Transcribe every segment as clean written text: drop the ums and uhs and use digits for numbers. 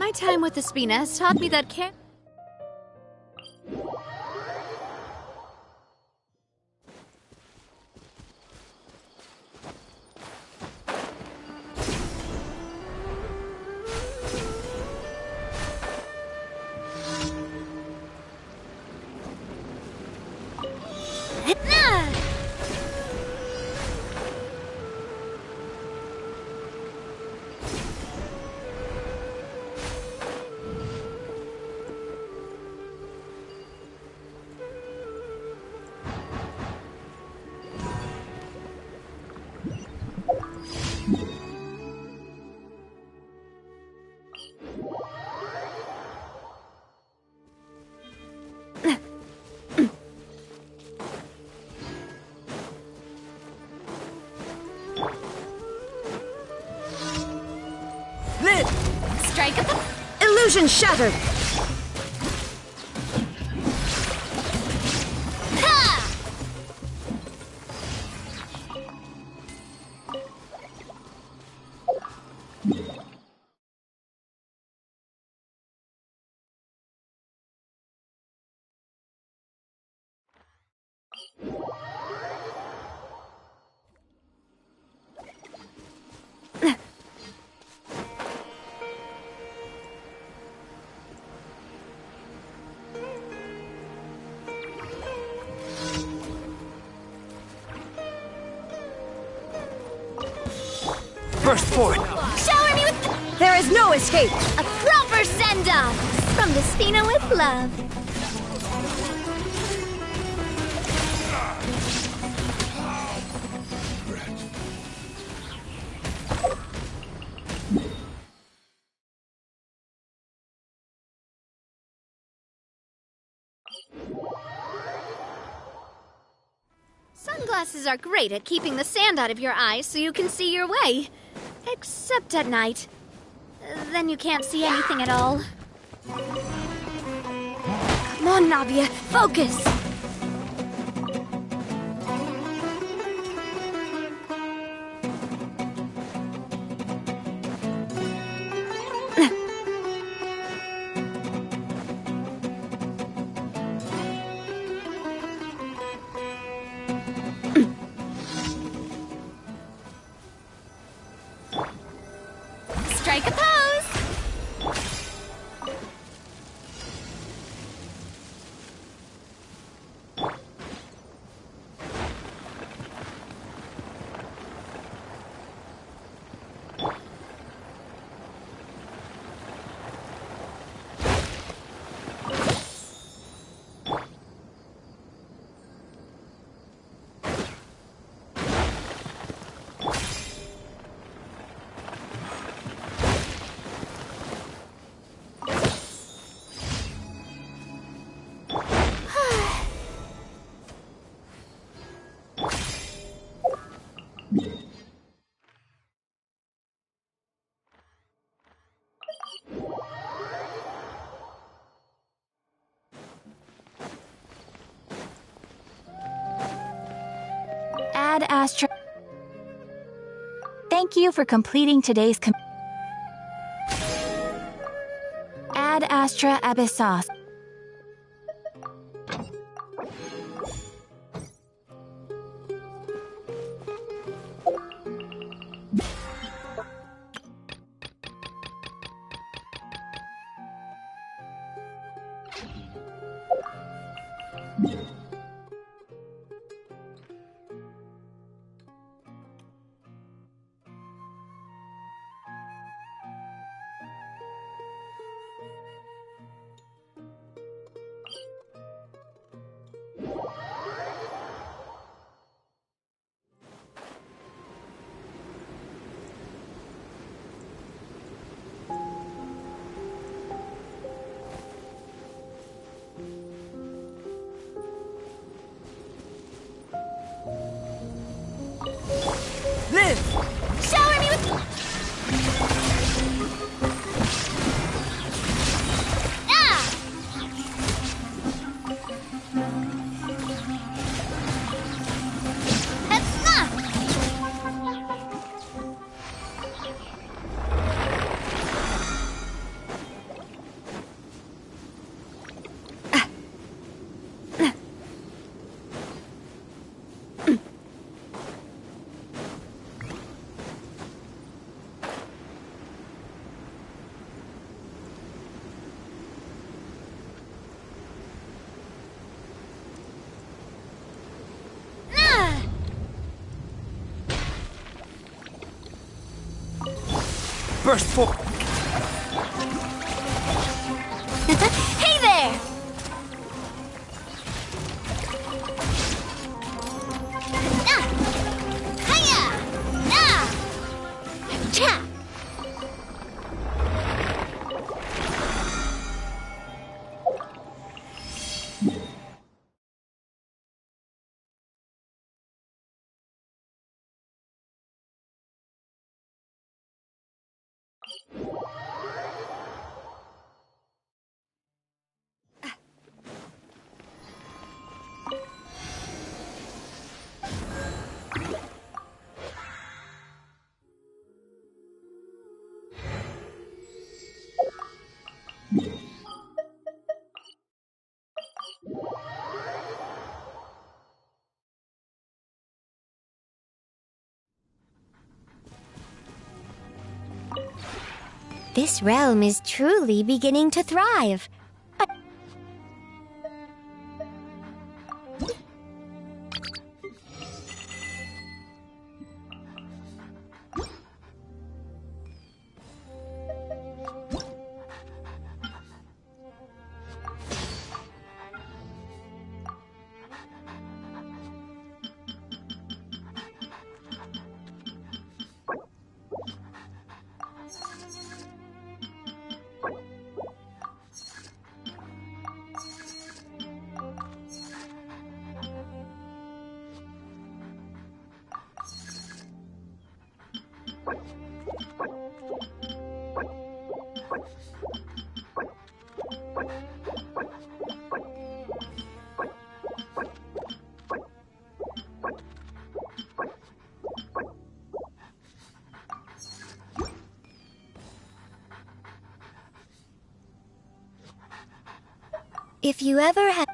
My time with the Spina has taught me that care. Strike at the Illusion shattered! Burst forth! shower me with There is no escape! a proper send-off from the Spina with love. Sunglasses are great at keeping the sand out of your eyes so you can see your way. Except at night. Then you can't see anything at all. Come on, Navia, focus! Strike a pose! Ad Astra. Thank you for completing today's Ad Astra Abyssos. burst forth. Hey there! Hiya! Cha! This realm is truly beginning to thrive. If you ever have...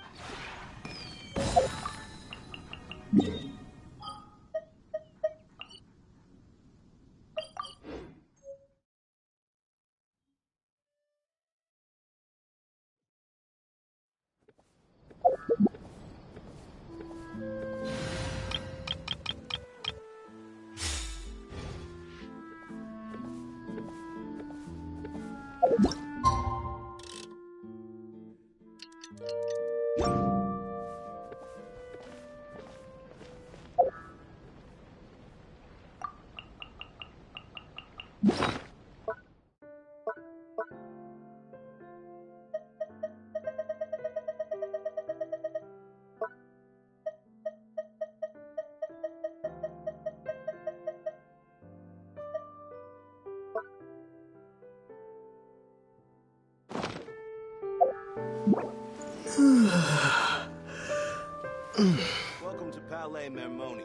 Welcome to Palais Mermonia.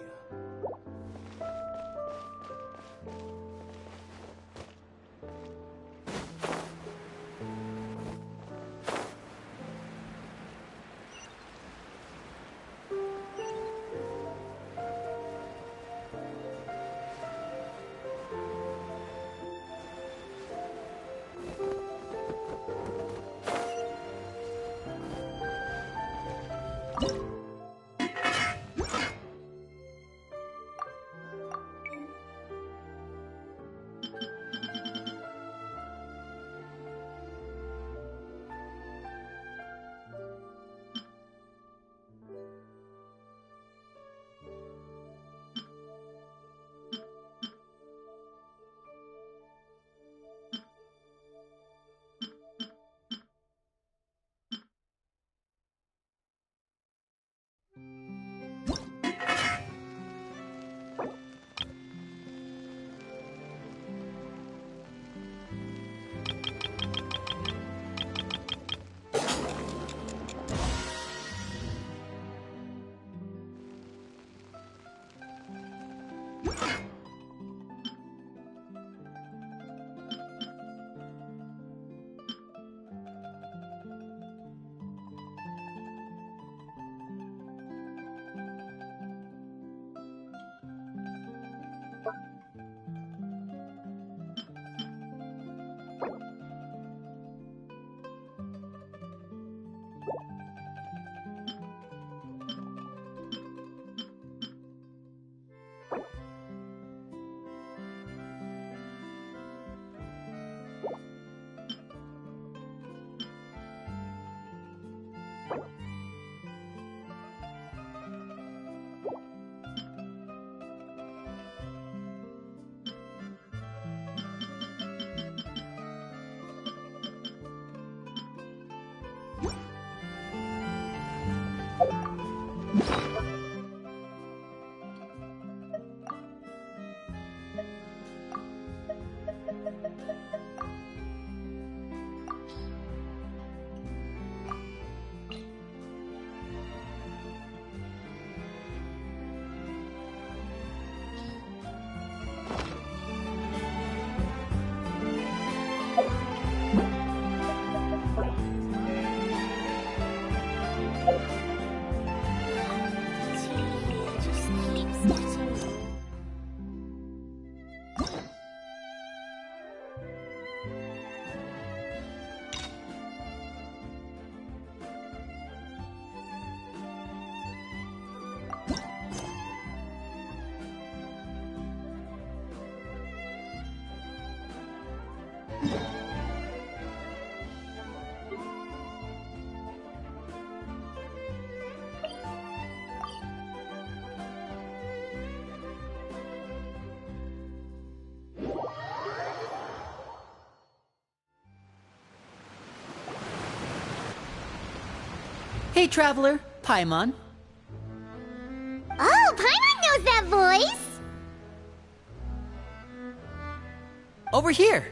Hey, Traveler. Paimon. Oh, Paimon knows that voice! Over here.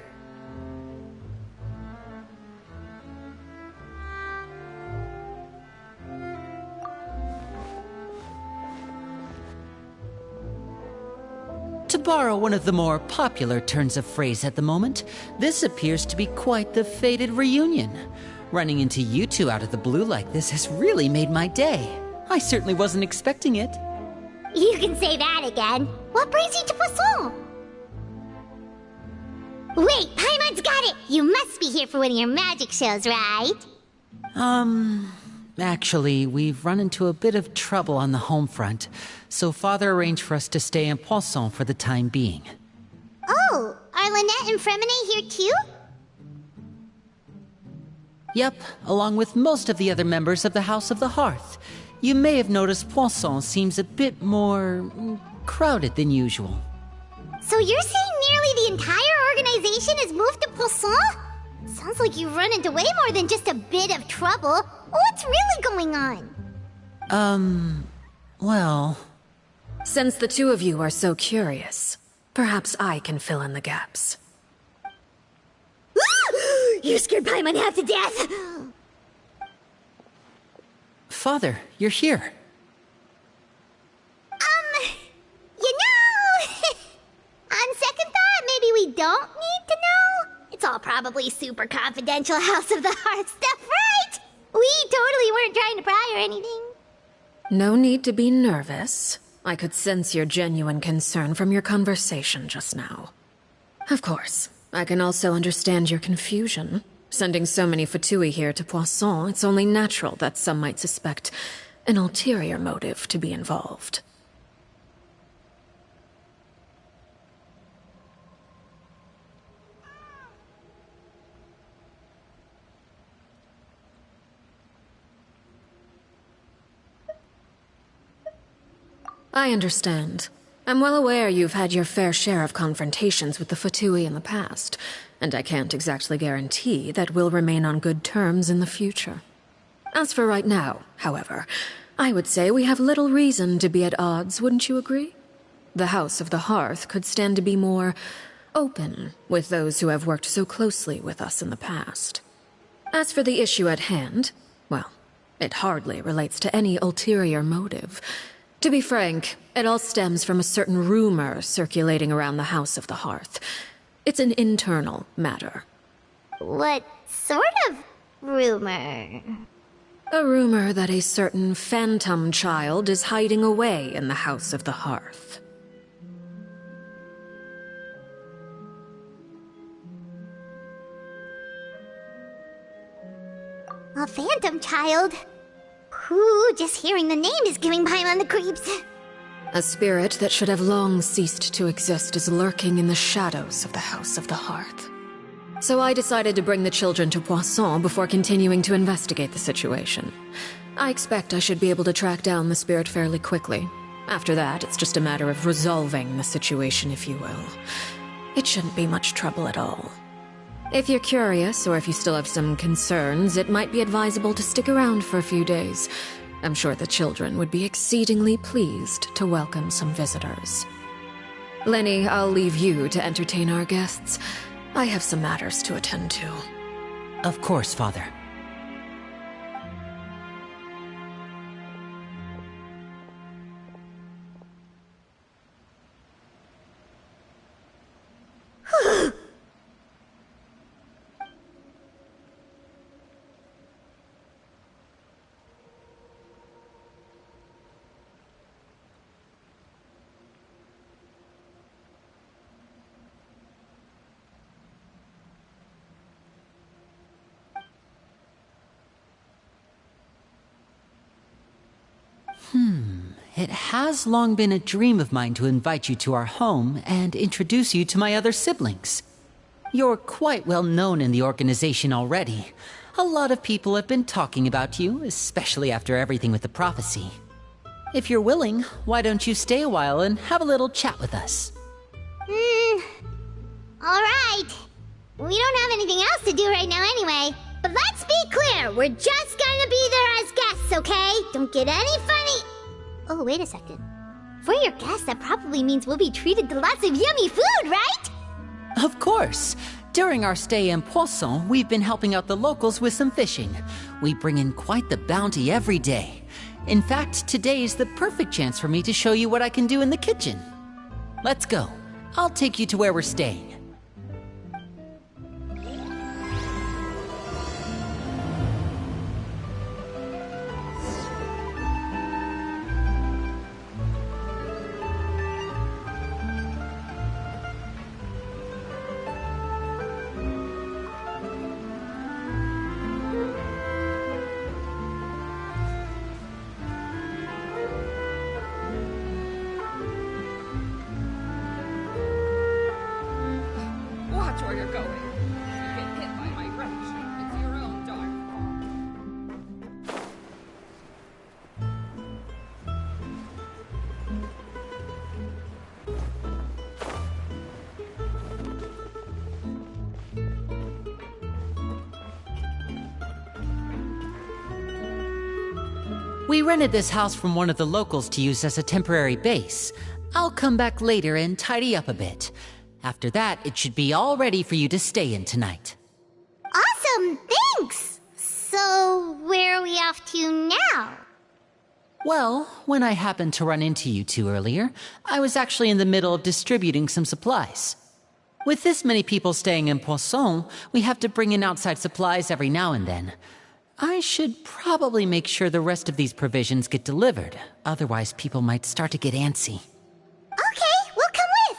To borrow one of the more popular turns of phrase at the moment, this appears to be quite the fated reunion. Running into you two out of the blue like this has really made my day. I certainly wasn't expecting it. You can say that again. What brings you to Poisson? Wait, Paimon's got it! You must be here for one of your magic shows, right? Actually, we've run into a bit of trouble on the home front, so Father arranged for us to stay in Poisson for the time being. Oh, are Lynette and Fremine here too? Yep, along with most of the other members of the House of the Hearth. You may have noticed Poisson seems a bit more crowded than usual. So you're saying nearly the entire organization has moved to Poisson? Sounds like you've run into way more than just a bit of trouble. What's really going on? Well... Since the two of you are so curious, perhaps I can fill in the gaps. You scared Paimon half to death! Father, you're here. You know... On second thought, maybe we don't need to know? It's all probably super confidential House of the Hearth stuff, right? We totally weren't trying to pry or anything. No need to be nervous. I could sense your genuine concern from your conversation just now. Of course, I can also understand your confusion. Sending so many Fatui here to Poisson, it's only natural that some might suspect an ulterior motive to be involved. I understand. I'm well aware you've had your fair share of confrontations with the Fatui in the past, and I can't exactly guarantee that we'll remain on good terms in the future. As for right now, however, I would say we have little reason to be at odds, wouldn't you agree? The House of the Hearth could stand to be more open with those who have worked so closely with us in the past. As for the issue at hand, well, it hardly relates to any ulterior motive. To be frank, it all stems from a certain rumor circulating around the House of the Hearth. It's an internal matter. What sort of rumor? A rumor that a certain phantom child is hiding away in the House of the Hearth. A phantom child? Ooh, just hearing the name is giving Paimon the creeps. A spirit that should have long ceased to exist is lurking in the shadows of the House of the Hearth. So I decided to bring the children to Poisson before continuing to investigate the situation. I expect I should be able to track down the spirit fairly quickly. After that, it's just a matter of resolving the situation, if you will. It shouldn't be much trouble at all. If you're curious, or if you still have some concerns, it might be advisable to stick around for a few days. I'm sure the children would be exceedingly pleased to welcome some visitors. Lenny, I'll leave you to entertain our guests. I have some matters to attend to. Of course, Father. It has long been a dream of mine to invite you to our home and introduce you to my other siblings. You're quite well known in the organization already. A lot of people have been talking about you, especially after everything with the prophecy. If you're willing, why don't you stay a while and have a little chat with us? Alright. We don't have anything else to do right now anyway. But let's be clear, we're just gonna be there as guests, okay? Don't get any funny... Oh, wait a second. For your guests, that probably means we'll be treated to lots of yummy food, right? Of course. During our stay in Poisson, we've been helping out the locals with some fishing. We bring in quite the bounty every day. In fact, today's the perfect chance for me to show you what I can do in the kitchen. Let's go. I'll take you to where we're staying. Watch where you're going. You get hit by my wrench. It's your own darn fault. We rented this house from one of the locals to use as a temporary base. I'll come back later and tidy up a bit. After that, it should be all ready for you to stay in tonight. Awesome, thanks! So, where are we off to now? Well, when I happened to run into you two earlier, I was actually in the middle of distributing some supplies. With this many people staying in Poisson, we have to bring in outside supplies every now and then. I should probably make sure the rest of these provisions get delivered, otherwise people might start to get antsy. Okay, we'll come with!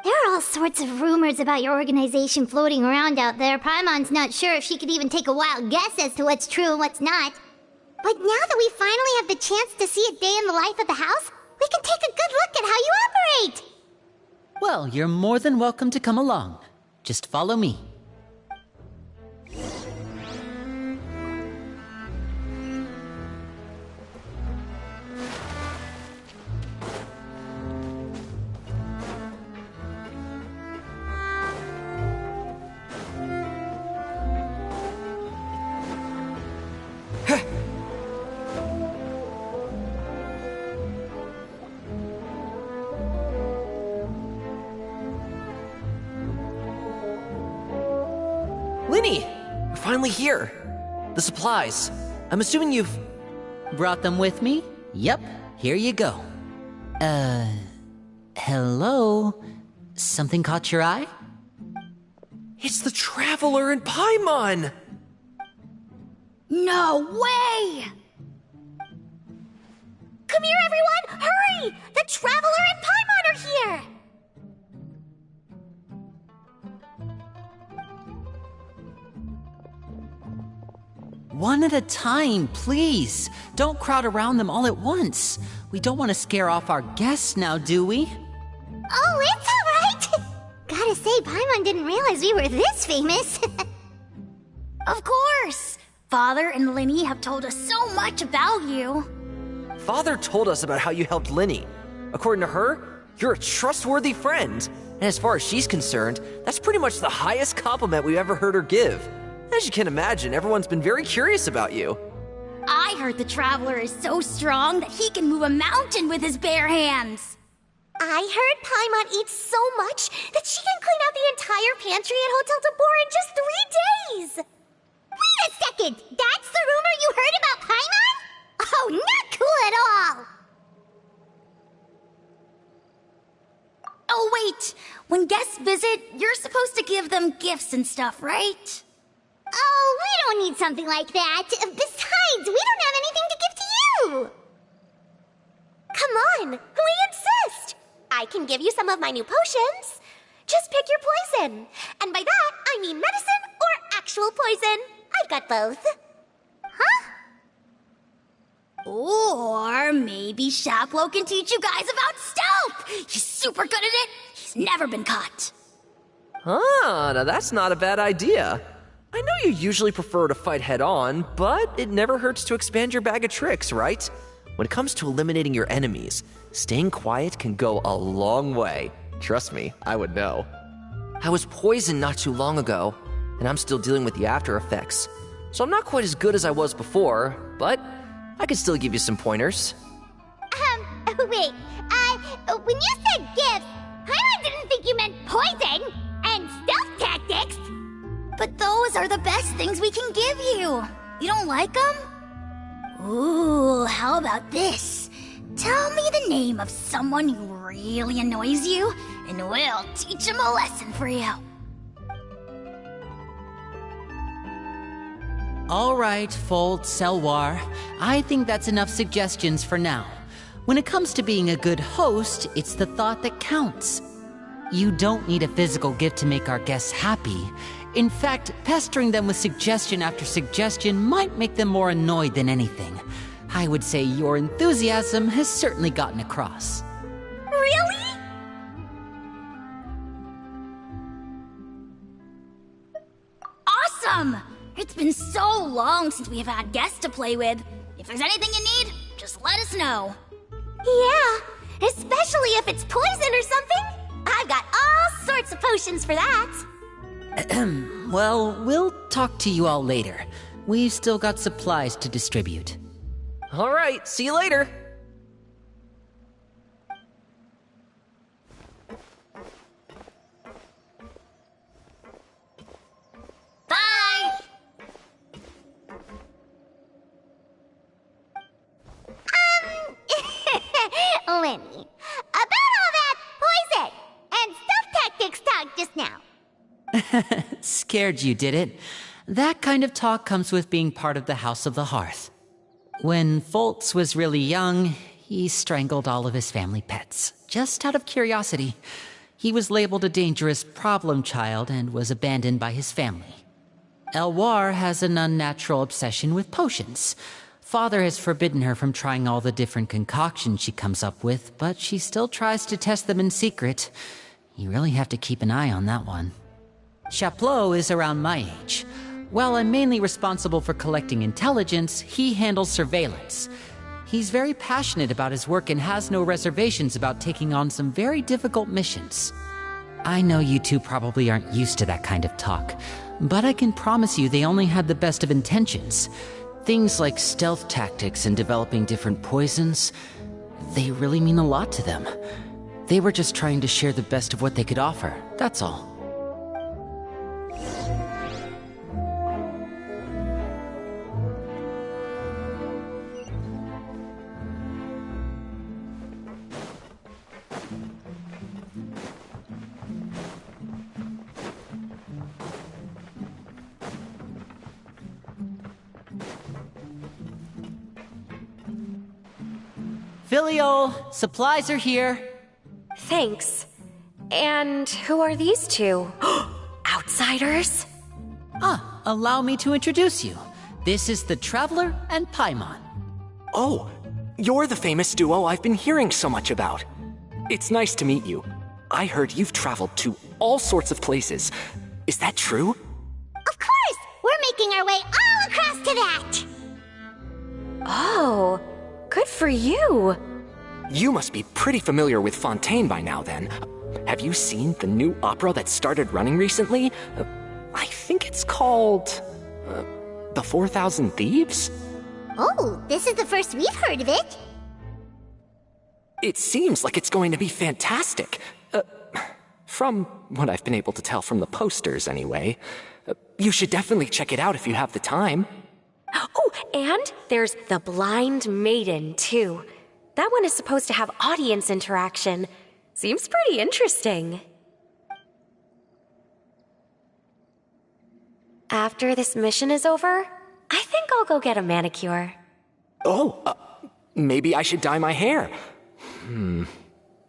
There are all sorts of rumors about your organization floating around out there. Paimon's not sure if she could even take a wild guess as to what's true and what's not. But now that we finally have the chance to see a day in the life of the house, we can take a good look at how you operate! Well, you're more than welcome to come along. Just follow me. Linny! We're finally here. The supplies. I'm assuming you've... Brought them with me? Yep, here you go. Hello? Something caught your eye? It's the Traveler and Paimon! No way! Come here, everyone! Hurry! The Traveler and Paimon are here! One at a time, please. Don't crowd around them all at once. We don't want to scare off our guests now, do we? Oh, it's alright! Gotta say, Paimon didn't realize we were this famous. Of course! Father and Linny have told us so much about you. Father told us about how you helped Linny. According to her, you're a trustworthy friend. And as far as she's concerned, that's pretty much the highest compliment we've ever heard her give. As you can imagine, everyone's been very curious about you. I heard the Traveler is so strong that he can move a mountain with his bare hands. I heard Paimon eats so much that she can clean out the entire pantry at Hotel Tabor in just 3 days! Wait a second! That's the rumor you heard about Paimon? Oh, not cool at all! Oh, wait! When guests visit, you're supposed to give them gifts and stuff, right? Oh, we don't need something like that. Besides, we don't have anything to give to you! Come on, we insist! I can give you some of my new potions. Just pick your poison. And by that, I mean medicine or actual poison. I've got both. Huh? Or maybe Shaplo can teach you guys about stealth! He's super good at it! He's never been caught. Ah, now that's not a bad idea. I know you usually prefer to fight head-on, but it never hurts to expand your bag of tricks, right? When it comes to eliminating your enemies, staying quiet can go a long way. Trust me, I would know. I was poisoned not too long ago, and I'm still dealing with the after effects. So I'm not quite as good as I was before, but I can still give you some pointers. Wait, when you said gifts, Paimon didn't think you meant poison and stealth tactics. But those are the best things we can give you. You don't like them? Ooh, how about this? Tell me the name of someone who really annoys you, and we'll teach him a lesson for you. All right, Fold, Selwar. I think that's enough suggestions for now. When it comes to being a good host, it's the thought that counts. You don't need a physical gift to make our guests happy. In fact, pestering them with suggestion after suggestion might make them more annoyed than anything. I would say your enthusiasm has certainly gotten across. Really? Awesome! It's been so long since we've had guests to play with. If there's anything you need, just let us know. Yeah, especially if it's poison or something. I've got all sorts of potions for that. Well, we'll talk to you all later. We've still got supplies to distribute. All right, see you later. Bye! Lenny, about all that poison and stealth tactics talk just now. Scared you, did it? That kind of talk comes with being part of the House of the Hearth. When Foltz was really young, he strangled all of his family pets, just out of curiosity. He was labeled a dangerous problem child and was abandoned by his family. Elwar has an unnatural obsession with potions. Father has forbidden her from trying all the different concoctions she comes up with, but she still tries to test them in secret. You really have to keep an eye on that one. Chaplot is around my age. While I'm mainly responsible for collecting intelligence, he handles surveillance. He's very passionate about his work and has no reservations about taking on some very difficult missions. I know you two probably aren't used to that kind of talk, but I can promise you they only had the best of intentions. Things like stealth tactics and developing different poisons, they really mean a lot to them. They were just trying to share the best of what they could offer, that's all. Filial, supplies are here. Thanks. And who are these two? Outsiders? Allow me to introduce you. This is the Traveler and Paimon. Oh, you're the famous duo I've been hearing so much about. It's nice to meet you. I heard you've traveled to all sorts of places. Is that true? Of course! We're making our way all across to that! Oh, good for you. You must be pretty familiar with Fontaine by now, then. Have you seen the new opera that started running recently? I think it's called... The 4,000 Thieves? Oh, this is the first we've heard of it. It seems like it's going to be fantastic. From what I've been able to tell from the posters, anyway. You should definitely check it out if you have the time. Oh, and there's the Blind Maiden, too. That one is supposed to have audience interaction. Seems pretty interesting. After this mission is over, I think I'll go get a manicure. Oh, maybe I should dye my hair.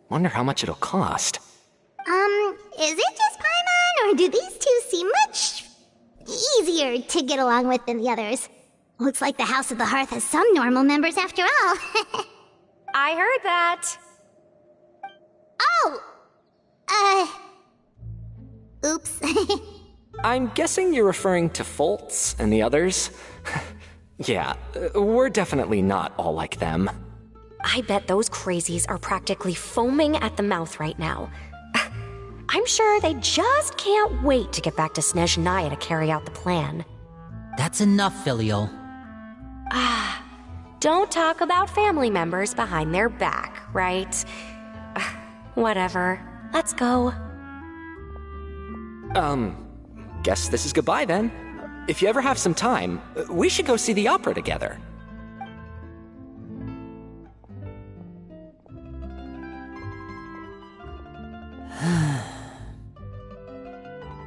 Wonder how much it'll cost. Is it just Paimon, or do these two seem much easier to get along with than the others? Looks like the House of the Hearth has some normal members after all. I heard that. Oops. I'm guessing you're referring to Foltz and the others? Yeah, we're definitely not all like them. I bet those crazies are practically foaming at the mouth right now. I'm sure they just can't wait to get back to Snezhnaya to carry out the plan. That's enough, Filial. Don't talk about family members behind their back, right? Whatever. Let's go. Guess this is goodbye then. If you ever have some time, we should go see the opera together.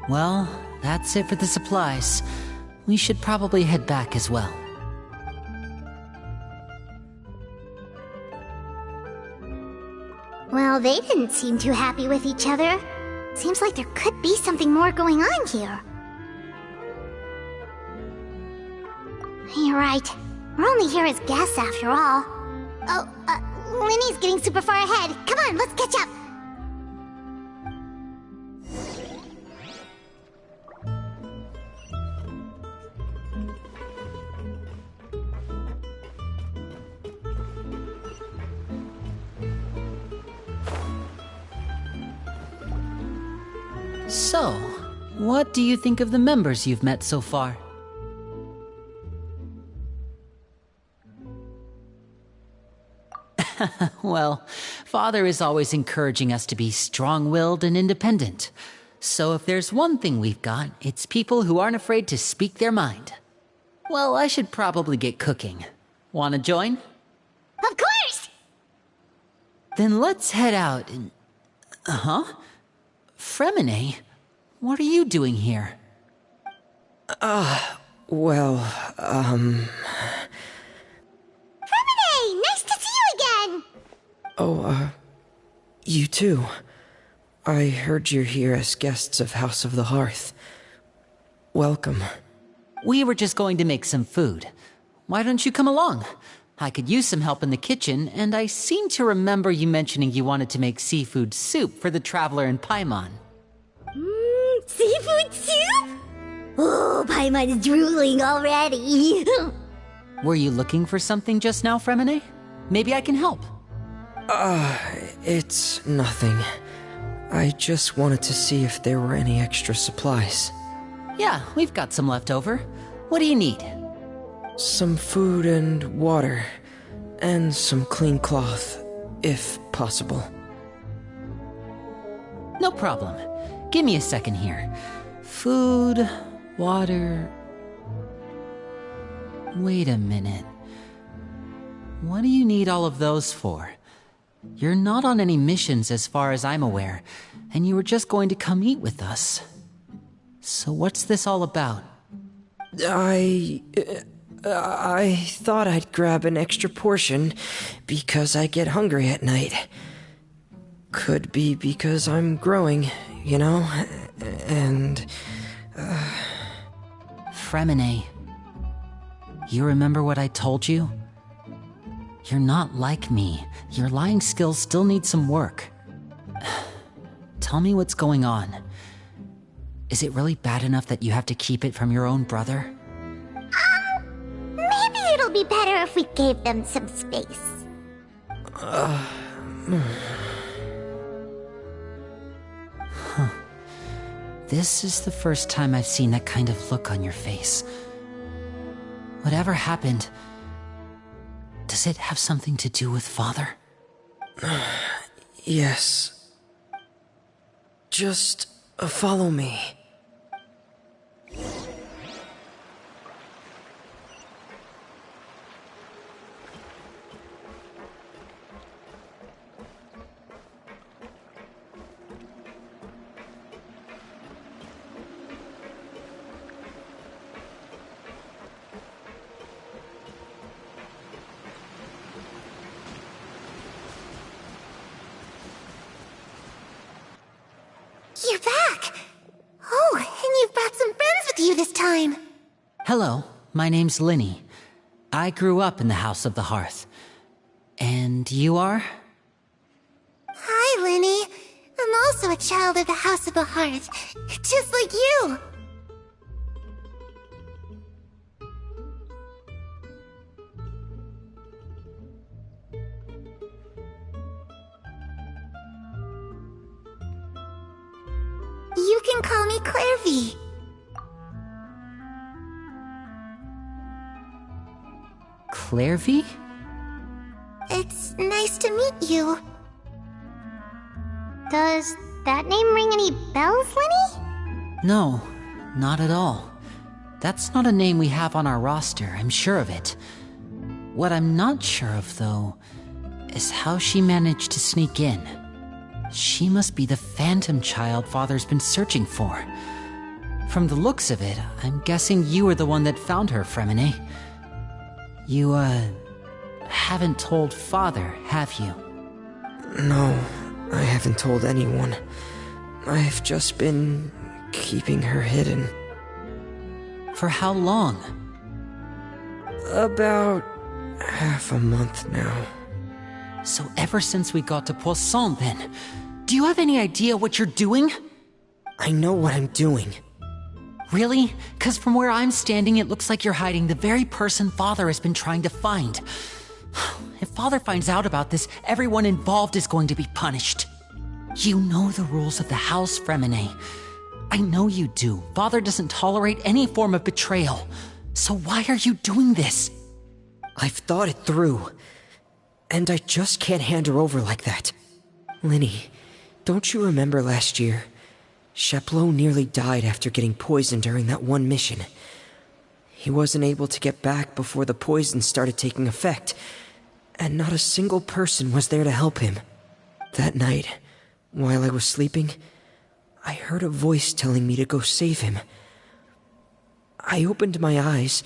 Well, that's it for the supplies. We should probably head back as well. Well, they didn't seem too happy with each other. Seems like there could be something more going on here. You're right. We're only here as guests after all. Oh, Linny's getting super far ahead. Come on, let's catch up. So, what do you think of the members you've met so far? Well, Father is always encouraging us to be strong-willed and independent. So if there's one thing we've got, it's people who aren't afraid to speak their mind. Well, I should probably get cooking. Wanna join? Of course! Then let's head out and... Fremine? What are you doing here? Fremine! Nice to see you again! Oh, you too. I heard you're here as guests of House of the Hearth. Welcome. We were just going to make some food. Why don't you come along? I could use some help in the kitchen, and I seem to remember you mentioning you wanted to make seafood soup for the Traveler in Paimon. Seafood soup? Oh, Paimon is drooling already. Were you looking for something just now, Fremine? Maybe I can help. It's nothing. I just wanted to see if there were any extra supplies. Yeah, we've got some left over. What do you need? Some food and water, and some clean cloth, if possible. No problem. Give me a second here. Food, water... Wait a minute. What do you need all of those for? You're not on any missions as far as I'm aware, and you were just going to come eat with us. So what's this all about? I thought I'd grab an extra portion because I get hungry at night. Could be because I'm growing, you know? And... Fremine, you remember what I told you? You're not like me. Your lying skills still need some work. Tell me what's going on. Is it really bad enough that you have to keep it from your own brother? Maybe it'll be better if we gave them some space. This is the first time I've seen that kind of look on your face. Whatever happened, does it have something to do with Father? Yes. Just follow me. You're back! Oh, and you've brought some friends with you this time! Hello, my name's Linny. I grew up in the House of the Hearth. And you are? Hi, Linny. I'm also a child of the House of the Hearth, just like you! You can call me Clairvy. Clairvy? It's nice to meet you. Does that name ring any bells, Linny? No, not at all. That's not a name we have on our roster, I'm sure of it. What I'm not sure of, though, is how she managed to sneak in. She must be the phantom child Father's been searching for. From the looks of it, I'm guessing you were the one that found her, Fremine. You, haven't told Father, have you? No, I haven't told anyone. I've just been keeping her hidden. For how long? About half a month now. So ever since we got to Poisson, then? Do you have any idea what you're doing? I know what I'm doing. Really? 'Cause from where I'm standing, it looks like you're hiding the very person Father has been trying to find. If Father finds out about this, everyone involved is going to be punished. You know the rules of the house, Fremine. I know you do. Father doesn't tolerate any form of betrayal. So why are you doing this? I've thought it through. And I just can't hand her over like that. Linny, don't you remember last year? Sheplo nearly died after getting poisoned during that one mission. He wasn't able to get back before the poison started taking effect, and not a single person was there to help him. That night, while I was sleeping, I heard a voice telling me to go save him. I opened my eyes,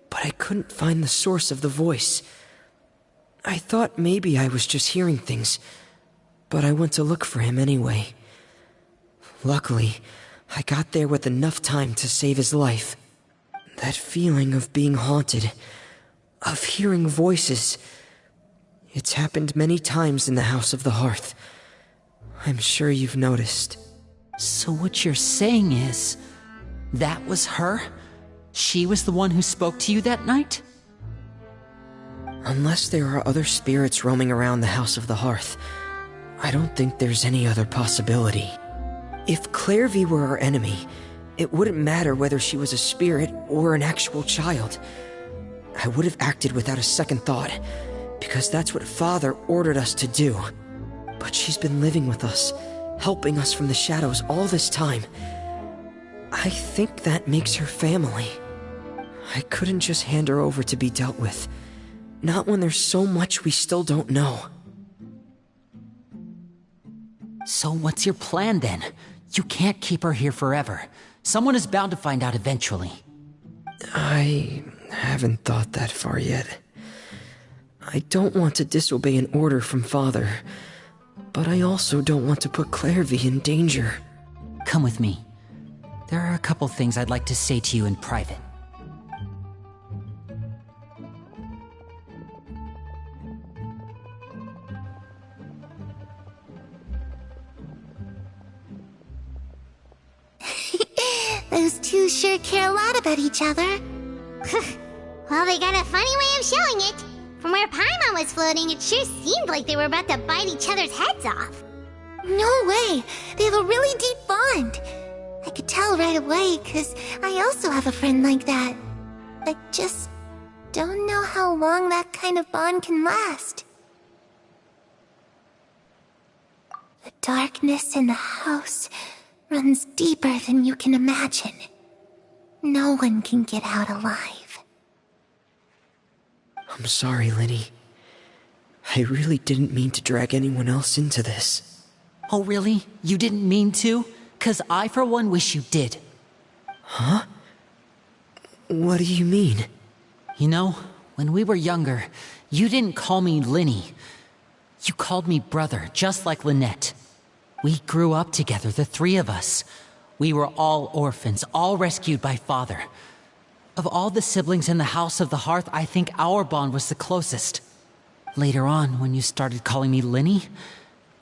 but I couldn't find the source of the voice. I thought maybe I was just hearing things, but I went to look for him anyway. Luckily, I got there with enough time to save his life. That feeling of being haunted, of hearing voices, it's happened many times in the House of the Hearth. I'm sure you've noticed. So what you're saying is, that was her? She was the one who spoke to you that night? Unless there are other spirits roaming around the House of the Hearth, I don't think there's any other possibility. If Clairvy were our enemy, it wouldn't matter whether she was a spirit or an actual child. I would have acted without a second thought, because that's what Father ordered us to do. But she's been living with us, helping us from the shadows all this time. I think that makes her family. I couldn't just hand her over to be dealt with. Not when there's so much we still don't know. So what's your plan then? You can't keep her here forever. Someone is bound to find out eventually. I haven't thought that far yet. I don't want to disobey an order from Father, but I also don't want to put Clairvy in danger. Come with me. There are a couple things I'd like to say to you in private. Those two sure care a lot about each other. Well, they got a funny way of showing it. From where Paimon was floating, it sure seemed like they were about to bite each other's heads off. No way! They have a really deep bond. I could tell right away, because I also have a friend like that. I just don't know how long that kind of bond can last. darkness in the house runs deeper than you can imagine. No one can get out alive. I'm sorry, Linny. I really didn't mean to drag anyone else into this. Oh, really? You didn't mean to? 'Cause I, for one, wish you did. Huh? What do you mean? You know, when we were younger, you didn't call me Linny. You called me brother, just like Lynette. We grew up together, the three of us. We were all orphans, all rescued by father. Of all the siblings in the House of the Hearth, I think our bond was the closest. Later on, when you started calling me Linny,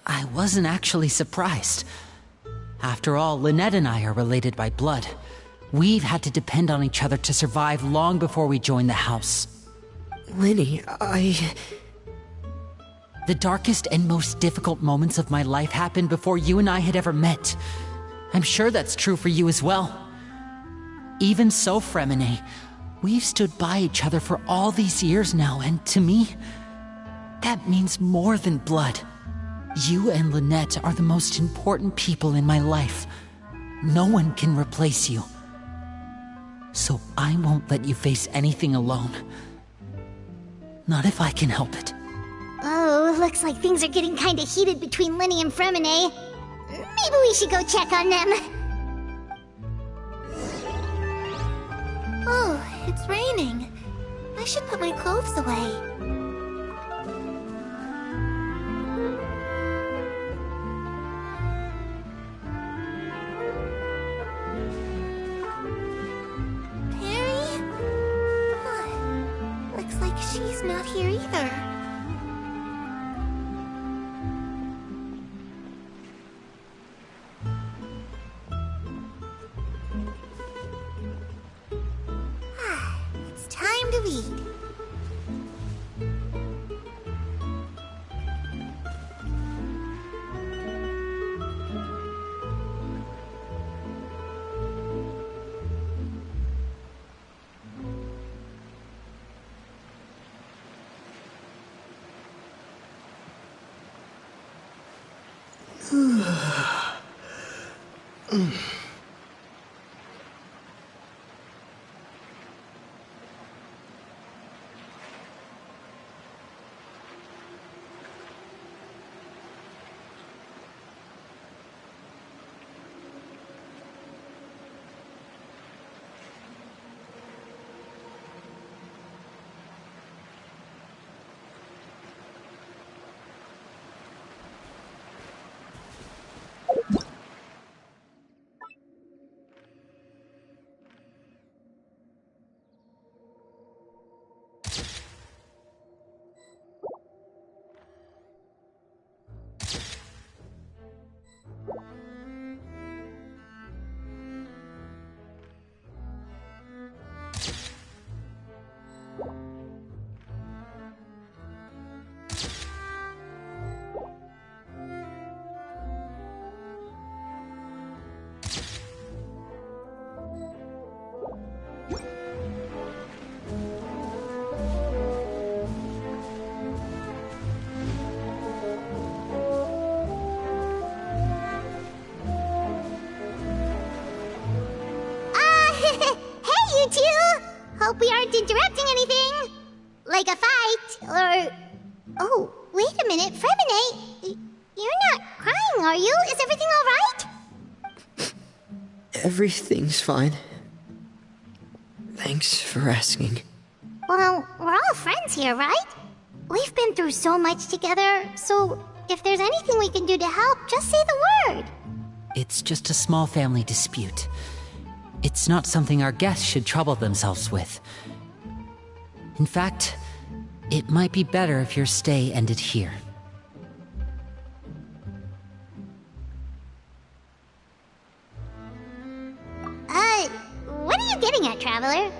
I wasn't actually surprised. After all, Lynette and I are related by blood. We've had to depend on each other to survive long before we joined the house. Linny, The darkest and most difficult moments of my life happened before you and I had ever met. I'm sure that's true for you as well. Even so, Fremine, we've stood by each other for all these years now, and to me, that means more than blood. You and Lynette are the most important people in my life. No one can replace you. So I won't let you face anything alone. Not if I can help it. Oh, looks like things are getting kinda heated between Linny and Fremine. Maybe we should go check on them. Oh, it's raining. I should put my clothes away. Perry? Huh. Looks like she's not here either. It's time to eat. Hope we aren't interrupting anything. Like a fight, or... Oh, wait a minute, Fremine. You're not crying, are you? Is everything alright? Everything's fine. Thanks for asking. Well, we're all friends here, right? We've been through so much together, so if there's anything we can do to help, just say the word. It's just a small family dispute. It's not something our guests should trouble themselves with. In fact, it might be better if your stay ended here. What are you getting at, Traveler?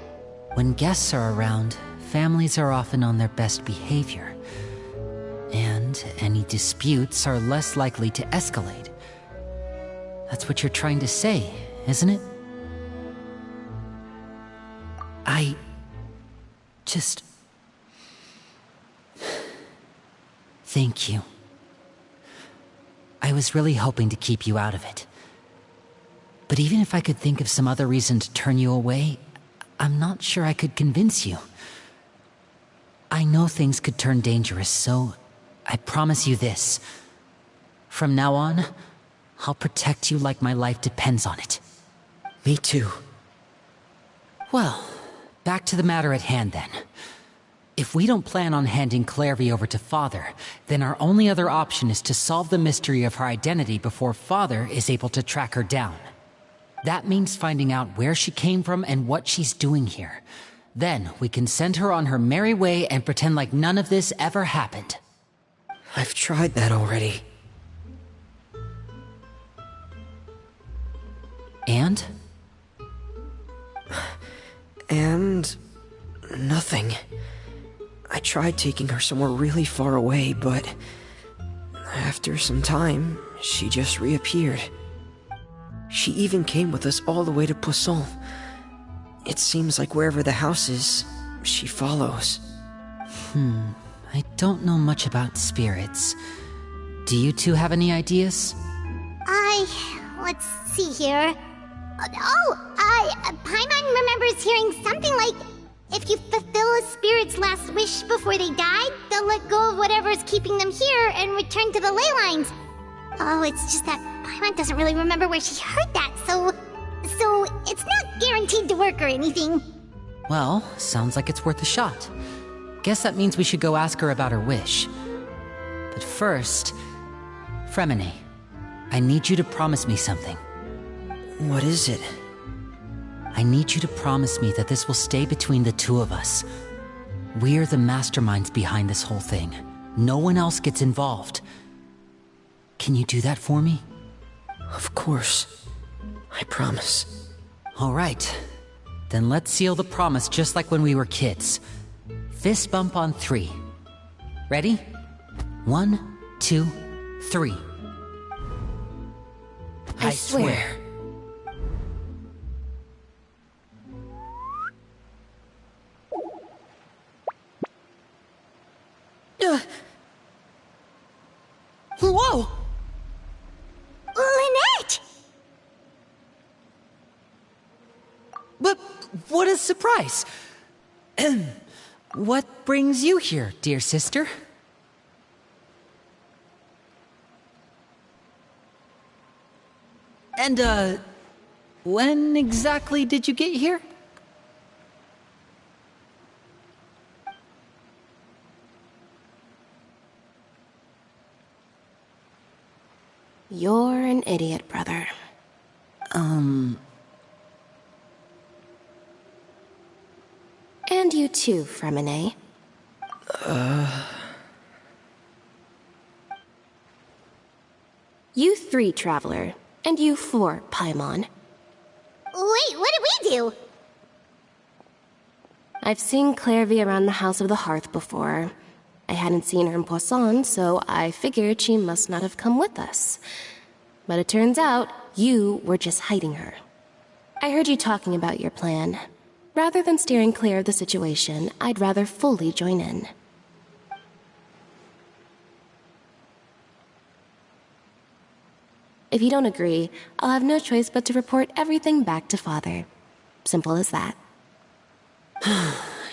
When guests are around, families are often on their best behavior. And any disputes are less likely to escalate. That's what you're trying to say, isn't it? I just... Thank you. I was really hoping to keep you out of it. But even if I could think of some other reason to turn you away, I'm not sure I could convince you. I know things could turn dangerous, so I promise you this. From now on, I'll protect you like my life depends on it. Me too. Well, back to the matter at hand then. If we don't plan on handing Clairvy over to Father, then our only other option is to solve the mystery of her identity before Father is able to track her down. That means finding out where she came from and what she's doing here. Then we can send her on her merry way and pretend like none of this ever happened. I've tried that already. And? And... nothing. I tried taking her somewhere really far away, but... after some time, she just reappeared. She even came with us all the way to Poisson. It seems like wherever the house is, she follows. I don't know much about spirits. Do you two have any ideas? Let's see here. Paimon remembers hearing something like, if you fulfill a spirit's last wish before they died, they'll let go of whatever's keeping them here and return to the ley lines. Oh, it's just that Paimon doesn't really remember where she heard that, so it's not guaranteed to work or anything. Well, sounds like it's worth a shot. Guess that means we should go ask her about her wish. But first, Fremine, I need you to promise me something. What is it? I need you to promise me that this will stay between the two of us. We're the masterminds behind this whole thing. No one else gets involved. Can you do that for me? Of course. I promise. All right. Then let's seal the promise just like when we were kids. Fist bump on 3. Ready? 1, 2, 3. I swear. Whoa! Lynette! But what a surprise! What brings you here, dear sister? And, when exactly did you get here? You're an idiot, brother. And you too, Fremine. You 3, Traveler. And you 4, Paimon. Wait, what did we do? I've seen Clairvy around the House of the Hearth before. I hadn't seen her in Poisson, so I figured she must not have come with us. But it turns out, you were just hiding her. I heard you talking about your plan. Rather than steering clear of the situation, I'd rather fully join in. If you don't agree, I'll have no choice but to report everything back to Father. Simple as that.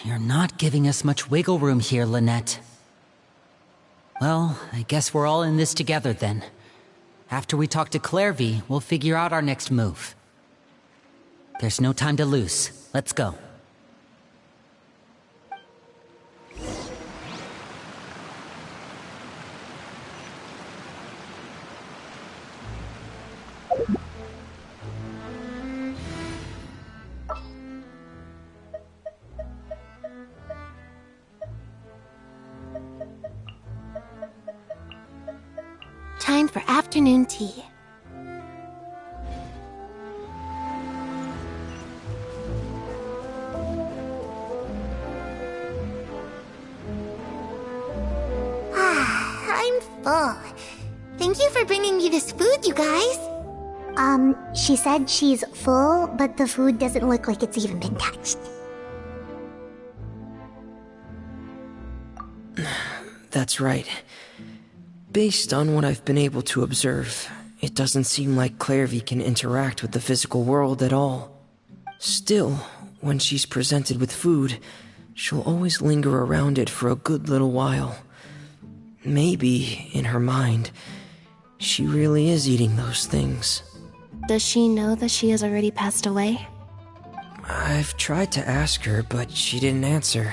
You're not giving us much wiggle room here, Lynette. Well, I guess we're all in this together then. After we talk to Clairvy, we'll figure out our next move. There's no time to lose. Let's go. Time for afternoon tea. I'm full. Thank you for bringing me this food, you guys. She said she's full, but the food doesn't look like it's even been touched. That's right. Based on what I've been able to observe, it doesn't seem like Clairvy can interact with the physical world at all. Still, when she's presented with food, she'll always linger around it for a good little while. Maybe, in her mind, she really is eating those things. Does she know that she has already passed away? I've tried to ask her, but she didn't answer.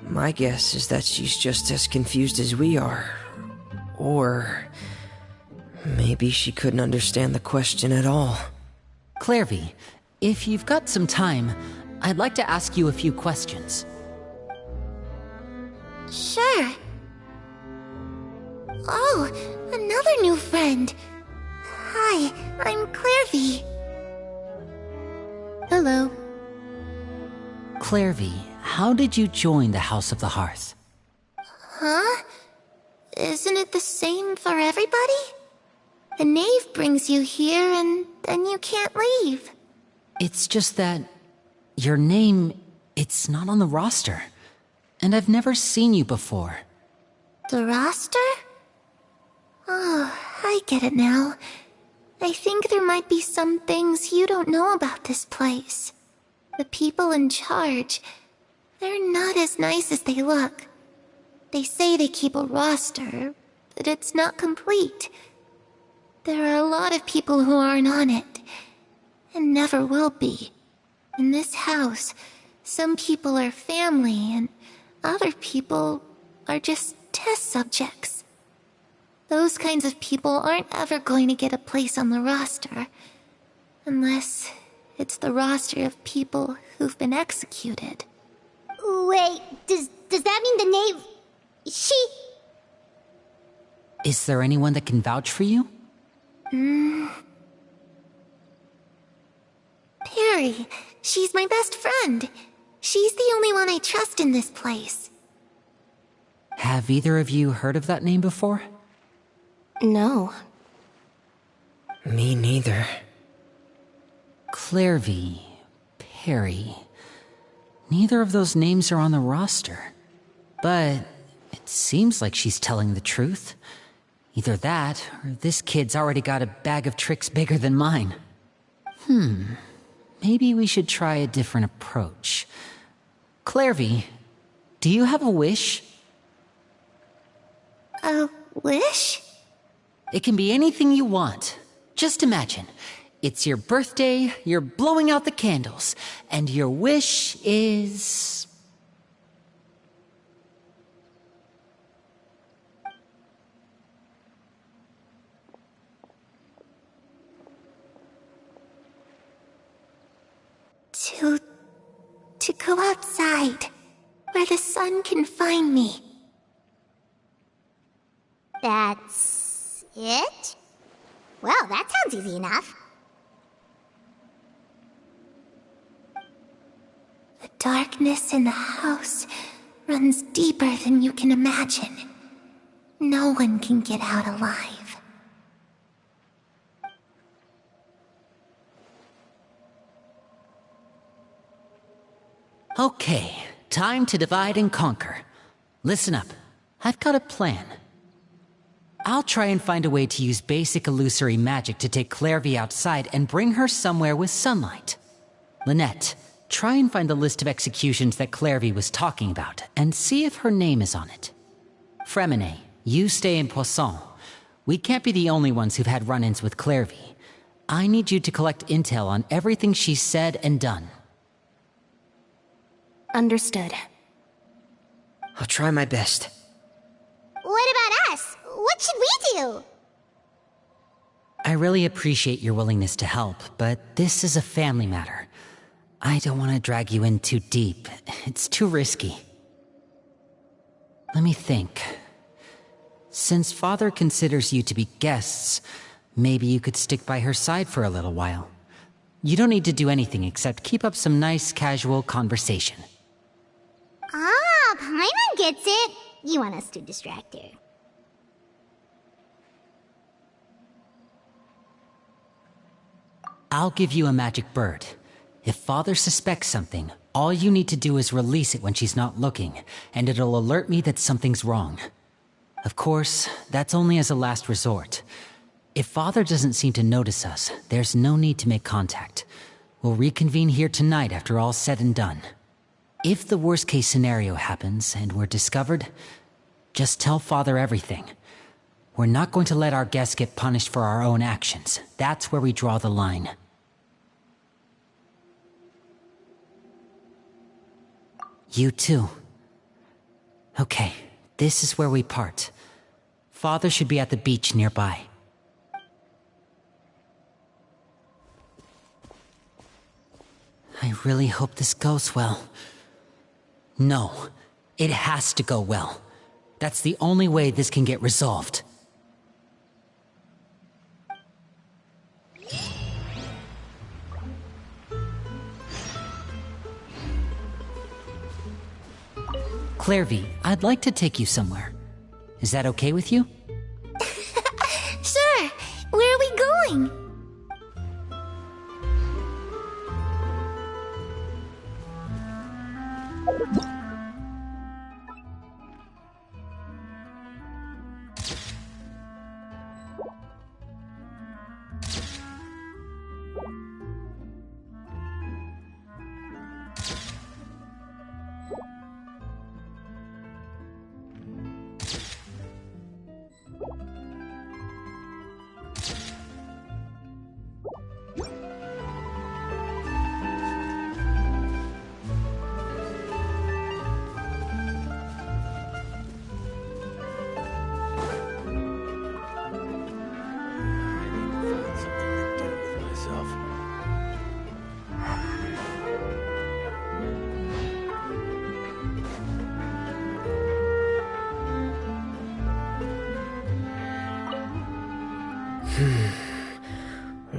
My guess is that she's just as confused as we are. Or maybe she couldn't understand the question at all. Clairvy, if you've got some time, I'd like to ask you a few questions. Sure. Oh, another new friend. Hi, I'm Clairvy. Hello. Clairvy, how did you join the House of the Hearth? Huh? Isn't it the same for everybody? A knave brings you here and then you can't leave. It's just that your name, it's not on the roster. And I've never seen you before. The roster? Oh, I get it now. I think there might be some things you don't know about this place. The people in charge, they're not as nice as they look. They say they keep a roster, but it's not complete. There are a lot of people who aren't on it, and never will be. In this house, some people are family, and other people are just test subjects. Those kinds of people aren't ever going to get a place on the roster, unless it's the roster of people who've been executed. Wait, does that mean the knave... She... Is there anyone that can vouch for you? Perry, she's my best friend. She's the only one I trust in this place. Have either of you heard of that name before? No. Me neither. Clairvy, Perry. Neither of those names are on the roster. But it seems like she's telling the truth. Either that, or this kid's already got a bag of tricks bigger than mine. Maybe we should try a different approach. Clairvy, do you have a wish? A wish? It can be anything you want. Just imagine. It's your birthday, you're blowing out the candles, and your wish is... To go outside, where the sun can find me. That's... it? Well, that sounds easy enough. The darkness in the house runs deeper than you can imagine. No one can get out alive. Okay, time to divide and conquer. Listen up, I've got a plan. I'll try and find a way to use basic illusory magic to take Clairvy outside and bring her somewhere with sunlight. Lynette, try and find the list of executions that Clairvy was talking about, and see if her name is on it. Fremine, you stay in Poisson. We can't be the only ones who've had run-ins with Clairvy. I need you to collect intel on everything she's said and done. Understood. I'll try my best. What about us? What should we do? I really appreciate your willingness to help, but this is a family matter. I don't want to drag you in too deep. It's too risky. Let me think. Since Father considers you to be guests, maybe you could stick by her side for a little while. You don't need to do anything except keep up some nice, casual conversation. Ah, Paimon gets it. You want us to distract her. I'll give you a magic bird. If Father suspects something, all you need to do is release it when she's not looking, and it'll alert me that something's wrong. Of course, that's only as a last resort. If Father doesn't seem to notice us, there's no need to make contact. We'll reconvene here tonight after all's said and done. If the worst case scenario happens and we're discovered, just tell Father everything. We're not going to let our guests get punished for our own actions. That's where we draw the line. You too. Okay, this is where we part. Father should be at the beach nearby. I really hope this goes well. No, it has to go well. That's the only way this can get resolved. Clairvy, I'd like to take you somewhere. Is that okay with you? Sure. Where are we going?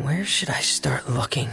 Where should I start looking?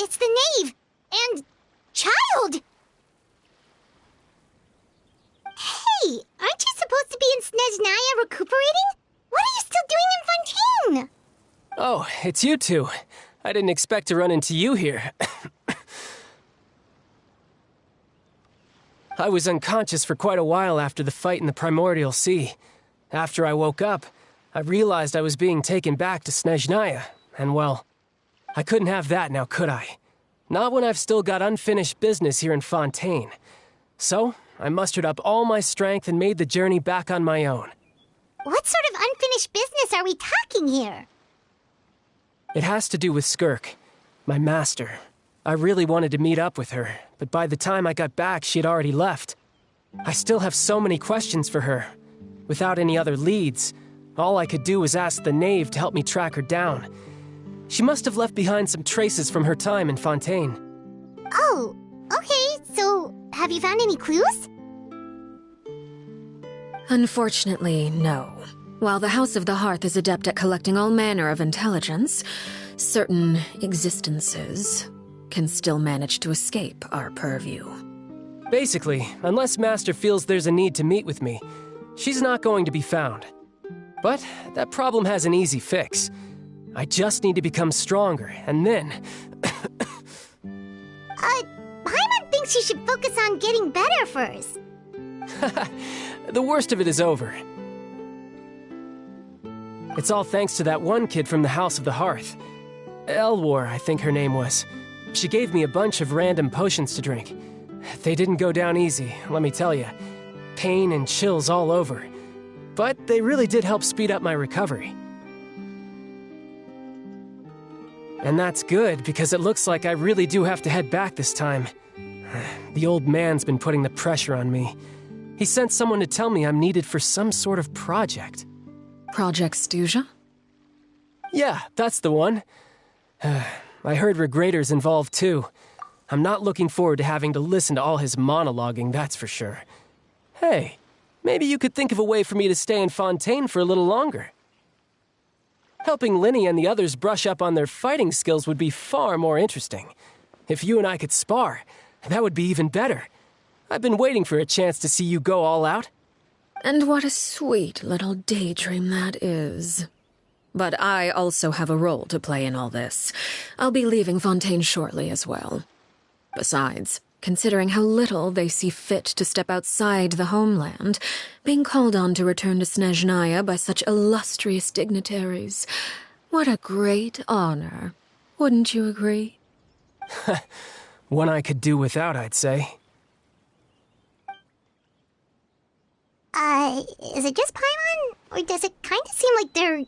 It's the knave! And... child! Hey, aren't you supposed to be in Snezhnaya recuperating? What are you still doing in Fontaine? Oh, it's you two. I didn't expect to run into you here. I was unconscious for quite a while after the fight in the Primordial Sea. After I woke up, I realized I was being taken back to Snezhnaya, and well, I couldn't have that now, could I? Not when I've still got unfinished business here in Fontaine. So, I mustered up all my strength and made the journey back on my own. What sort of unfinished business are we talking here? It has to do with Skirk, my master. I really wanted to meet up with her, but by the time I got back, she had already left. I still have so many questions for her. Without any other leads, all I could do was ask the knave to help me track her down. She must have left behind some traces from her time in Fontaine. Oh, okay, so have you found any clues? Unfortunately, no. While the House of the Hearth is adept at collecting all manner of intelligence, certain existences can still manage to escape our purview. Basically, unless Master feels there's a need to meet with me, she's not going to be found. But that problem has an easy fix. I just need to become stronger, and then... Paimon thinks you should focus on getting better first. The worst of it is over. It's all thanks to that one kid from the House of the Hearth. Elwar, I think her name was. She gave me a bunch of random potions to drink. They didn't go down easy, let me tell you. Pain and chills all over. But they really did help speed up my recovery. And that's good, because it looks like I really do have to head back this time. The old man's been putting the pressure on me. He sent someone to tell me I'm needed for some sort of project. Project Stuja? Yeah, that's the one. I heard Regrator's involved too. I'm not looking forward to having to listen to all his monologuing, that's for sure. Hey, maybe you could think of a way for me to stay in Fontaine for a little longer. Helping Linny and the others brush up on their fighting skills would be far more interesting. If you and I could spar, that would be even better. I've been waiting for a chance to see you go all out. And what a sweet little daydream that is. But I also have a role to play in all this. I'll be leaving Fontaine shortly as well. Besides, considering how little they see fit to step outside the homeland, being called on to return to Snezhnaya by such illustrious dignitaries, what a great honor. Wouldn't you agree? One I could do without, I'd say. Is it just Paimon? Or does it kind of seem like they're...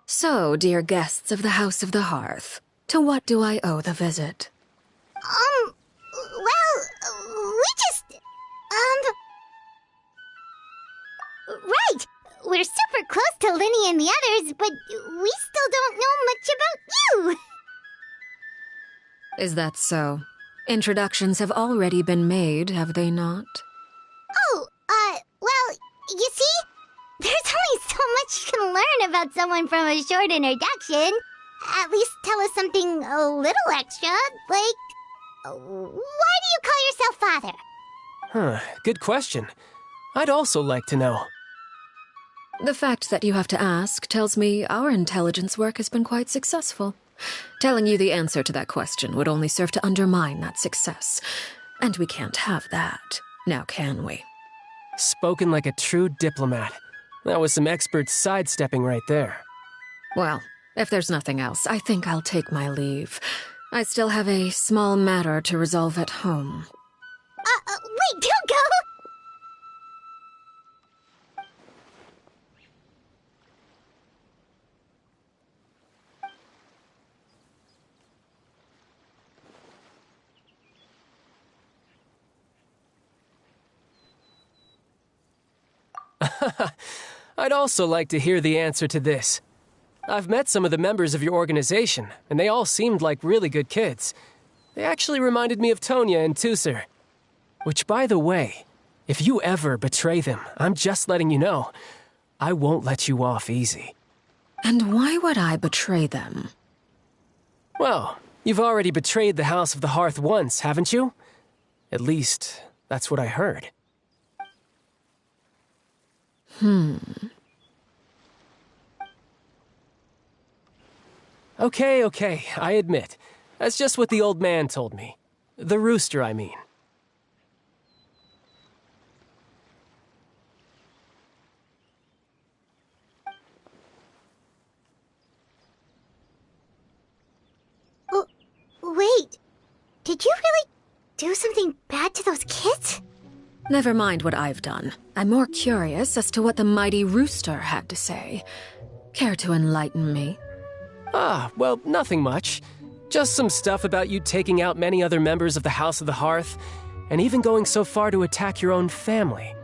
So, dear guests of the House of the Hearth, to what do I owe the visit? we just... Right! We're super close to Linny and the others, but we still don't know much about you! Is that so? Introductions have already been made, have they not? Oh, well, you see? There's only so much you can learn about someone from a short introduction. At least tell us something a little extra, like... Why do you call yourself father? Huh, good question. I'd also like to know. The fact that you have to ask tells me our intelligence work has been quite successful. Telling you the answer to that question would only serve to undermine that success. And we can't have that, now can we? Spoken like a true diplomat. That was some expert sidestepping right there. Well, if there's nothing else, I think I'll take my leave. I still have a small matter to resolve at home. Wait, don't go! I'd also like to hear the answer to this. I've met some of the members of your organization, and they all seemed like really good kids. They actually reminded me of Tonya and Tusser. Which, by the way, if you ever betray them, I'm just letting you know, I won't let you off easy. And why would I betray them? Well, you've already betrayed the House of the Hearth once, haven't you? At least, that's what I heard. Okay, I admit. That's just what the old man told me. The rooster, I mean. Wait, did you really do something bad to those kids? Never mind what I've done. I'm more curious as to what the mighty rooster had to say. Care to enlighten me? Well, nothing much. Just some stuff about you taking out many other members of the House of the Hearth, and even going so far to attack your own family.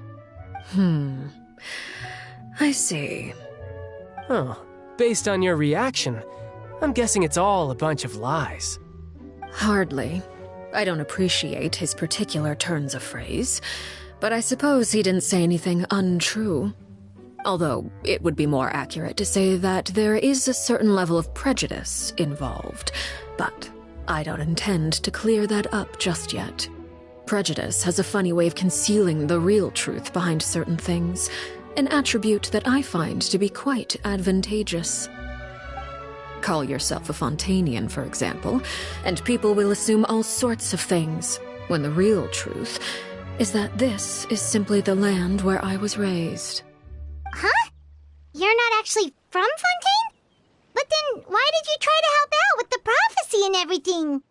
I see. Oh, based on your reaction, I'm guessing it's all a bunch of lies. Hardly. I don't appreciate his particular turns of phrase, but I suppose he didn't say anything untrue. Although, it would be more accurate to say that there is a certain level of prejudice involved, but I don't intend to clear that up just yet. Prejudice has a funny way of concealing the real truth behind certain things, an attribute that I find to be quite advantageous. Call yourself a Fontanian, for example, and people will assume all sorts of things, when the real truth is that this is simply the land where I was raised. Huh? You're not actually from Fontaine? But then why did you try to help out with the prophecy and everything?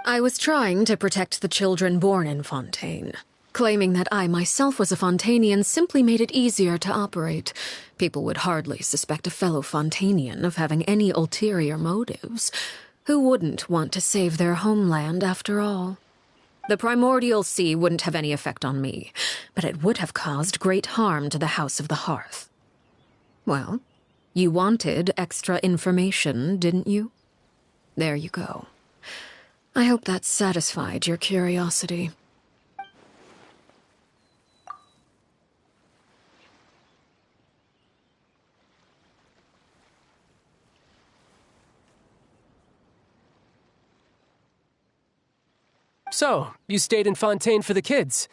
I was trying to protect the children born in Fontaine. Claiming that I myself was a Fontanian simply made it easier to operate. People would hardly suspect a fellow Fontanian of having any ulterior motives. Who wouldn't want to save their homeland, after all? The primordial sea wouldn't have any effect on me, but it would have caused great harm to the House of the Hearth. Well, you wanted extra information, didn't you? There you go. I hope that satisfied your curiosity. So, you stayed in Fontaine for the kids.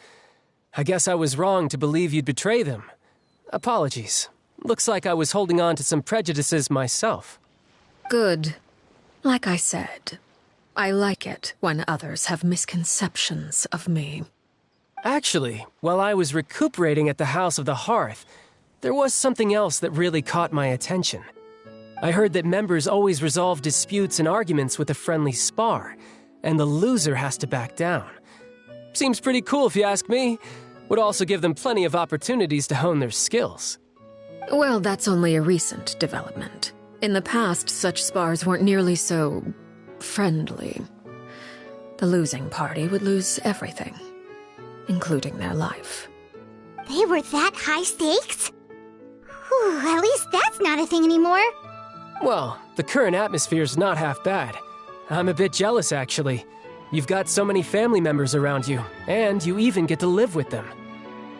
I guess I was wrong to believe you'd betray them. Apologies. Looks like I was holding on to some prejudices myself. Good. Like I said, I like it when others have misconceptions of me. Actually, while I was recuperating at the House of the Hearth, there was something else that really caught my attention. I heard that members always resolve disputes and arguments with a friendly spar, and the loser has to back down. Seems pretty cool if you ask me. Would also give them plenty of opportunities to hone their skills. Well, that's only a recent development. In the past, such spars weren't nearly so friendly. The losing party would lose everything, including their life. They were that high stakes? Whew, at least that's not a thing anymore. Well, the current atmosphere's not half bad. I'm a bit jealous, actually. You've got so many family members around you, and you even get to live with them.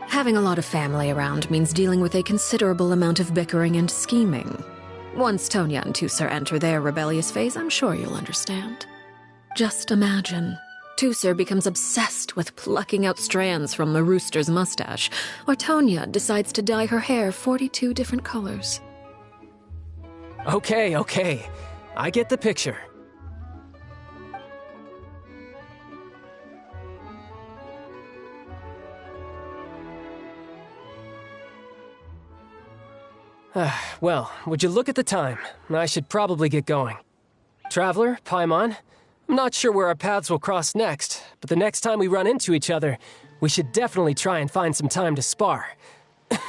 Having a lot of family around means dealing with a considerable amount of bickering and scheming. Once Tonya and Tusser enter their rebellious phase, I'm sure you'll understand. Just imagine. Tusser becomes obsessed with plucking out strands from the rooster's mustache, or Tonya decides to dye her hair 42 different colors. Okay. I get the picture. Well, would you look at the time? I should probably get going. Traveler, Paimon, I'm not sure where our paths will cross next, but the next time we run into each other, we should definitely try and find some time to spar. Again,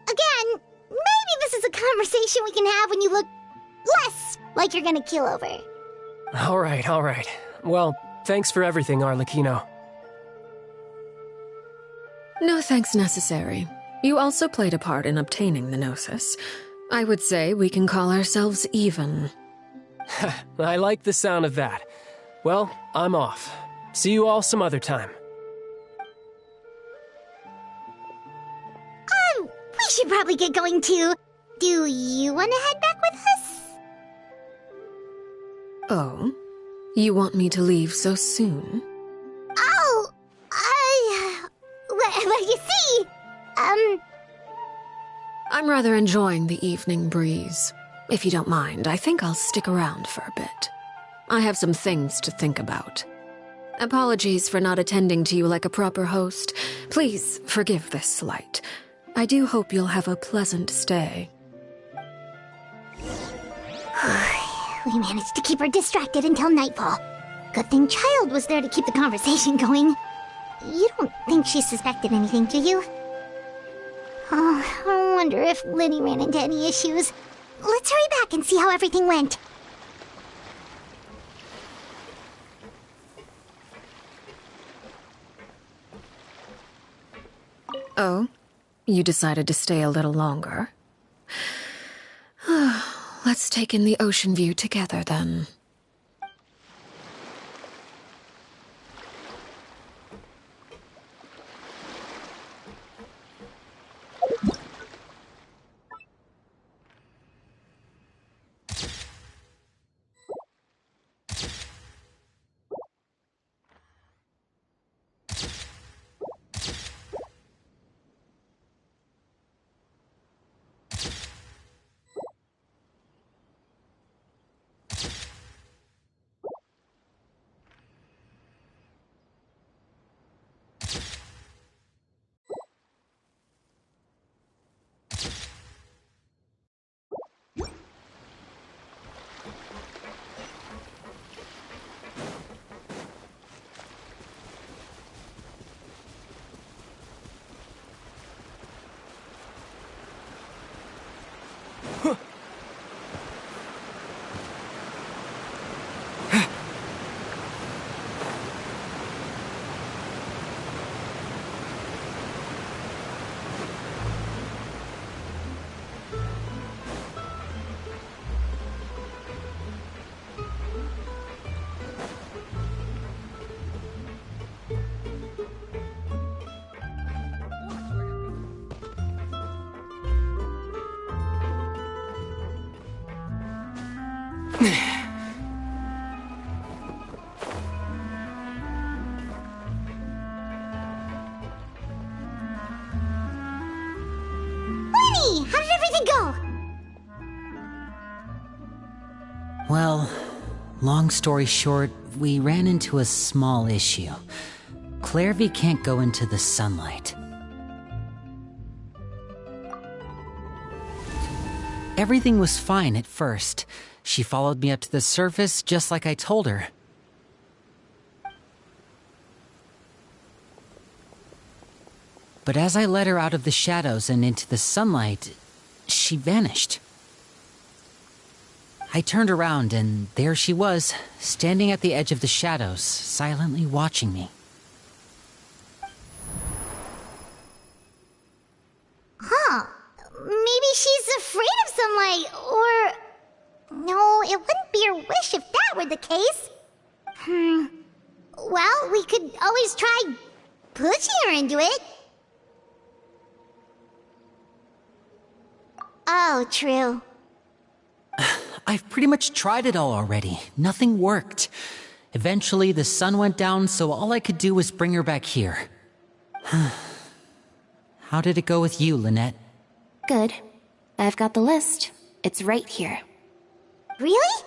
maybe this is a conversation we can have when you look less like you're gonna kill over. All right. Well, thanks for everything, Arlecchino. No thanks necessary. You also played a part in obtaining the Gnosis. I would say we can call ourselves even. I like the sound of that. Well, I'm off. See you all some other time. probably get going too. Do you want to head back with us? Oh? You want me to leave so soon? Oh! Well, you see, I'm rather enjoying the evening breeze. If you don't mind, I think I'll stick around for a bit. I have some things to think about. Apologies for not attending to you like a proper host. Please forgive this slight. I do hope you'll have a pleasant stay. We managed to keep her distracted until nightfall. Good thing Child was there to keep the conversation going. You don't think she suspected anything, do you? Oh, I wonder if Linny ran into any issues. Let's hurry back and see how everything went. Oh? You decided to stay a little longer? Let's take in the ocean view together, then. Linny, how did everything go? Well, long story short, we ran into a small issue. Clairvy can't go into the sunlight. Everything was fine at first. She followed me up to the surface just like I told her. But as I led her out of the shadows and into the sunlight, she vanished. I turned around and there she was, standing at the edge of the shadows, silently watching me. Huh. Maybe she's afraid of sunlight, or... No, it wouldn't be her wish if that were the case. Well, we could always try pushing her into it. Oh, true. I've pretty much tried it all already. Nothing worked. Eventually, the sun went down, so all I could do was bring her back here. How did it go with you, Lynette? Good. I've got the list. It's right here. Really?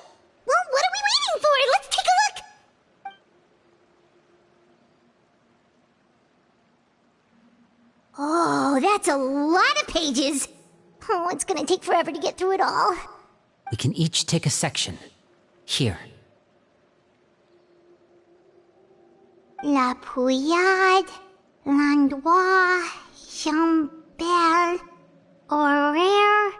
Well, what are we waiting for? Let's take a look! Oh, that's a lot of pages. Oh, it's gonna take forever to get through it all. We can each take a section. Here. La Pouillade, l'endroit, Chambel, horaire.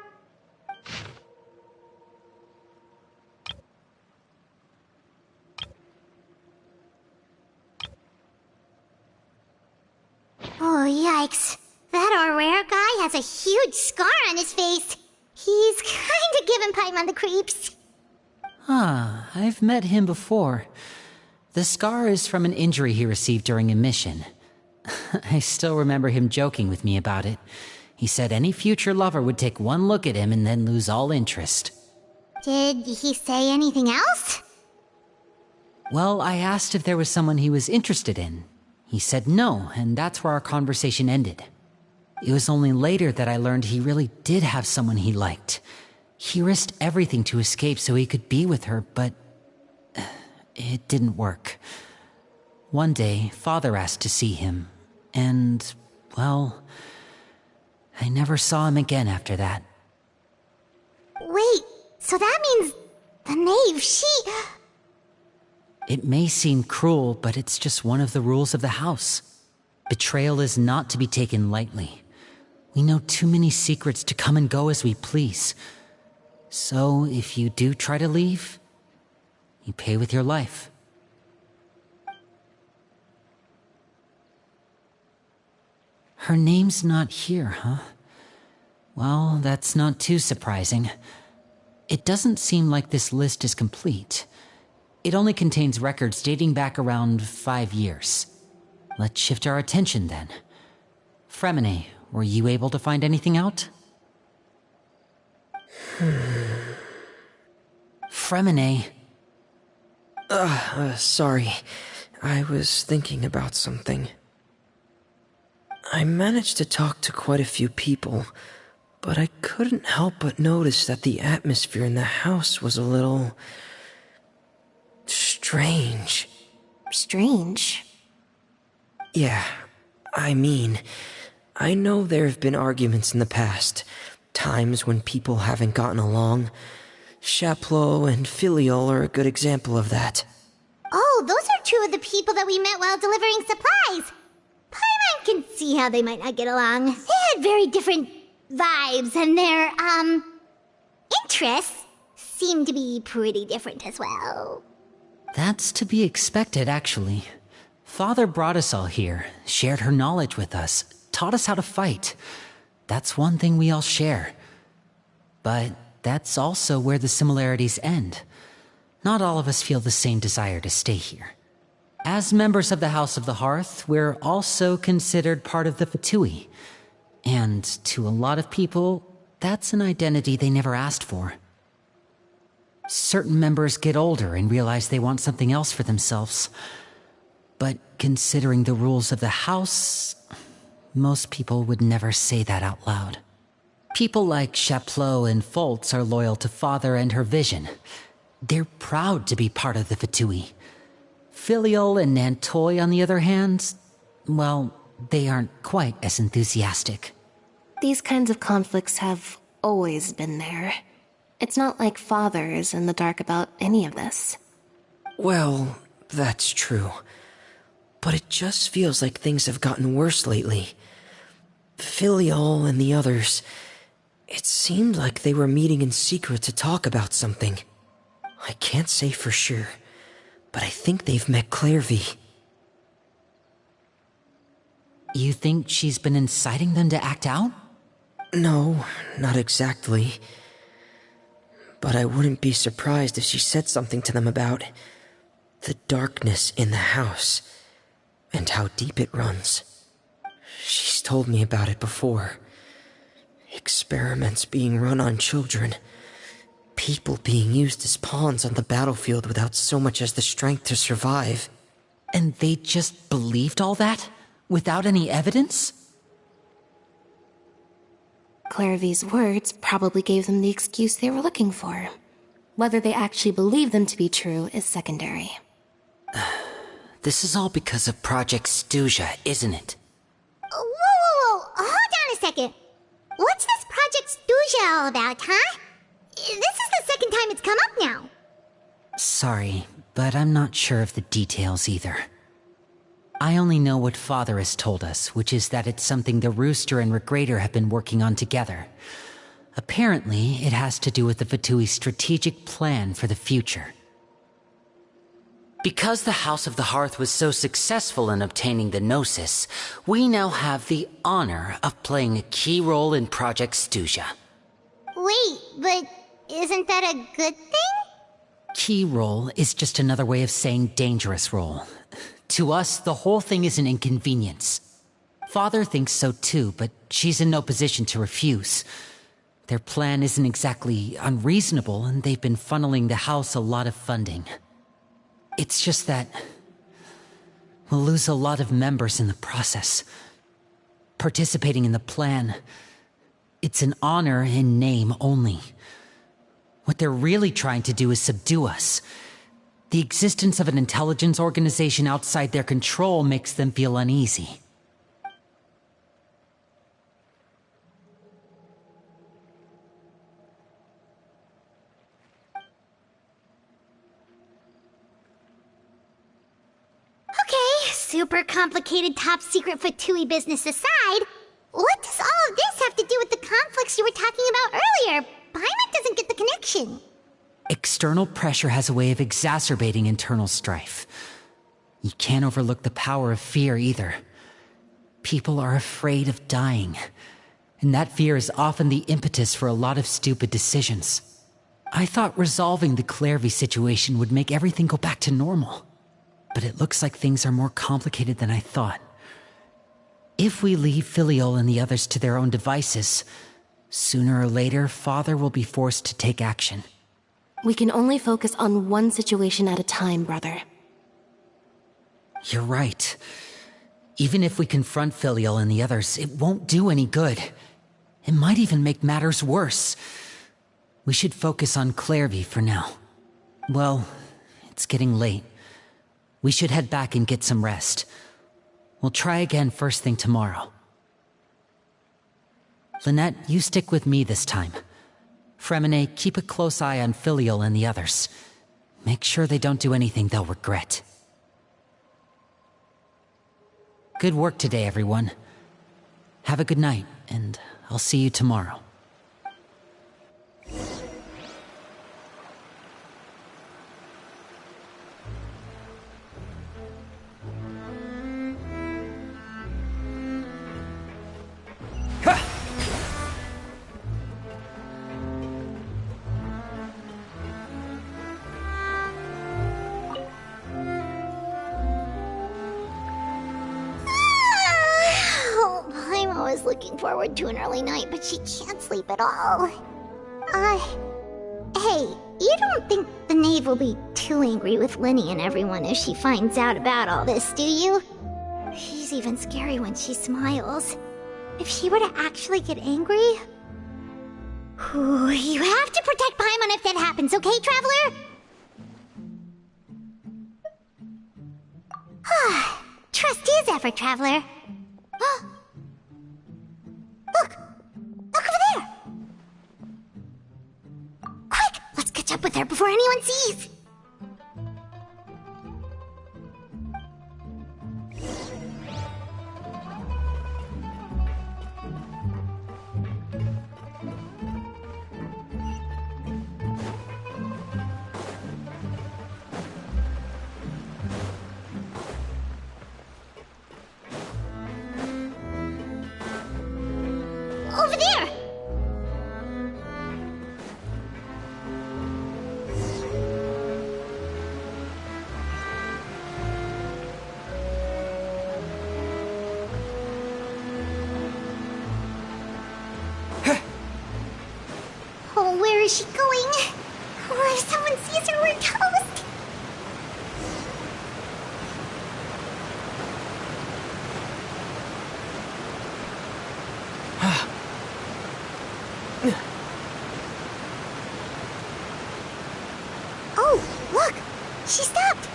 Oh, yikes. That Aurore guy has a huge scar on his face. He's kinda giving Paimon the creeps. I've met him before. The scar is from an injury he received during a mission. I still remember him joking with me about it. He said any future lover would take one look at him and then lose all interest. Did he say anything else? Well, I asked if there was someone he was interested in. He said no, and that's where our conversation ended. It was only later that I learned he really did have someone he liked. He risked everything to escape so he could be with her, but it didn't work. One day, Father asked to see him, and, well, I never saw him again after that. Wait, so that means the knave, It may seem cruel, but it's just one of the rules of the house. Betrayal is not to be taken lightly. We know too many secrets to come and go as we please. So, if you do try to leave, you pay with your life. Her name's not here, huh? Well, that's not too surprising. It doesn't seem like this list is complete. It only contains records dating back around 5 years. Let's shift our attention then. Fremine, were you able to find anything out? Fremine. Sorry. I was thinking about something. I managed to talk to quite a few people, but I couldn't help but notice that the atmosphere in the house was a little strange. Strange? Yeah, I mean, I know there have been arguments in the past, times when people haven't gotten along. Chaplot and Filiol are a good example of that. Oh, those are two of the people that we met while delivering supplies. Paimon can see how they might not get along. They had very different vibes, and their, interests seem to be pretty different as well. That's to be expected, actually. Father brought us all here, shared her knowledge with us, taught us how to fight. That's one thing we all share. But that's also where the similarities end. Not all of us feel the same desire to stay here. As members of the House of the Hearth, we're also considered part of the Fatui. And to a lot of people, that's an identity they never asked for. Certain members get older and realize they want something else for themselves. But considering the rules of the house, most people would never say that out loud. People like Chaplot and Foltz are loyal to Father and her vision. They're proud to be part of the Fatui. Filiol and Nantoy, on the other hand, well, they aren't quite as enthusiastic. These kinds of conflicts have always been there. It's not like Father is in the dark about any of this. Well, that's true. But it just feels like things have gotten worse lately. Filiol and the others, it seemed like they were meeting in secret to talk about something. I can't say for sure, but I think they've met Clairvy. You think she's been inciting them to act out? No, not exactly. But I wouldn't be surprised if she said something to them about the darkness in the house and how deep it runs. She's told me about it before. Experiments being run on children. People being used as pawns on the battlefield without so much as the strength to survive. And they just believed all that? Without any evidence? Clairvy's words probably gave them the excuse they were looking for. Whether they actually believe them to be true is secondary. This is all because of Project Stuja, isn't it? Whoa, hold on a second. What's this Project Stuja all about, huh? This is the second time it's come up now. Sorry, but I'm not sure of the details either. I only know what Father has told us, which is that it's something the Rooster and Regrader have been working on together. Apparently, it has to do with the Fatui's strategic plan for the future. Because the House of the Hearth was so successful in obtaining the Gnosis, we now have the honor of playing a key role in Project Stuja. Wait, but isn't that a good thing? Key role is just another way of saying dangerous role. To us, the whole thing is an inconvenience. Father thinks so too, but she's in no position to refuse. Their plan isn't exactly unreasonable, and they've been funneling the house a lot of funding. It's just that we'll lose a lot of members in the process. Participating in the plan, it's an honor in name only. What they're really trying to do is subdue us. The existence of an intelligence organization outside their control makes them feel uneasy. Okay, super complicated top secret Fatui business aside, what does all of this have to do with the conflicts you were talking about earlier? Paimon doesn't get the connection. External pressure has a way of exacerbating internal strife. You can't overlook the power of fear either. People are afraid of dying, and that fear is often the impetus for a lot of stupid decisions. I thought resolving the Clairvy situation would make everything go back to normal, but it looks like things are more complicated than I thought. If we leave Filiol and the others to their own devices, sooner or later, Father will be forced to take action. We can only focus on one situation at a time, brother. You're right. Even if we confront Filiol and the others, it won't do any good. It might even make matters worse. We should focus on Clairvy for now. Well, it's getting late. We should head back and get some rest. We'll try again first thing tomorrow. Lynette, you stick with me this time. Fremine, keep a close eye on Filiol and the others. Make sure they don't do anything they'll regret. Good work today, everyone. Have a good night, and I'll see you tomorrow. Looking forward to an early night, but she can't sleep at all. Hey, you don't think the knave will be too angry with Linny and everyone if she finds out about all this, do you? She's even scary when she smiles. If she were to actually get angry... Ooh, you have to protect Paimon if that happens, okay, Traveler? Trust is ever, Traveler. Look! Look over there! Quick! Let's catch up with her before anyone sees! Over there! Oh, where is she going? Oh, if someone sees her, we're toast! Oh, look! She stopped!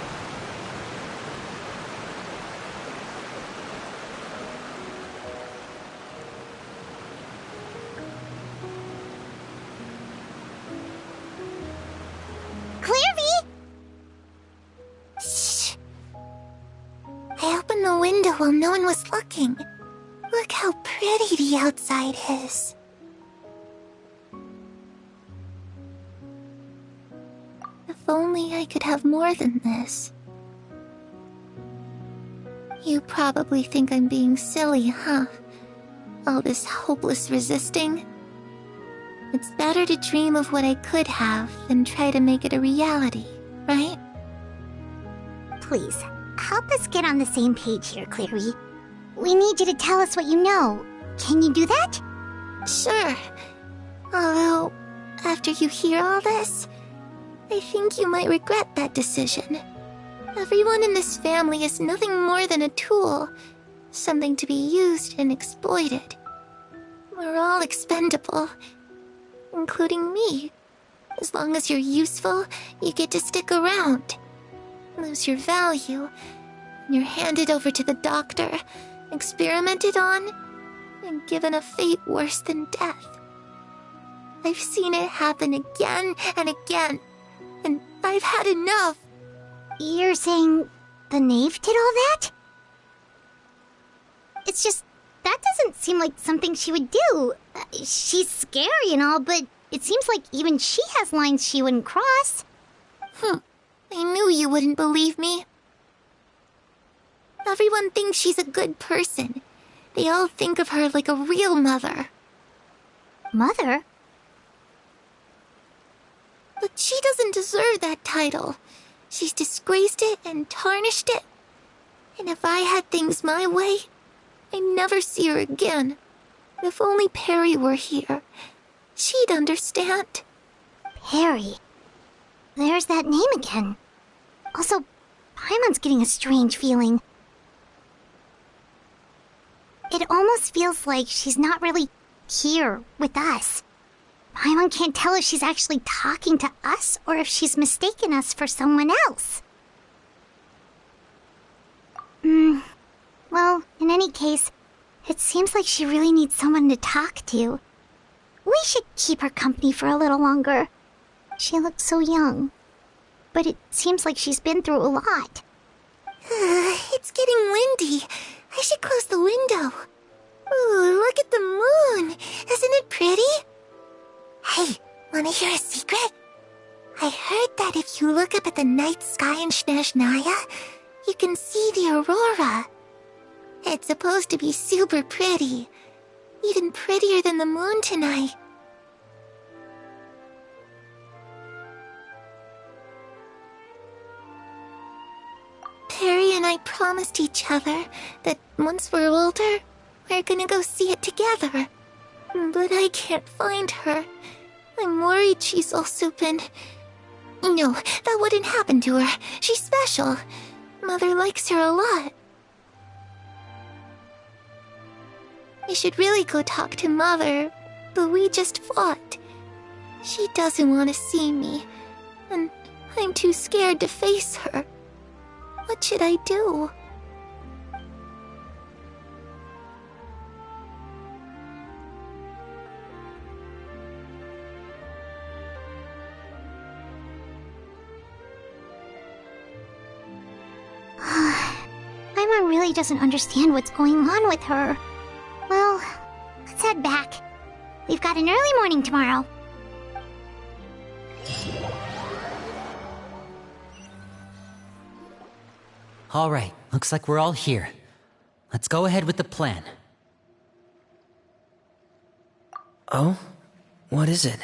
Clairvy! Shh! I opened the window while no one was looking. Look how pretty the outside is. If only I could have more than this. You probably think I'm being silly, huh? All this hopeless resisting? It's better to dream of what I could have than try to make it a reality, right? Please, help us get on the same page here, Clary. we need you to tell us what you know. Can you do that? Sure. Although, after you hear all this, I think you might regret that decision. Everyone in this family is nothing more than a tool, something to be used and exploited. We're all expendable, including me. As long as you're useful, you get to stick around. Lose your value, and you're handed over to the doctor, experimented on, and given a fate worse than death. I've seen it happen again and again, and I've had enough. You're saying the knave did all that? It's just, that doesn't seem like something she would do. She's scary and all, but it seems like even she has lines she wouldn't cross. I knew you wouldn't believe me. Everyone thinks she's a good person. They all think of her like a real mother. Mother? But she doesn't deserve that title. She's disgraced it and tarnished it. And if I had things my way, I'd never see her again. If only Perry were here, she'd understand. Perry. There's that name again. Also, Paimon's getting a strange feeling. It almost feels like she's not really here with us. Paimon can't tell if she's actually talking to us or if she's mistaken us for someone else. Well, in any case, it seems like she really needs someone to talk to. We should keep her company for a little longer. She looks so young. But it seems like she's been through a lot. It's getting windy. I should close the window. Ooh, look at the moon. Isn't it pretty? Hey, wanna hear a secret? I heard that if you look up at the night sky in Snezhnaya, you can see the aurora. It's supposed to be super pretty. Even prettier than the moon tonight. Perry and I promised each other that once we're older, we're gonna go see it together. But I can't find her. I'm worried she's also been... No, that wouldn't happen to her. She's special. Mother likes her a lot. I should really go talk to Mother, but we just fought. She doesn't want to see me, and I'm too scared to face her. What should I do? Paimon really doesn't understand what's going on with her. Well, let's head back. We've got an early morning tomorrow. All right, looks like we're all here. Let's go ahead with the plan. Oh? What is it?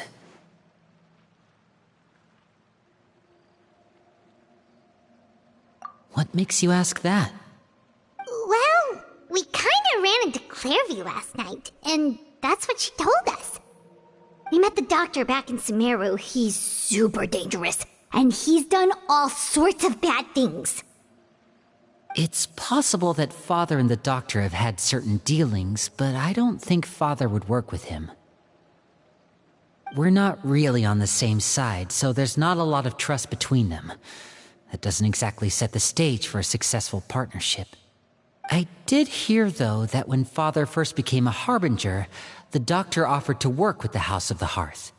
What makes you ask that? Well, we kinda ran into Clairview last night, and that's what she told us. We met the doctor back in Sumeru. He's super dangerous, and he's done all sorts of bad things. It's possible that Father and the Doctor have had certain dealings, but I don't think Father would work with him. We're not really on the same side, so there's not a lot of trust between them. That doesn't exactly set the stage for a successful partnership. I did hear, though, that when Father first became a Harbinger, the Doctor offered to work with the House of the Hearth.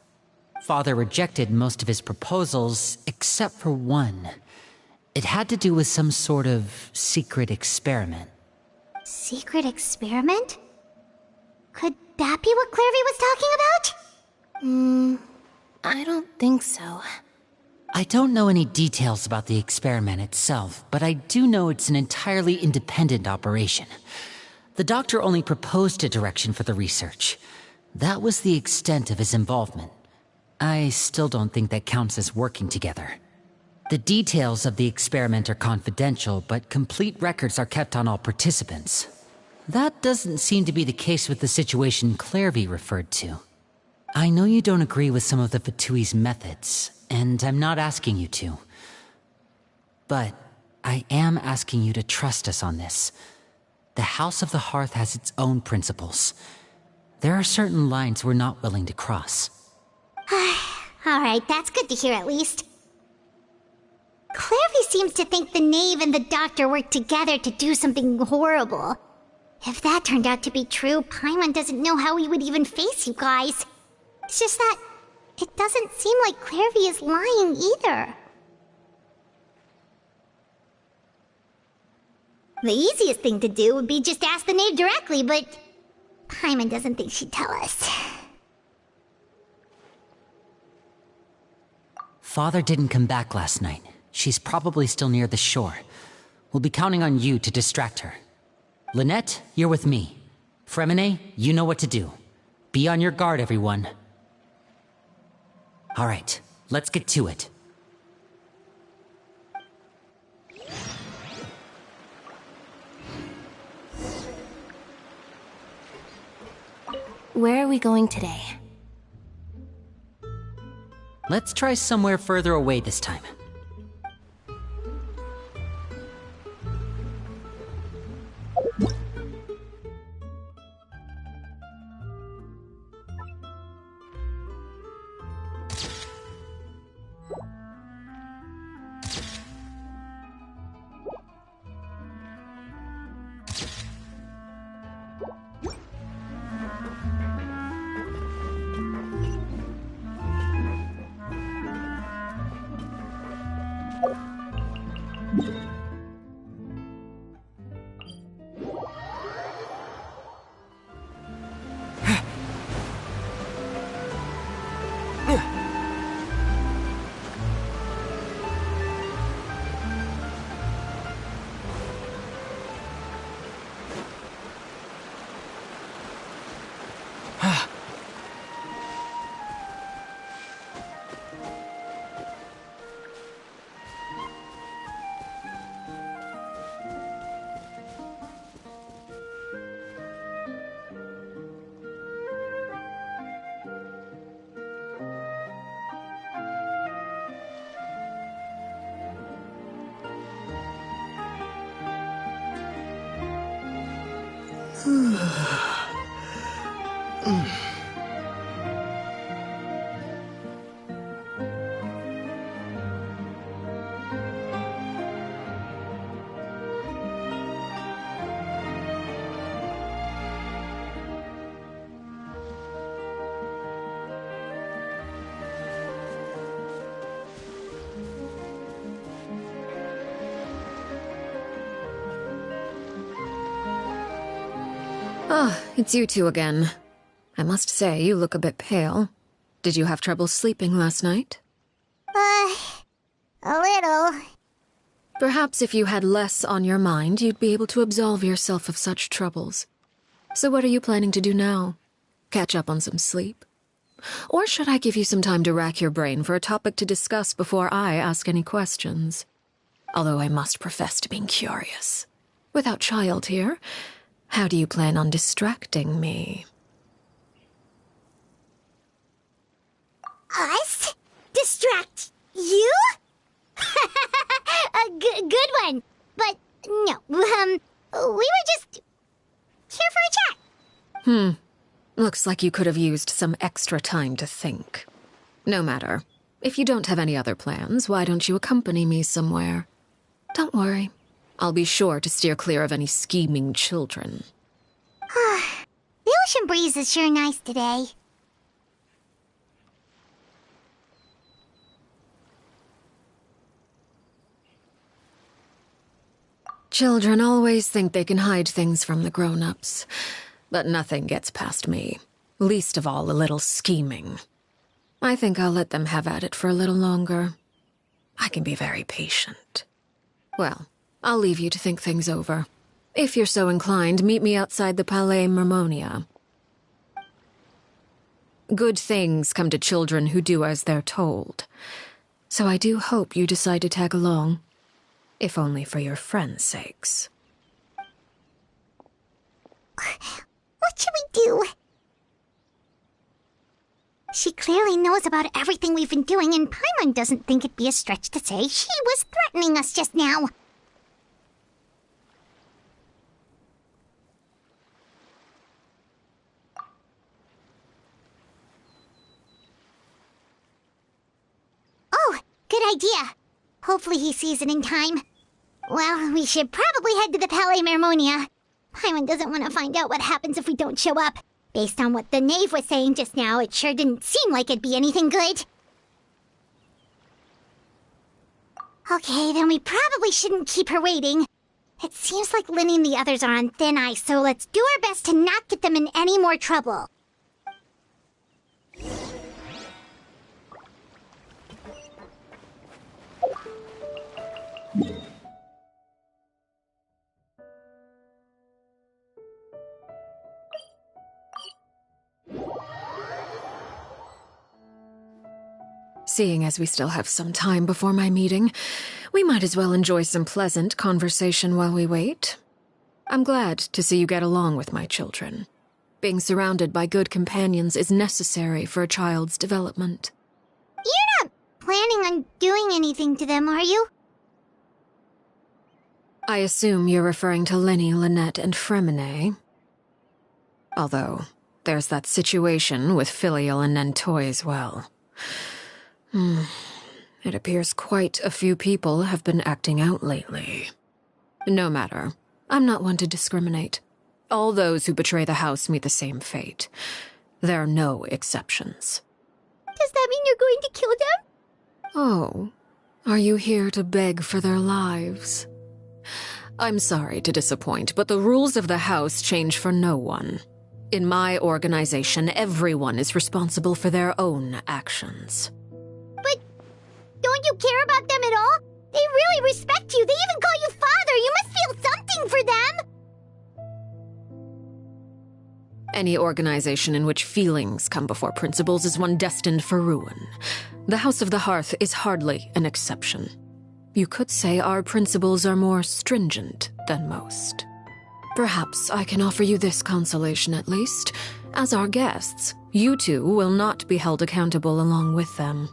Father rejected most of his proposals, except for one. It had to do with some sort of secret experiment. Secret experiment? Could that be what Clairview was talking about? I don't think so. I don't know any details about the experiment itself, but I do know it's an entirely independent operation. The Doctor only proposed a direction for the research. That was the extent of his involvement. I still don't think that counts as working together. The details of the experiment are confidential, but complete records are kept on all participants. that doesn't seem to be the case with the situation Clairvy referred to. I know you don't agree with some of the Fatui's methods, and I'm not asking you to. But I am asking you to trust us on this. The House of the Hearth has its own principles. There are certain lines we're not willing to cross. Alright, that's good to hear at least. Clairvy seems to think the knave and the doctor worked together to do something horrible. If that turned out to be true, Paimon doesn't know how he would even face you guys. It's just that it doesn't seem like Clairvy is lying either. The easiest thing to do would be just ask the knave directly, but Paimon doesn't think she'd tell us. Father didn't come back last night. She's probably still near the shore. We'll be counting on you to distract her. Lynette, you're with me. Fremine, you know what to do. Be on your guard, everyone. All right, let's get to it. Where are we going today? Let's try somewhere further away this time. Ah, it's you two again. I must say, you look a bit pale. Did you have trouble sleeping last night? A little. Perhaps if you had less on your mind, you'd be able to absolve yourself of such troubles. So what are you planning to do now? Catch up on some sleep? Or should I give you some time to rack your brain for a topic to discuss before I ask any questions? Although I must profess to being curious. Without child here, how do you plan on distracting me? Us? Distract you? A good one. But no, we were just here for a chat. Looks like you could have used some extra time to think. No matter. If you don't have any other plans, why don't you accompany me somewhere? Don't worry. I'll be sure to steer clear of any scheming children. The ocean breeze is sure nice today. Children always think they can hide things from the grown-ups. But nothing gets past me. Least of all a little scheming. I think I'll let them have at it for a little longer. I can be very patient. Well, I'll leave you to think things over. If you're so inclined, meet me outside the Palais Mermonia. Good things come to children who do as they're told. So I do hope you decide to tag along. If only for your friends' sakes. What should we do? She clearly knows about everything we've been doing, and Paimon doesn't think it'd be a stretch to say she was threatening us just now. Oh, good idea. Hopefully he sees it in time. Well, we should probably head to the Palais Mermonia. Paimon doesn't want to find out what happens if we don't show up. Based on what the knave was saying just now, it sure didn't seem like it'd be anything good. Okay, then we probably shouldn't keep her waiting. It seems like Linny and the others are on thin ice, so let's do our best to not get them in any more trouble. Seeing as we still have some time before my meeting, we might as well enjoy some pleasant conversation while we wait. I'm glad to see you get along with my children. Being surrounded by good companions is necessary for a child's development. You're not planning on doing anything to them, are you? I assume you're referring to Linny, Lynette, and Fremine. Although, there's that situation with Filial and Nentoy as well. It appears quite a few people have been acting out lately. No matter. I'm not one to discriminate. All those who betray the house meet the same fate. There are no exceptions. Does that mean you're going to kill them? Oh, are you here to beg for their lives? I'm sorry to disappoint, but the rules of the house change for no one. In my organization, everyone is responsible for their own actions. But don't you care about them at all? They really respect you. They even call you father. You must feel something for them. Any organization in which feelings come before principles is one destined for ruin. The House of the Hearth is hardly an exception. You could say our principles are more stringent than most. Perhaps I can offer you this consolation at least. As our guests, you two will not be held accountable along with them.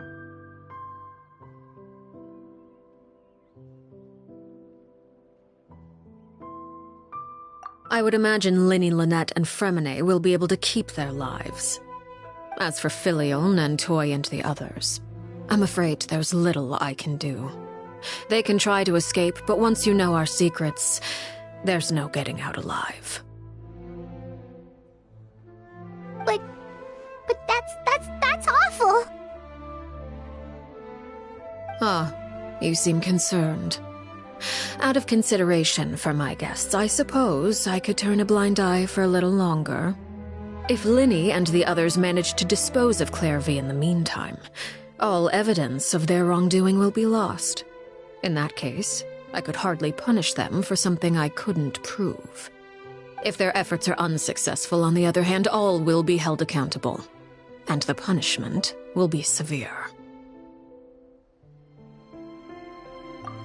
I would imagine Linny, Lynette, and Fremine will be able to keep their lives. As for Filial, Nentoy, and the others, I'm afraid there's little I can do. They can try to escape, but once you know our secrets, there's no getting out alive. But that's awful. Ah, you seem concerned. Out of consideration for my guests, I suppose I could turn a blind eye for a little longer. If Linny and the others manage to dispose of Clairvy in the meantime, all evidence of their wrongdoing will be lost. In that case, I could hardly punish them for something I couldn't prove. If their efforts are unsuccessful, on the other hand, all will be held accountable, and the punishment will be severe.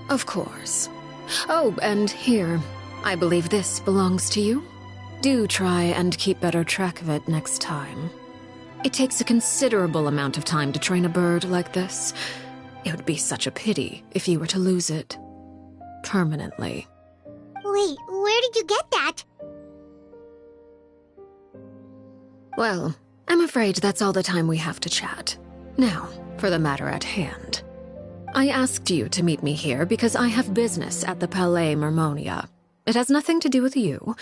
Of course. Oh, and here, I believe this belongs to you. Do try and keep better track of it next time. It takes a considerable amount of time to train a bird like this. It would be such a pity if you were to lose it. Permanently. Wait, where did you get that? Well, I'm afraid that's all the time we have to chat. Now, for the matter at hand. I asked you to meet me here because I have business at the Palais Mermonia. It has nothing to do with you,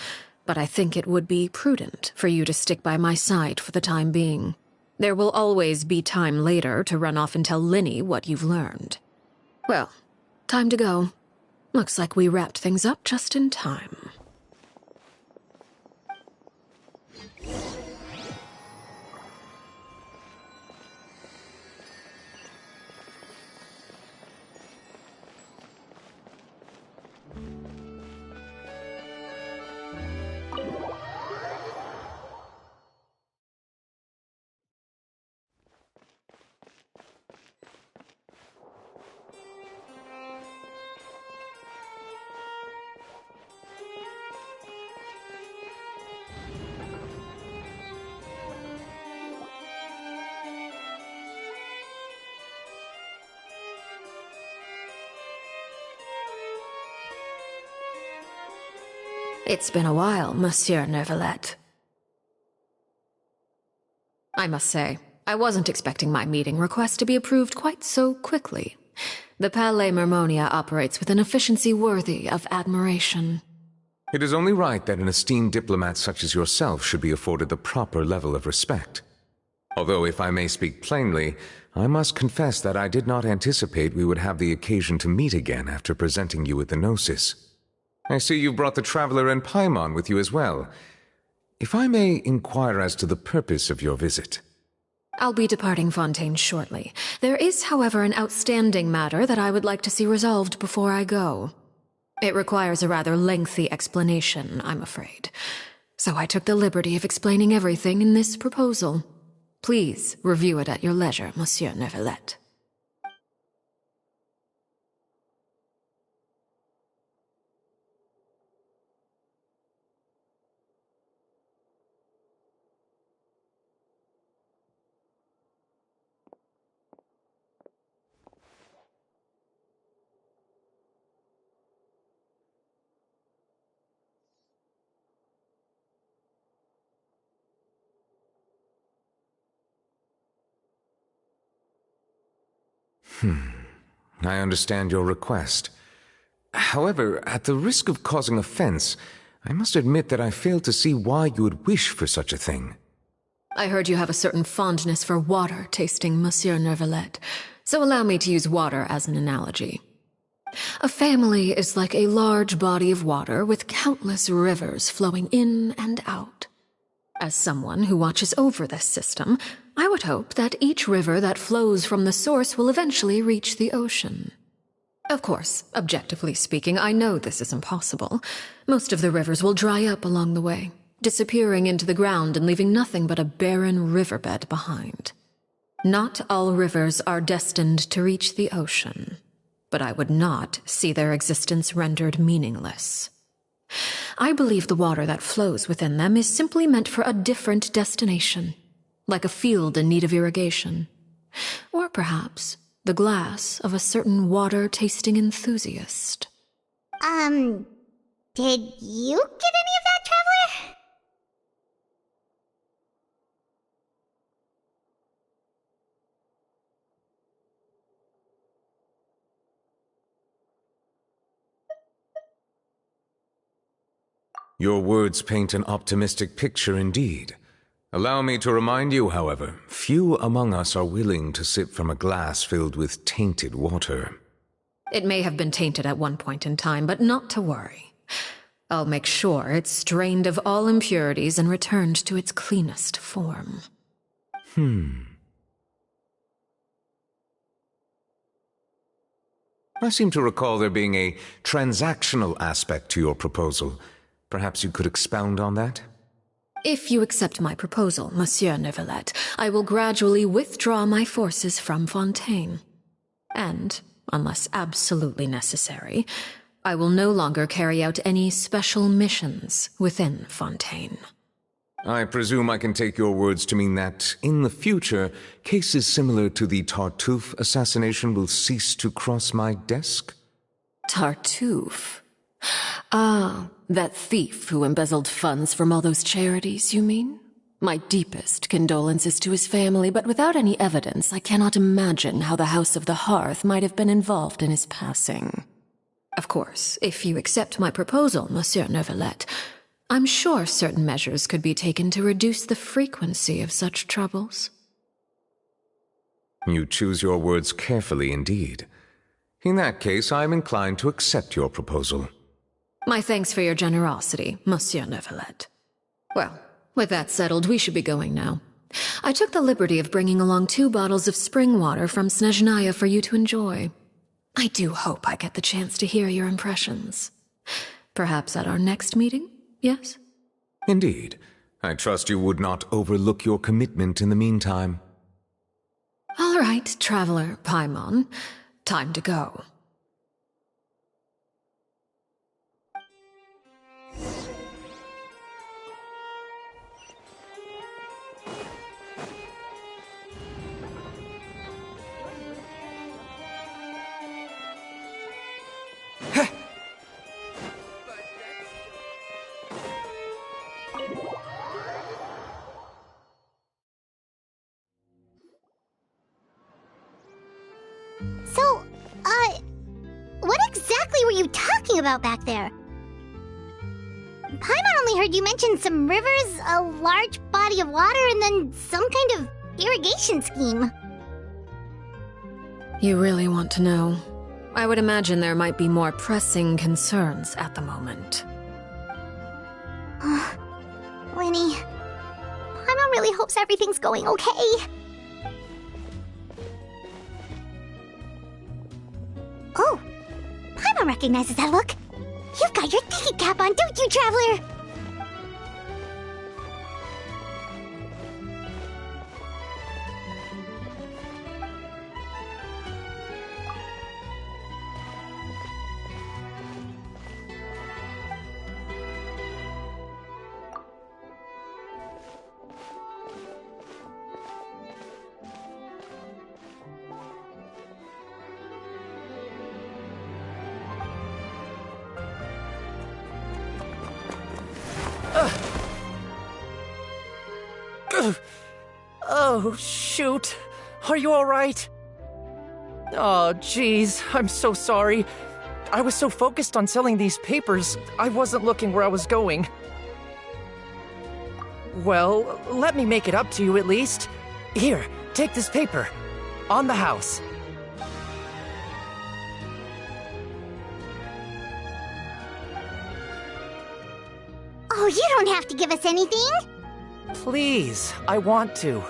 but I think it would be prudent for you to stick by my side for the time being. There will always be time later to run off and tell Linny what you've learned. Well, time to go. Looks like we wrapped things up just in time. It's been a while, Monsieur Neuvillette. I must say, I wasn't expecting my meeting request to be approved quite so quickly. The Palais Mermonia operates with an efficiency worthy of admiration. It is only right that an esteemed diplomat such as yourself should be afforded the proper level of respect. Although, if I may speak plainly, I must confess that I did not anticipate we would have the occasion to meet again after presenting you with the Gnosis. I see you brought the Traveler and Paimon with you as well. If I may inquire as to the purpose of your visit. I'll be departing Fontaine shortly. There is, however, an outstanding matter that I would like to see resolved before I go. It requires a rather lengthy explanation, I'm afraid. So I took the liberty of explaining everything in this proposal. Please review it at your leisure, Monsieur Neuvillette. I understand your request. However, at the risk of causing offense, I must admit that I fail to see why you would wish for such a thing. I heard you have a certain fondness for water tasting, Monsieur Neuvillette, so allow me to use water as an analogy. A family is like a large body of water with countless rivers flowing in and out. As someone who watches over this system, I would hope that each river that flows from the source will eventually reach the ocean. Of course, objectively speaking, I know this is impossible. Most of the rivers will dry up along the way, disappearing into the ground and leaving nothing but a barren riverbed behind. Not all rivers are destined to reach the ocean, but I would not see their existence rendered meaningless. I believe the water that flows within them is simply meant for a different destination, like a field in need of irrigation. Or perhaps the glass of a certain water-tasting enthusiast. Did you get any of that, Traveler? Your words paint an optimistic picture indeed. Allow me to remind you, however, few among us are willing to sip from a glass filled with tainted water. It may have been tainted at one point in time, but not to worry. I'll make sure it's strained of all impurities and returned to its cleanest form. I seem to recall there being a transactional aspect to your proposal. Perhaps you could expound on that? If you accept my proposal, Monsieur Neuvillette, I will gradually withdraw my forces from Fontaine. And, unless absolutely necessary, I will no longer carry out any special missions within Fontaine. I presume I can take your words to mean that, in the future, cases similar to the Tartuffe assassination will cease to cross my desk? Tartuffe? Ah, that thief who embezzled funds from all those charities, you mean? My deepest condolences to his family, but without any evidence, I cannot imagine how the House of the Hearth might have been involved in his passing. Of course, if you accept my proposal, Monsieur Neuvillette, I'm sure certain measures could be taken to reduce the frequency of such troubles. You choose your words carefully indeed. In that case, I am inclined to accept your proposal. My thanks for your generosity, Monsieur Neuvillette. Well, with that settled, we should be going now. I took the liberty of bringing along 2 bottles of spring water from Snezhnaya for you to enjoy. I do hope I get the chance to hear your impressions. Perhaps at our next meeting, yes? Indeed. I trust you would not overlook your commitment in the meantime. All right, Traveler Paimon. Time to go. about back there? Paimon only heard you mention some rivers, a large body of water, and then some kind of irrigation scheme. You really want to know? I would imagine there might be more pressing concerns at the moment. Winnie, Paimon really hopes everything's going okay. Oh, Paimon recognizes that look. You've got your ticket cap on, don't you, Traveler? Oh, shoot. Are you alright? Oh, jeez. I'm so sorry. I was so focused on selling these papers, I wasn't looking where I was going. Well, let me make it up to you at least. Here, take this paper. On the house. Oh, you don't have to give us anything. Please, I want to.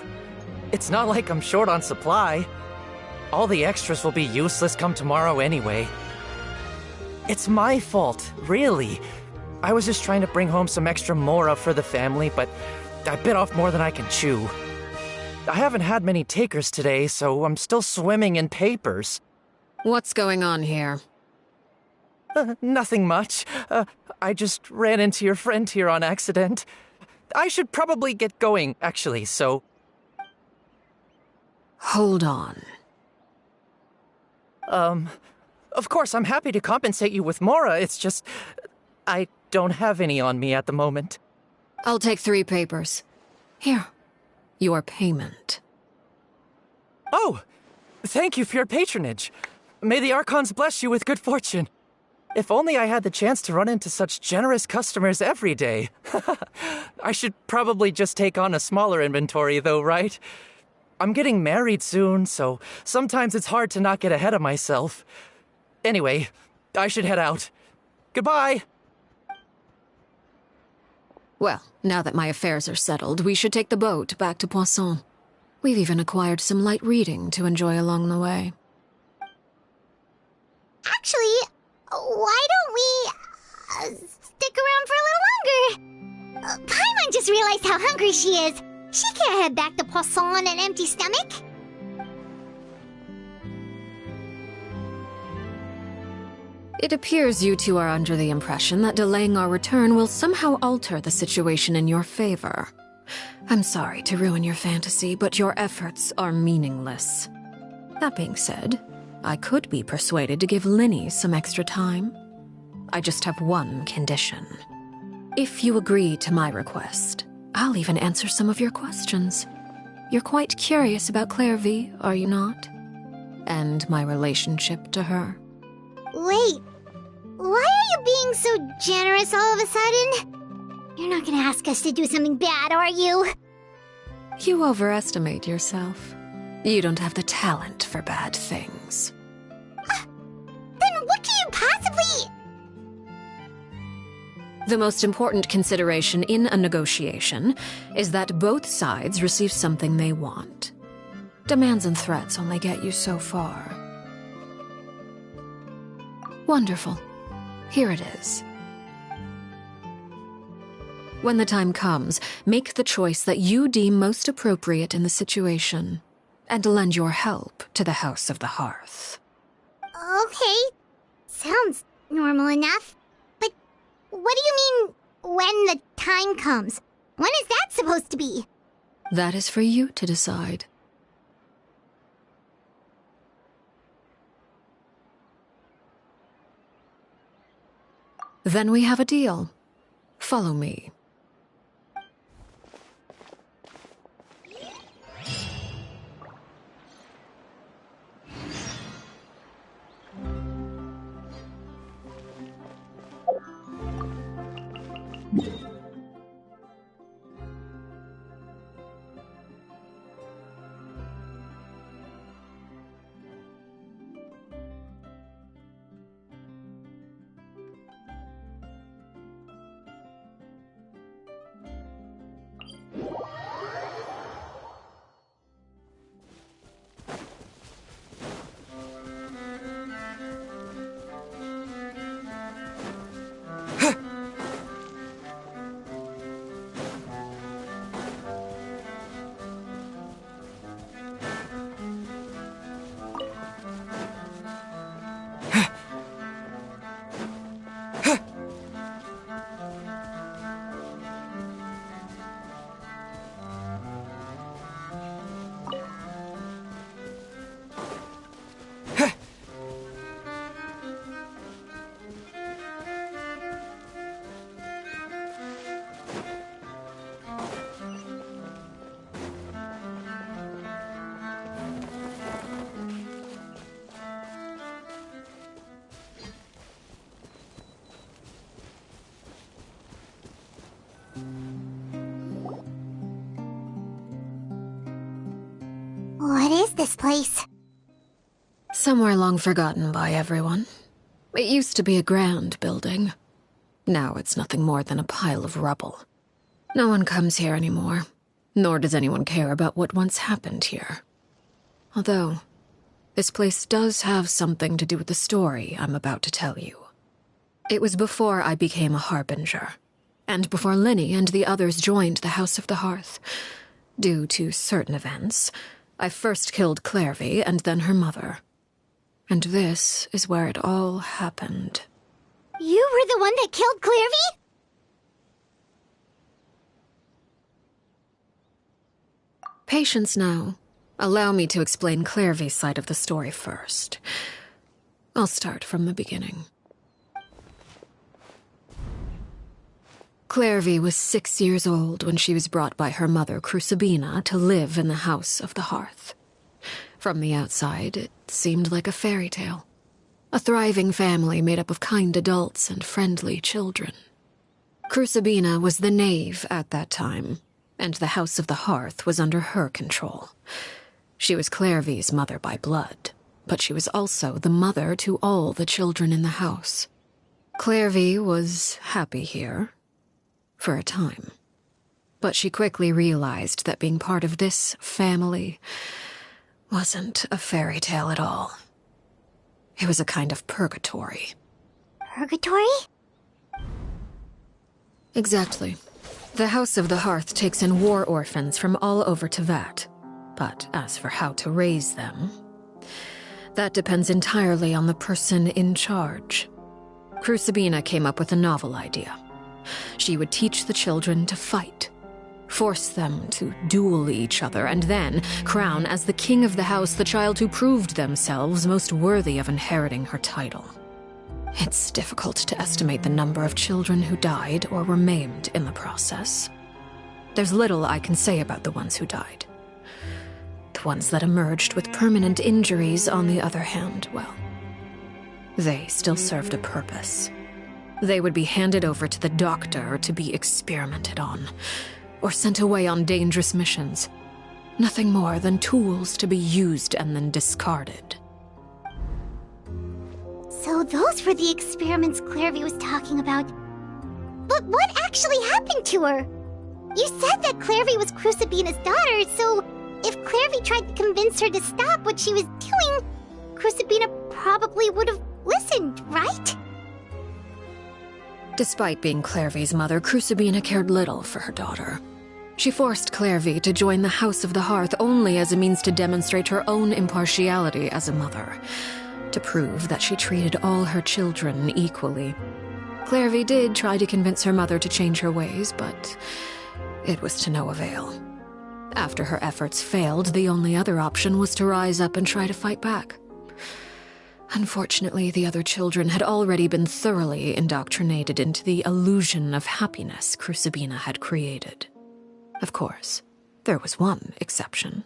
It's not like I'm short on supply. All the extras will be useless come tomorrow anyway. It's my fault, really. I was just trying to bring home some extra mora for the family, but I bit off more than I can chew. I haven't had many takers today, so I'm still swimming in papers. What's going on here? Nothing much. I just ran into your friend here on accident. I should probably get going, actually, so... Hold on. Of course, I'm happy to compensate you with mora, it's just... I don't have any on me at the moment. I'll take 3 papers. Here. Your payment. Oh! Thank you for your patronage. May the Archons bless you with good fortune. If only I had the chance to run into such generous customers every day. I should probably just take on a smaller inventory though, right? I'm getting married soon, so sometimes it's hard to not get ahead of myself. Anyway, I should head out. Goodbye! Well, now that my affairs are settled, we should take the boat back to Poisson. We've even acquired some light reading to enjoy along the way. Actually, why don't we stick around for a little longer? Paimon just realized how hungry she is. She can't head back to Poisson on an empty stomach. It appears you two are under the impression that delaying our return will somehow alter the situation in your favor. I'm sorry to ruin your fantasy, but your efforts are meaningless. That being said, I could be persuaded to give Linny some extra time. I just have one condition. If you agree to my request, I'll even answer some of your questions. You're quite curious about Clairvy, are you not? And my relationship to her. Wait, why are you being so generous all of a sudden? You're not gonna ask us to do something bad, are you? You overestimate yourself. You don't have the talent for bad things. Then what can you possibly... The most important consideration in a negotiation is that both sides receive something they want. Demands and threats only get you so far. Wonderful. Here it is. When the time comes, make the choice that you deem most appropriate in the situation, and lend your help to the House of the Hearth. Okay, sounds normal enough. But what do you mean, when the time comes? When is that supposed to be? That is for you to decide. Then we have a deal. Follow me. What is this place? Somewhere long forgotten by everyone. It used to be a grand building. Now it's nothing more than a pile of rubble. No one comes here anymore, nor does anyone care about what once happened here. Although, this place does have something to do with the story I'm about to tell you. It was before I became a harbinger, and before Linny and the others joined the House of the Hearth. Due to certain events, I first killed Clairvy and then her mother. And this is where it all happened. You were the one that killed Clairvy? Patience now. Allow me to explain Clairvy's side of the story first. I'll start from the beginning. Clairvy was 6 years old when she was brought by her mother, Crucibina, to live in the House of the Hearth. From the outside, it seemed like a fairy tale. A thriving family made up of kind adults and friendly children. Crucibina was the knave at that time, and the House of the Hearth was under her control. She was Clairvy's mother by blood, but she was also the mother to all the children in the house. Clairvy was happy here, for a time. But she quickly realized that being part of this family wasn't a fairy tale at all. It was a kind of purgatory. Purgatory? Exactly. The House of the Hearth takes in war orphans from all over Tevat. But as for how to raise them, that depends entirely on the person in charge. Crucibina came up with a novel idea. She would teach the children to fight, force them to duel each other, and then crown as the king of the house the child who proved themselves most worthy of inheriting her title. It's difficult to estimate the number of children who died or were maimed in the process. There's little I can say about the ones who died. The ones that emerged with permanent injuries, on the other hand, well, they still served a purpose. They would be handed over to the doctor to be experimented on, or sent away on dangerous missions. Nothing more than tools to be used and then discarded. So those were the experiments Clairvy was talking about. But what actually happened to her? You said that Clairvy was Crucibina's daughter, so if Clairvy tried to convince her to stop what she was doing, Crucibina probably would have listened, right? Despite being Clairvy's mother, Crucibina cared little for her daughter. She forced Clairvy to join the House of the Hearth only as a means to demonstrate her own impartiality as a mother, to prove that she treated all her children equally. Clairvy did try to convince her mother to change her ways, but it was to no avail. After her efforts failed, the only other option was to rise up and try to fight back. Unfortunately, the other children had already been thoroughly indoctrinated into the illusion of happiness Crucibina had created. Of course, there was one exception.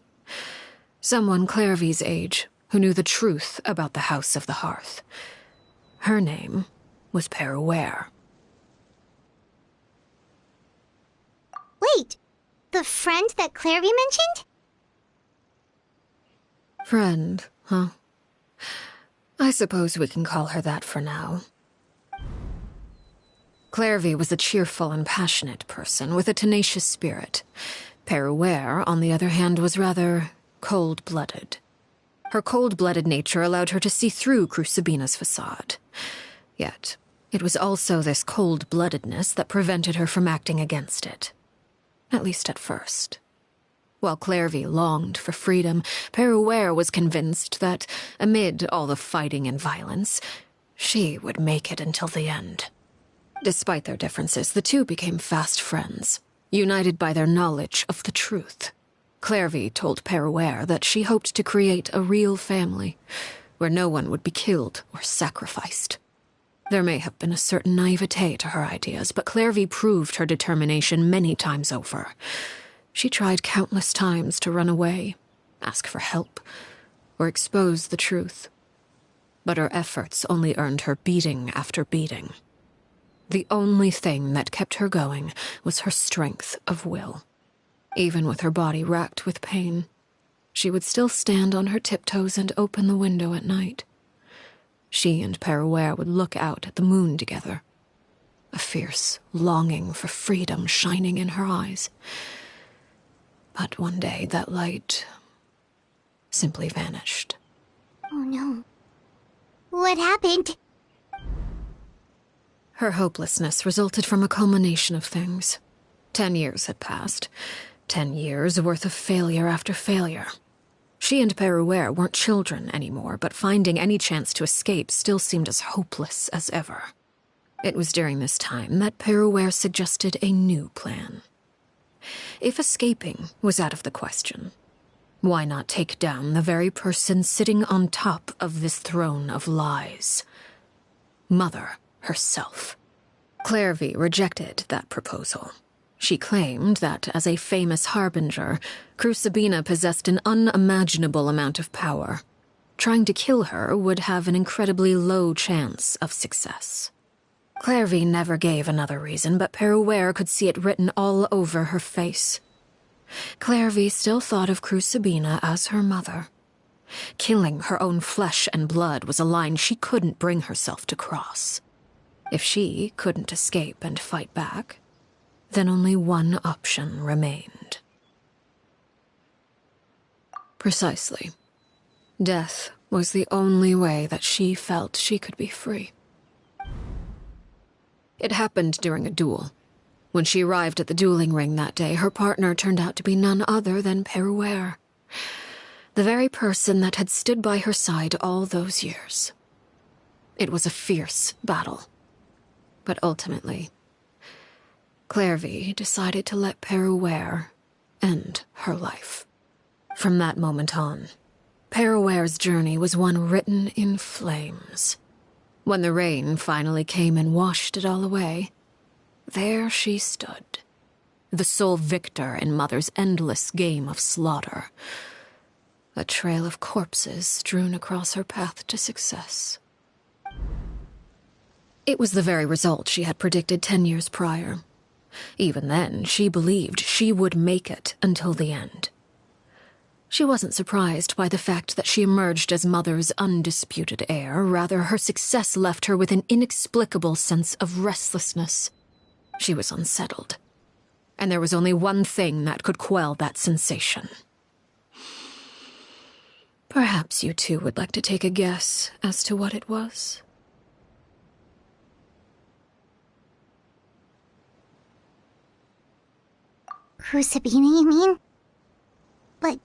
Someone Clairvy's age who knew the truth about the House of the Hearth. Her name was Peruere. Wait, the friend that Clairvy mentioned? Friend, huh? I suppose we can call her that for now. Clairvy was a cheerful and passionate person with a tenacious spirit. Peruere, on the other hand, was rather cold-blooded. Her cold-blooded nature allowed her to see through Crucibina's facade. Yet, it was also this cold-bloodedness that prevented her from acting against it. At least at first. While Clairvy longed for freedom, Peruere was convinced that, amid all the fighting and violence, she would make it until the end. Despite their differences, the two became fast friends, united by their knowledge of the truth. Clairvy told Peruere that she hoped to create a real family, where no one would be killed or sacrificed. There may have been a certain naivete to her ideas, but Clairvy proved her determination many times over. She tried countless times to run away, ask for help, or expose the truth. But her efforts only earned her beating after beating. The only thing that kept her going was her strength of will. Even with her body racked with pain, she would still stand on her tiptoes and open the window at night. She and Peruere would look out at the moon together, a fierce longing for freedom shining in her eyes. But one day that light simply vanished. Oh no. What happened? Her hopelessness resulted from a culmination of things. 10 years had passed. 10 years worth of failure after failure. She and Peruere weren't children anymore, but finding any chance to escape still seemed as hopeless as ever. It was during this time that Peruere suggested a new plan. If escaping was out of the question, why not take down the very person sitting on top of this throne of lies? Mother herself. Clairvy rejected that proposal. She claimed that, as a famous harbinger, Crucibina possessed an unimaginable amount of power. Trying to kill her would have an incredibly low chance of success. Clairvy never gave another reason, but Peruere could see it written all over her face. Clairvy still thought of Crucibina as her mother. Killing her own flesh and blood was a line she couldn't bring herself to cross. If she couldn't escape and fight back, then only one option remained. Precisely. Death was the only way that she felt she could be free. It happened during a duel. When she arrived at the dueling ring that day, her partner turned out to be none other than Peruere, the very person that had stood by her side all those years. It was a fierce battle. But ultimately, Clairvy decided to let Peruere end her life. From that moment on, Peruere's journey was one written in flames. When the rain finally came and washed it all away, there she stood, the sole victor in Mother's endless game of slaughter, a trail of corpses strewn across her path to success. It was the very result she had predicted 10 years prior. Even then, she believed she would make it until the end. She wasn't surprised by the fact that she emerged as Mother's undisputed heir. Rather, her success left her with an inexplicable sense of restlessness. She was unsettled. And there was only one thing that could quell that sensation. Perhaps you two would like to take a guess as to what it was? Crucibina, you mean? But...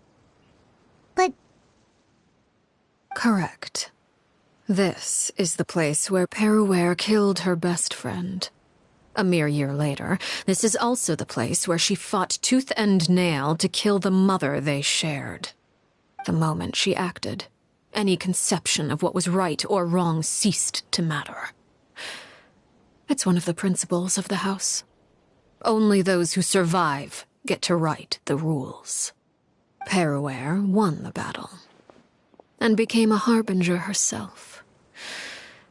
Correct. This is the place where Peruere killed her best friend. A mere year later, this is also the place where she fought tooth and nail to kill the mother they shared. The moment she acted, any conception of what was right or wrong ceased to matter. It's one of the principles of the house. Only those who survive get to write the rules. Peruere won the battle, and became a harbinger herself.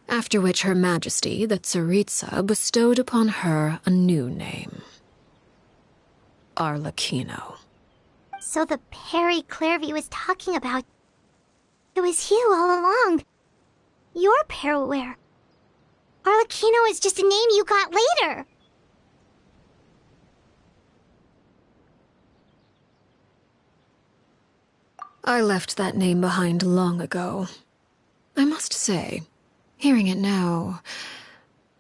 After which Her Majesty, the Tsaritsa, bestowed upon her a new name. Arlecchino. So the Perry Clairvy was talking about... It was you all along. You're Perryware. Arlecchino is just a name you got later. I left that name behind long ago. I must say, hearing it now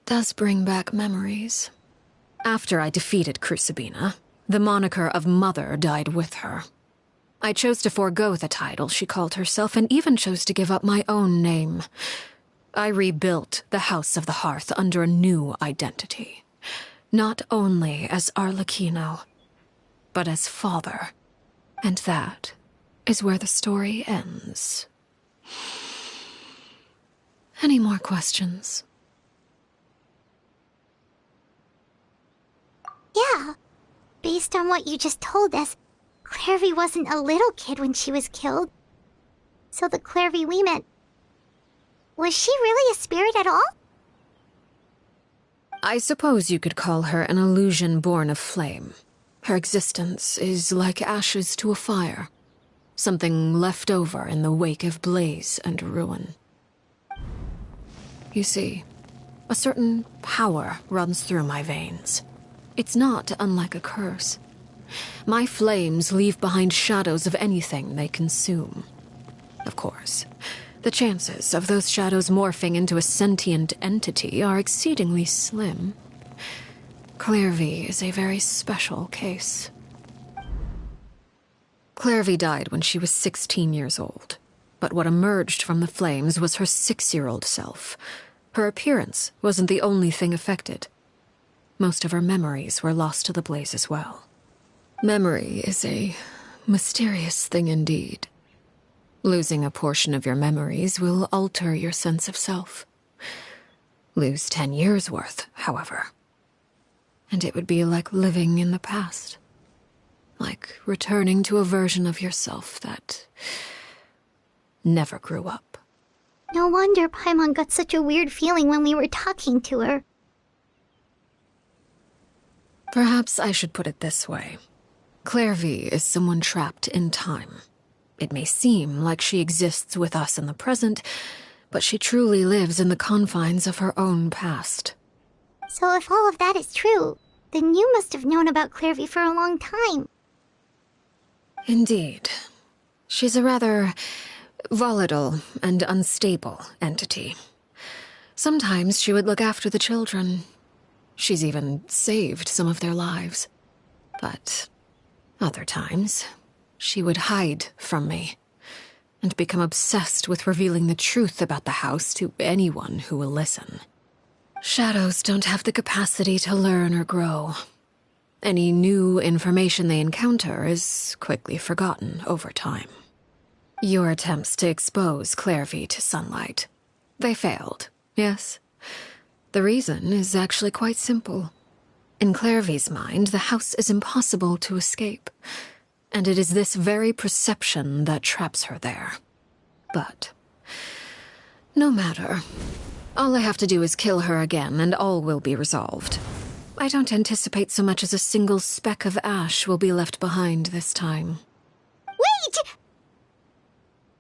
does bring back memories. After I defeated Crucibina, the moniker of Mother died with her. I chose to forego the title she called herself and even chose to give up my own name. I rebuilt the House of the Hearth under a new identity. Not only as Arlecchino, but as father. And that is where the story ends. Any more questions? Yeah. Based on what you just told us, Clairvy wasn't a little kid when she was killed. So the Clairvy we met... Was she really a spirit at all? I suppose you could call her an illusion born of flame. Her existence is like ashes to a fire. Something left over in the wake of blaze and ruin. You see, a certain power runs through my veins. It's not unlike a curse. My flames leave behind shadows of anything they consume. Of course, the chances of those shadows morphing into a sentient entity are exceedingly slim. Clairvy is a very special case. Clairvy died when she was 16 years old, but what emerged from the flames was her 6-year-old self. Her appearance wasn't the only thing affected. Most of her memories were lost to the blaze as well. Memory is a mysterious thing indeed. Losing a portion of your memories will alter your sense of self. Lose 10 years' worth, however, and it would be like living in the past. Like returning to a version of yourself that never grew up. No wonder Paimon got such a weird feeling when we were talking to her. Perhaps I should put it this way. Clairvy is someone trapped in time. It may seem like she exists with us in the present, but she truly lives in the confines of her own past. So if all of that is true, then you must have known about Clairvy for a long time. Indeed. She's a rather volatile and unstable entity. Sometimes she would look after the children. She's even saved some of their lives. But other times, she would hide from me and become obsessed with revealing the truth about the house to anyone who will listen. Shadows don't have the capacity to learn or grow. Any new information they encounter is quickly forgotten over time. Your attempts to expose Clairvy to sunlight. They failed, yes? The reason is actually quite simple. In Clairvy's mind, the house is impossible to escape, and it is this very perception that traps her there. But no matter. All I have to do is kill her again, and all will be resolved. I don't anticipate so much as a single speck of ash will be left behind this time. Wait!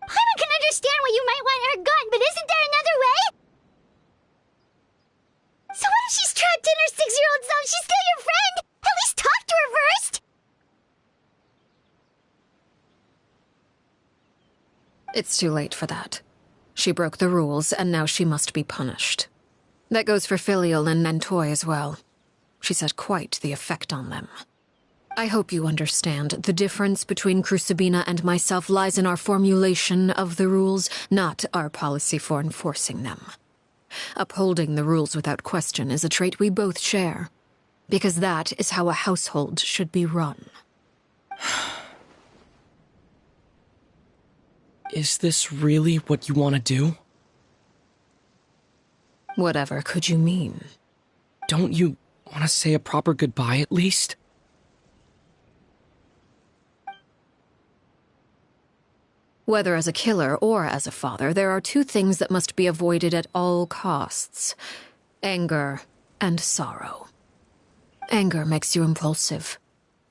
Paimon can understand why you might want her gone, but isn't there another way? So what if she's trapped in her 6-year-old self? She's still your friend! At least talk to her first! It's too late for that. She broke the rules, and now she must be punished. That goes for Filial and Nantoy as well. She's had quite the effect on them. I hope you understand the difference between Crucibina and myself lies in our formulation of the rules, not our policy for enforcing them. Upholding the rules without question is a trait we both share, because that is how a household should be run. Is this really what you want to do? Whatever could you mean? Don't you want to say a proper goodbye at least? Whether as a killer or as a father, there are two things that must be avoided at all costs: anger and sorrow. Anger makes you impulsive.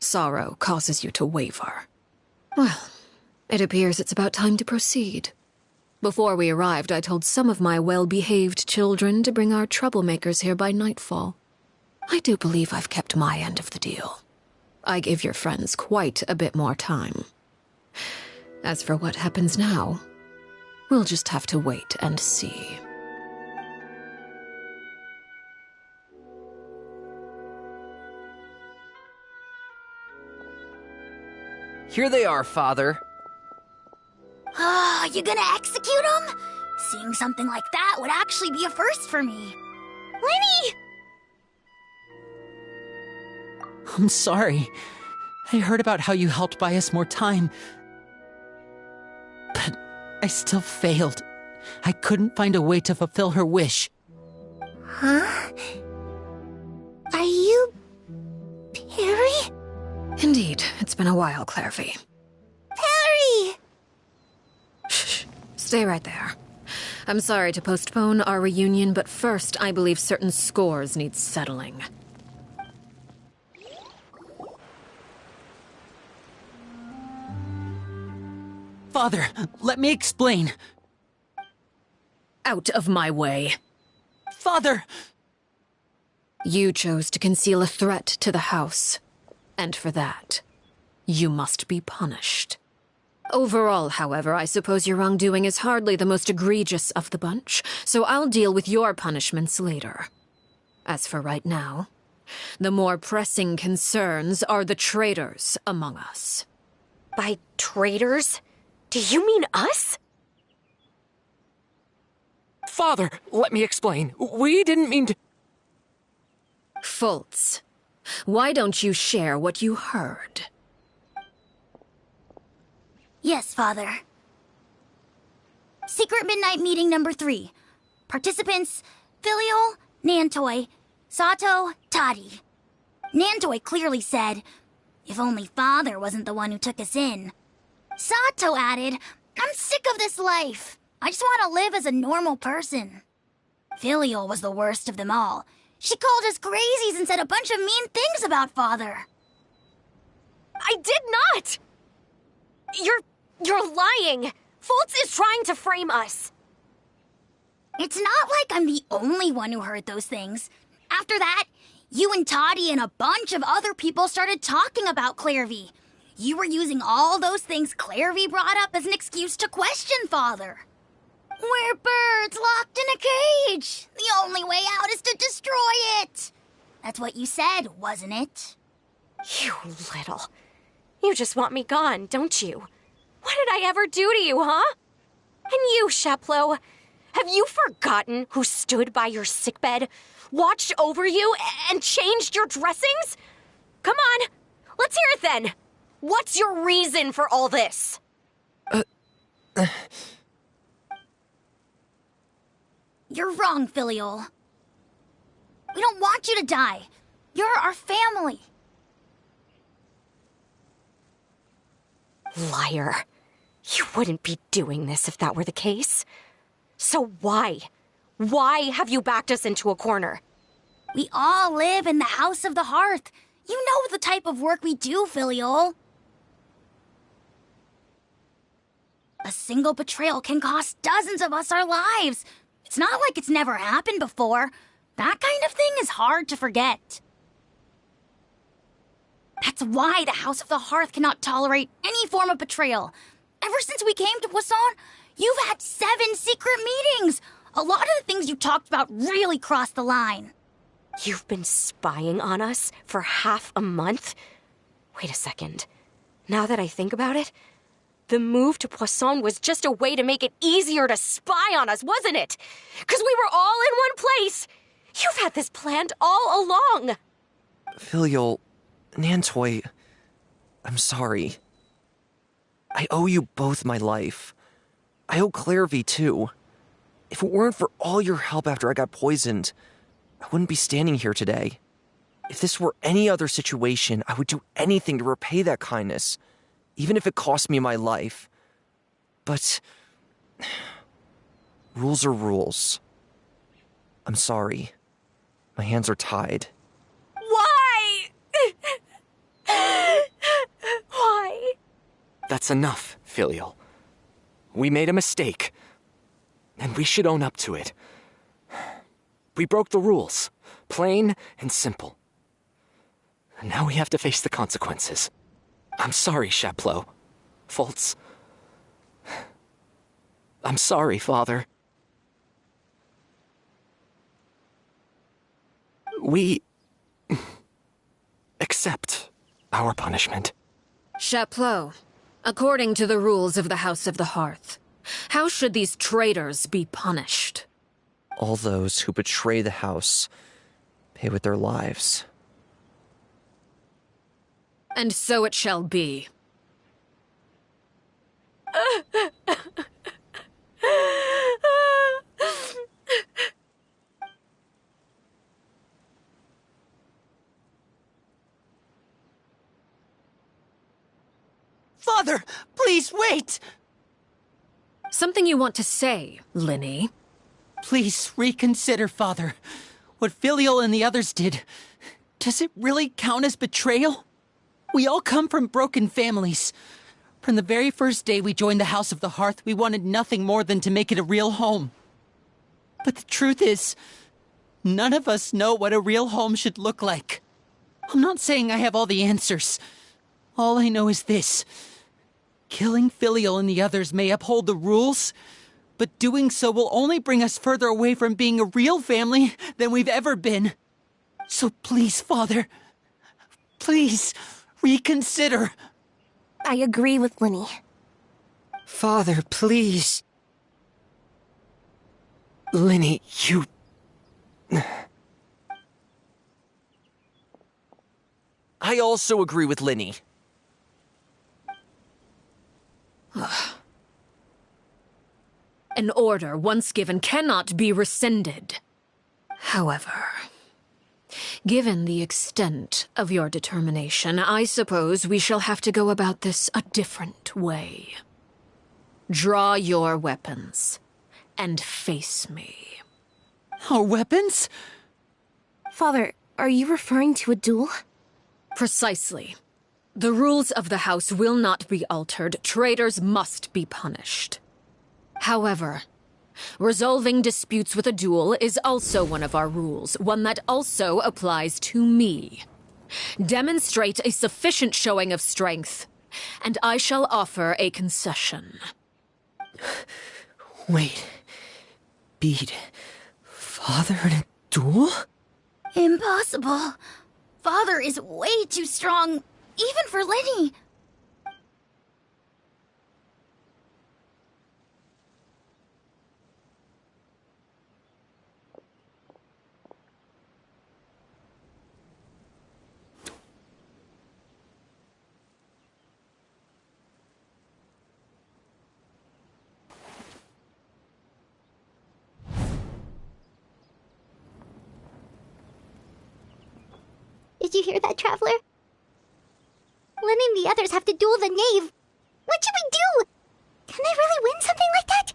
Sorrow causes you to waver. Well, it appears it's about time to proceed. Before we arrived, I told some of my well-behaved children to bring our troublemakers here by nightfall. I do believe I've kept my end of the deal. I give your friends quite a bit more time. As for what happens now, we'll just have to wait and see. Here they are, Father. You gonna execute him? Seeing something like that would actually be a first for me. Lenny! I'm sorry. I heard about how you helped buy us more time. But I still failed. I couldn't find a way to fulfill her wish. Huh? Are you... Perry? Indeed, it's been a while, Clairvy. Perry! Shh, stay right there. I'm sorry to postpone our reunion, but first I believe certain scores need settling. Father, let me explain. Out of my way. Father! You chose to conceal a threat to the house. And for that, you must be punished. Overall, however, I suppose your wrongdoing is hardly the most egregious of the bunch, so I'll deal with your punishments later. As for right now, the more pressing concerns are the traitors among us. By traitors? Do you mean us? Father, let me explain. We didn't mean to... Fultz, why don't you share what you heard? Yes, Father. Secret Midnight Meeting number 3. Participants, Filial, Nantoi, Sato, Toddy. Nantoi clearly said, if only Father wasn't the one who took us in. Sato added, I'm sick of this life. I just want to live as a normal person. Filial was the worst of them all. She called us crazies and said a bunch of mean things about Father. I did not! You're lying! Fultz is trying to frame us. It's not like I'm the only one who heard those things. After that, you and Toddy and a bunch of other people started talking about Clairvy. You were using all those things Clairvy brought up as an excuse to question Father. We're birds locked in a cage. The only way out is to destroy it. That's what you said, wasn't it? You little... You just want me gone, don't you? What did I ever do to you, huh? And you, Sheplo, have you forgotten who stood by your sickbed, watched over you, and changed your dressings? Come on, let's hear it then. What's your reason for all this? You're wrong, Filial. We don't want you to die. You're our family. Liar. You wouldn't be doing this if that were the case. So why? Why have you backed us into a corner? We all live in the House of the Hearth. You know the type of work we do, Filial. A single betrayal can cost dozens of us our lives. It's not like it's never happened before. That kind of thing is hard to forget. That's why the House of the Hearth cannot tolerate any form of betrayal. Ever since we came to Poisson, you've had 7 secret meetings. A lot of the things you talked about really crossed the line. You've been spying on us for half a month? Wait a second. Now that I think about it, the move to Poisson was just a way to make it easier to spy on us, wasn't it? Because we were all in one place. You've had this planned all along. Filial, Nantoi, I'm sorry. I owe you both my life. I owe Clairvy too. If it weren't for all your help after I got poisoned, I wouldn't be standing here today. If this were any other situation, I would do anything to repay that kindness, even if it cost me my life. But rules are rules. I'm sorry. My hands are tied. Why? That's enough, Filial. We made a mistake, and we should own up to it. We broke the rules, plain and simple. And now we have to face the consequences. I'm sorry, Chapleau. Foltz. I'm sorry, Father. We accept our punishment. Chapleau, according to the rules of the House of the Hearth, how should these traitors be punished? All those who betray the house pay with their lives. And so it shall be. Father, please wait! Something you want to say, Linny? Please reconsider, Father. What Filial and the others did, does it really count as betrayal? We all come from broken families. From the very first day we joined the House of the Hearth, we wanted nothing more than to make it a real home. But the truth is, none of us know what a real home should look like. I'm not saying I have all the answers. All I know is this. Killing Filial and the others may uphold the rules, but doing so will only bring us further away from being a real family than we've ever been. So please, Father, please reconsider. I agree with Linny. Father, please. Linny, you... I also agree with Linny. An order once given cannot be rescinded. However, given the extent of your determination, I suppose we shall have to go about this a different way. Draw your weapons and face me. Our weapons? Father, are you referring to a duel? Precisely. The rules of the house will not be altered. Traitors must be punished. However, resolving disputes with a duel is also one of our rules, one that also applies to me. Demonstrate a sufficient showing of strength, and I shall offer a concession. Wait. Beat Father in a duel? Impossible. Father is way too strong, even for Linny. Did you hear that, Traveler? Lenny and the others have to duel the knave. What should we do? Can they really win something like that?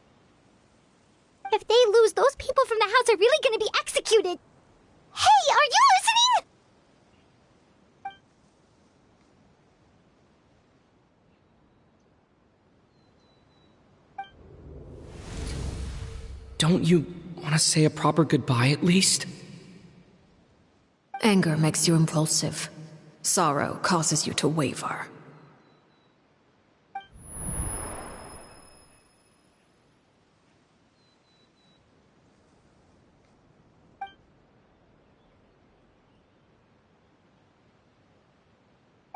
If they lose, those people from the house are really going to be executed. Hey, are you listening? Don't you want to say a proper goodbye at least? Anger makes you impulsive. Sorrow causes you to waver.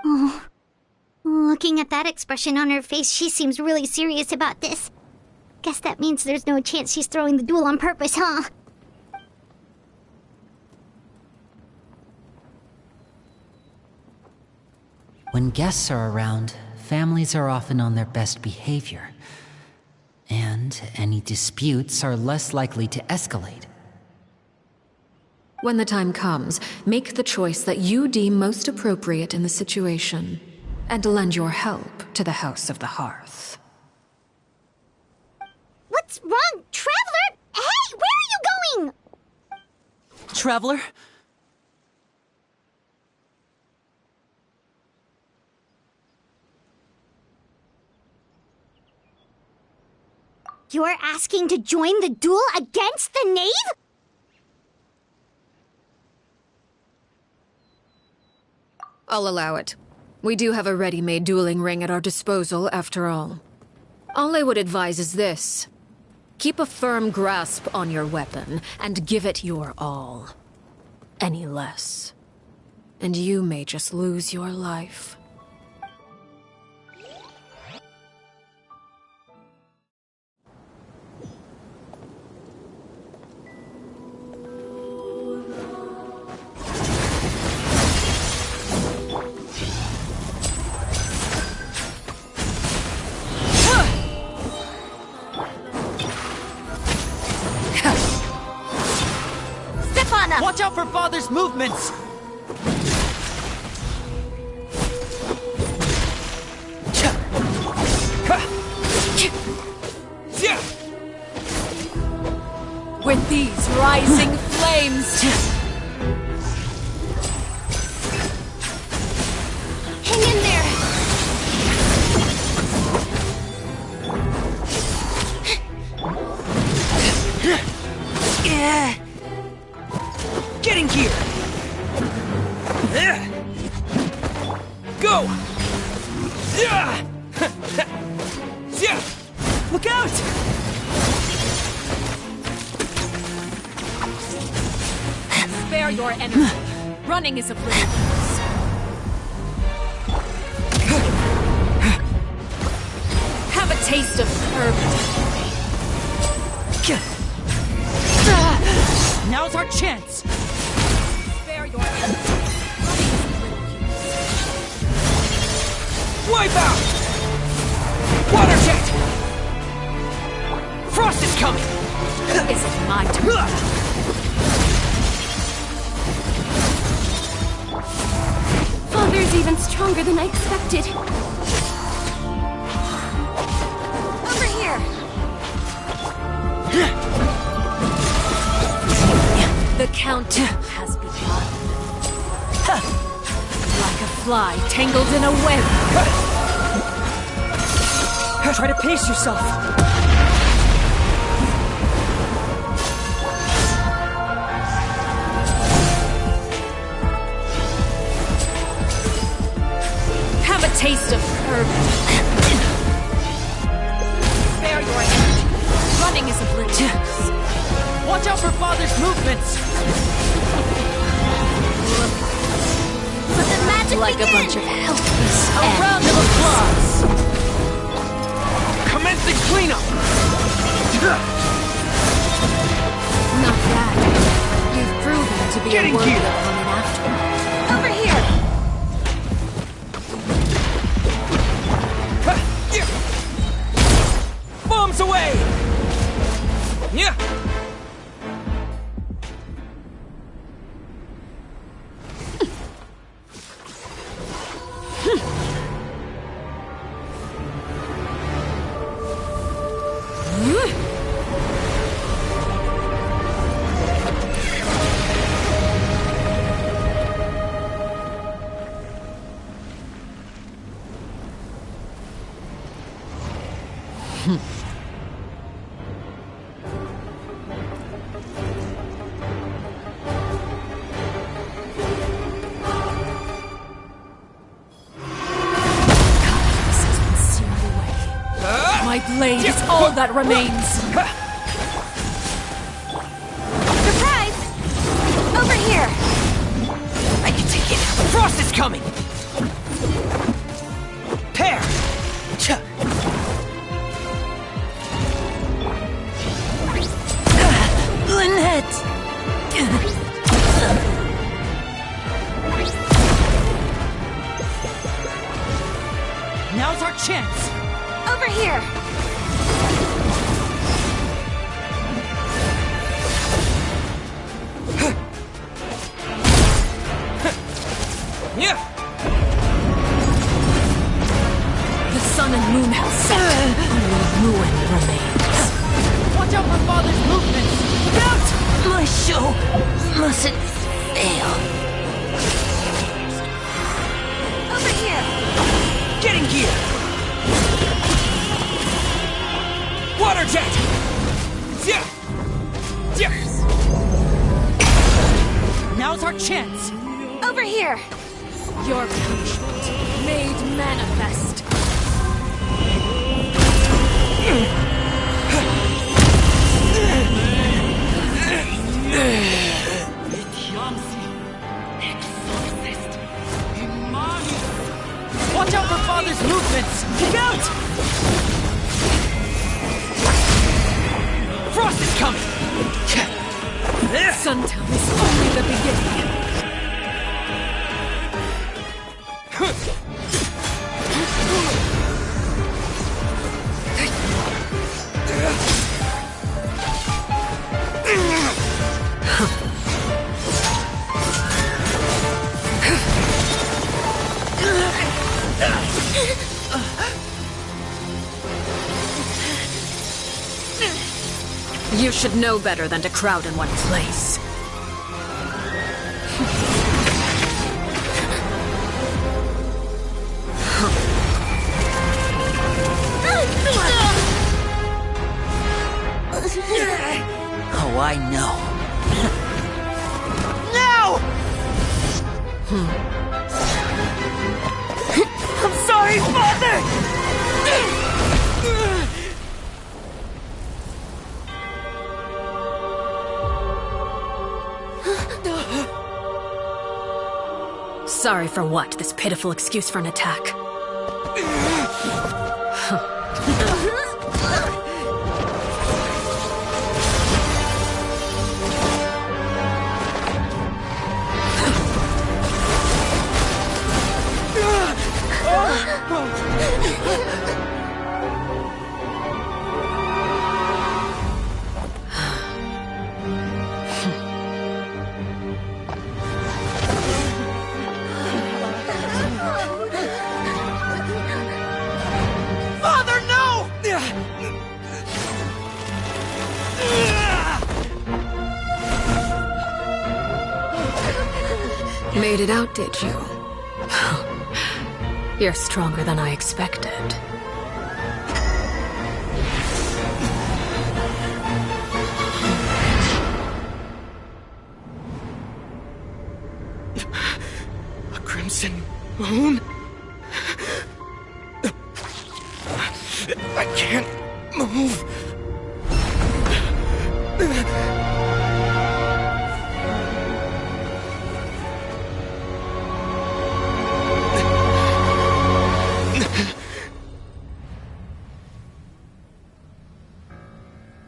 Oh. Looking at that expression on her face, she seems really serious about this. Guess that means there's no chance she's throwing the duel on purpose, huh? When guests are around, families are often on their best behavior. And any disputes are less likely to escalate. When the time comes, make the choice that you deem most appropriate in the situation, and lend your help to the House of the Hearth. What's wrong, Traveler? Hey, where are you going? Traveler? You're asking to join the duel against the knave? I'll allow it. We do have a ready-made dueling ring at our disposal, after all. All I would advise is this. Keep a firm grasp on your weapon, and give it your all. Any less, and you may just lose your life. Watch out for Father's movements! With these rising flames! Hang in there! Get in gear! Go! Look out! Spare your energy. Running is of little use. Have a taste of herb. Now's our chance! Spare your energy. Wipe out! Water jet! Frost is coming! Is it my turn? Father's even stronger than I expected. Over here! The countdown has begun. Like a fly tangled in a web. Try to pace yourself. Have a taste of herb. Spare your energy. Running is oblivious. Watch out for Father's movements! Let the magic Like begin. a bunch of helpless A ants. round of applause! Commencing cleanup! Not bad. You've proven to be Get a in worthy gear. opponent after all. Over here! Bombs away! Yeah! My blade is all that remains. Surprise! Over here! I can take it. Frost is coming! Pear! Lynette! Now's our chance! Over here! Yeah! The sun and moon have set. Only ruin remains. Watch out for Father's movements! Look out! My show mustn't fail. Over here! Get in gear! Water jet! Now's our chance! Over here! Your punishment made manifest. Watch out for Father's movements! Look out! Frost is coming! Suntown is only the beginning. You should know better than to crowd in one place. Oh, I know. No! I'm sorry, Father! Sorry for what? This pitiful excuse for an attack. Father, no! Made it out, did you? You're stronger than I expected. A crimson moon? I can't move.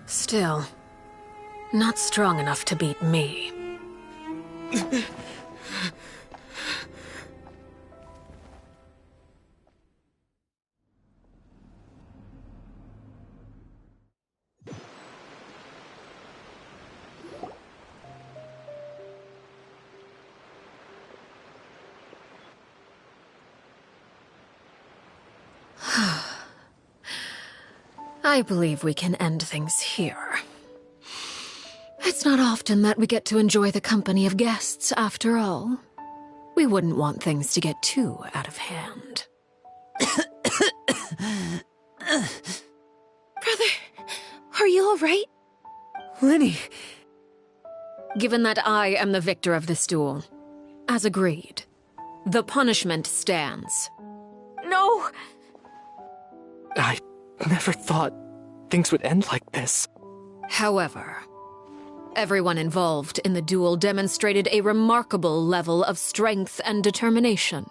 Still, not strong enough to beat me. I believe we can end things here. It's not often that we get to enjoy the company of guests, after all. We wouldn't want things to get too out of hand. Brother, are you all right? Lenny. Given that I am the victor of this duel, as agreed, the punishment stands. No! I never thought things would end like this. However, everyone involved in the duel demonstrated a remarkable level of strength and determination.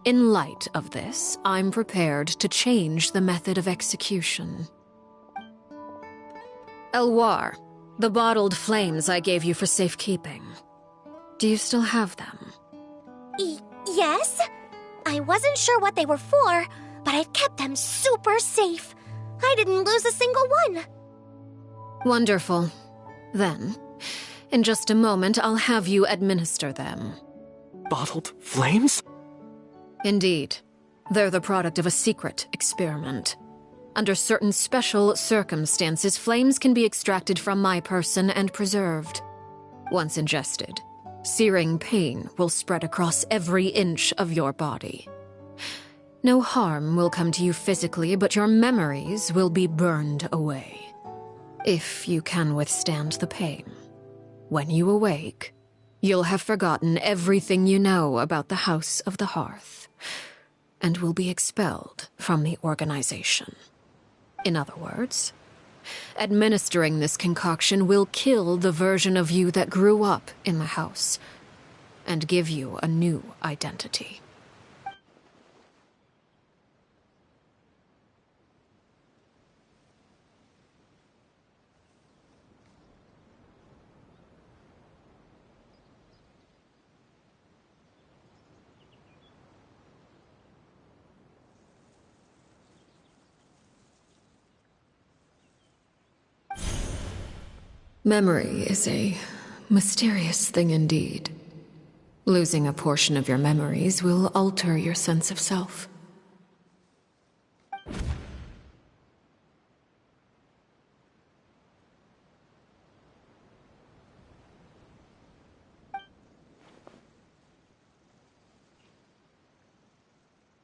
In light of this, I'm prepared to change the method of execution. Elwar, the bottled flames I gave you for safekeeping. Do you still have them? Yes? I wasn't sure what they were for, but I've kept them super safe. I didn't lose a single one. Wonderful. Then, in just a moment, I'll have you administer them. Bottled flames? Indeed. They're the product of a secret experiment. Under certain special circumstances, flames can be extracted from my person and preserved. Once ingested, searing pain will spread across every inch of your body. No harm will come to you physically, but your memories will be burned away. If you can withstand the pain. When you awake, you'll have forgotten everything you know about the House of the Hearth, and will be expelled from the organization. In other words, administering this concoction will kill the version of you that grew up in the house, and give you a new identity. Memory is a mysterious thing indeed. Losing a portion of your memories will alter your sense of self.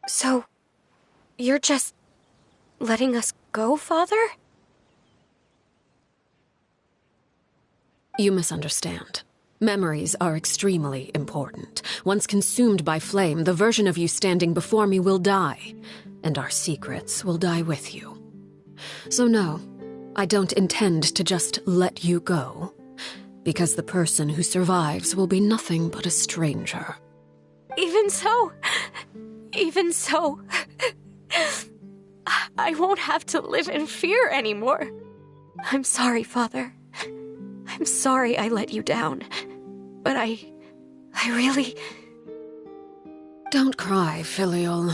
So, you're just letting us go, Father? You misunderstand. Memories are extremely important. Once consumed by flame, the version of you standing before me will die, and our secrets will die with you. So no, I don't intend to just let you go, because the person who survives will be nothing but a stranger. Even so, I won't have to live in fear anymore. I'm sorry, Father. I'm sorry I let you down, but I really... Don't cry, Filial.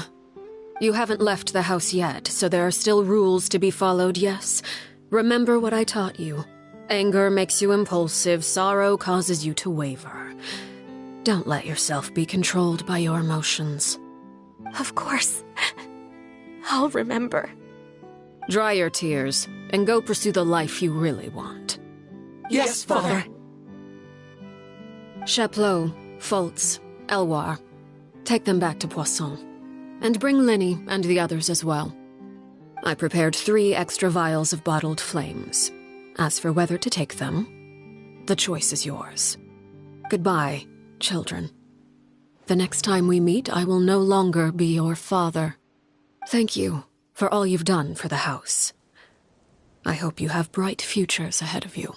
You haven't left the house yet, so there are still rules to be followed, yes? Remember what I taught you. Anger makes you impulsive, sorrow causes you to waver. Don't let yourself be controlled by your emotions. Of course. I'll remember. Dry your tears, and go pursue the life you really want. Yes, Father. Chaplot, Foltz, Elwar. Take them back to Poisson. And bring Linny and the others as well. I prepared 3 extra vials of bottled flames. As for whether to take them, the choice is yours. Goodbye, children. The next time we meet, I will no longer be your father. Thank you for all you've done for the house. I hope you have bright futures ahead of you.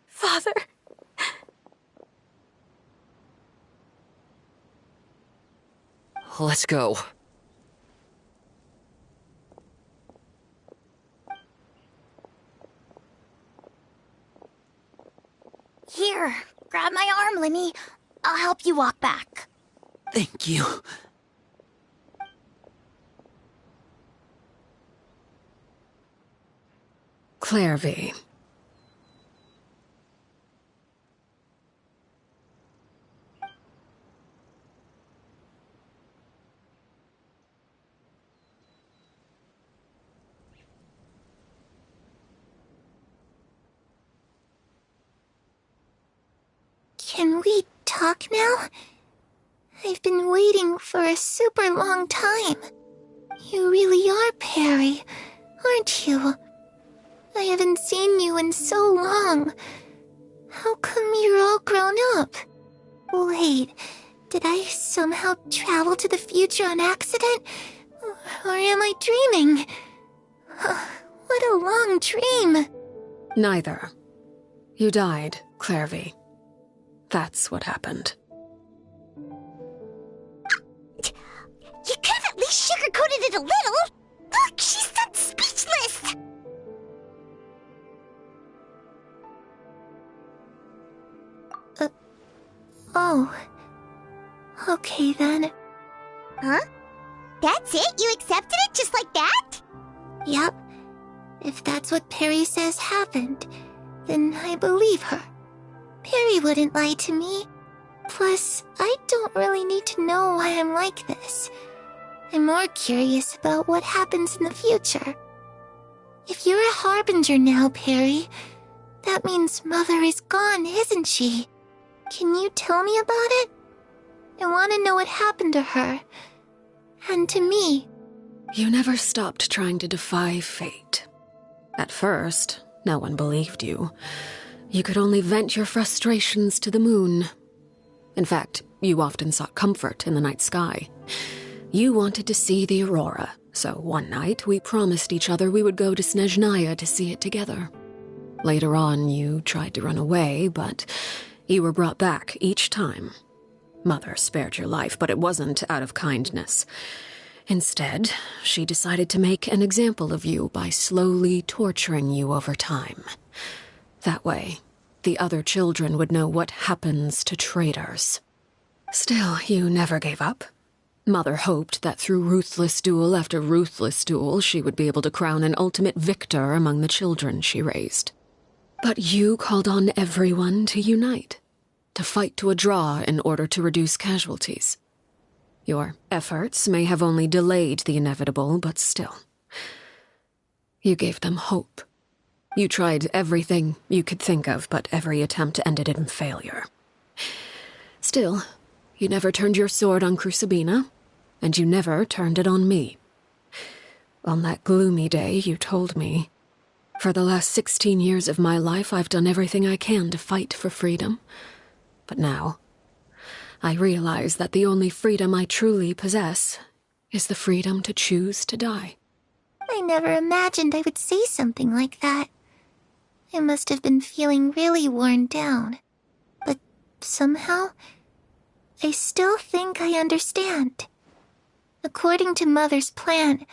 Father! Let's go. Here, grab my arm, Linny. I'll help you walk back. Thank you. Clairvy. Can we talk now? I've been waiting for a super long time. You really are Perry, aren't you? I haven't seen you in so long. How come you're all grown up? Wait, did I somehow travel to the future on accident? Or am I dreaming? What a long dream. Neither. You died, Clairvy. That's what happened. You could have at least sugarcoated it a little. Look, she's not speechless. Oh. Okay then. Huh? That's it? You accepted it just like that? Yep. If that's what Perry says happened, then I believe her. Perry wouldn't lie to me. Plus, I don't really need to know why I'm like this. I'm more curious about what happens in the future. If you're a harbinger now, Perry, That means Mother is gone, isn't she? Can you tell me about it? I want to know what happened to her. And to me. You never stopped trying to defy fate. At first, no one believed you. You could only vent your frustrations to the moon. In fact, you often sought comfort in the night sky. You wanted to see the aurora, so one night we promised each other we would go to Snezhnaya to see it together. Later on, you tried to run away, but you were brought back each time. Mother spared your life, but it wasn't out of kindness. Instead, she decided to make an example of you by slowly torturing you over time. That way, the other children would know what happens to traitors. Still, you never gave up. Mother hoped that through ruthless duel after ruthless duel, she would be able to crown an ultimate victor among the children she raised. But you called on everyone to unite, to fight to a draw in order to reduce casualties. Your efforts may have only delayed the inevitable, but still. You gave them hope. You tried everything you could think of, but every attempt ended in failure. Still, you never turned your sword on Crucibina, and you never turned it on me. On that gloomy day, you told me, "For the last 16 years of my life, I've done everything I can to fight for freedom. But now, I realize that the only freedom I truly possess is the freedom to choose to die." I never imagined I would say something like that. I must have been feeling really worn down. But somehow, I still think I understand. According to Mother's plan,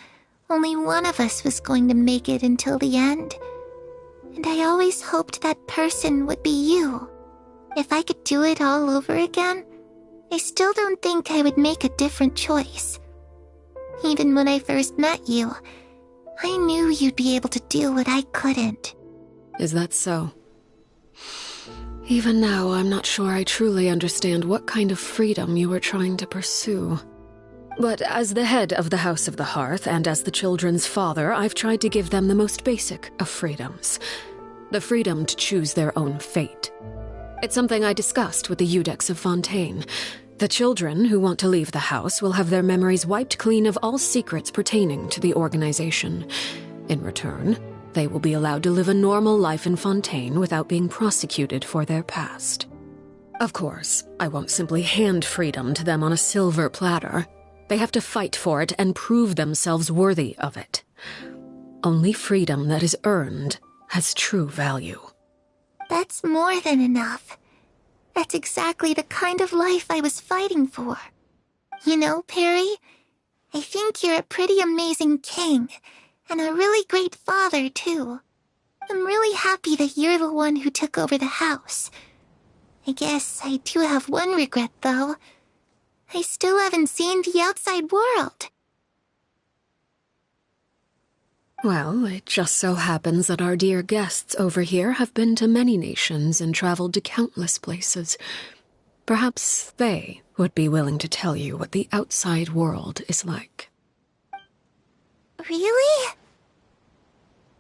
only one of us was going to make it until the end. And I always hoped that person would be you. If I could do it all over again, I still don't think I would make a different choice. Even when I first met you, I knew you'd be able to do what I couldn't. Is that so? Even now, I'm not sure I truly understand what kind of freedom you were trying to pursue. But as the head of the House of the Hearth and as the children's father, I've tried to give them the most basic of freedoms. The freedom to choose their own fate. It's something I discussed with the Iudex of Fontaine. The children who want to leave the house will have their memories wiped clean of all secrets pertaining to the organization. In return, they will be allowed to live a normal life in Fontaine without being prosecuted for their past. Of course, I won't simply hand freedom to them on a silver platter. They have to fight for it and prove themselves worthy of it. Only freedom that is earned has true value. That's more than enough. That's exactly the kind of life I was fighting for. You know, Perry, I think you're a pretty amazing king, and a really great father, too. I'm really happy that you're the one who took over the house. I guess I do have one regret, though. I still haven't seen the outside world. Well, it just so happens that our dear guests over here have been to many nations and traveled to countless places. Perhaps they would be willing to tell you what the outside world is like. Really?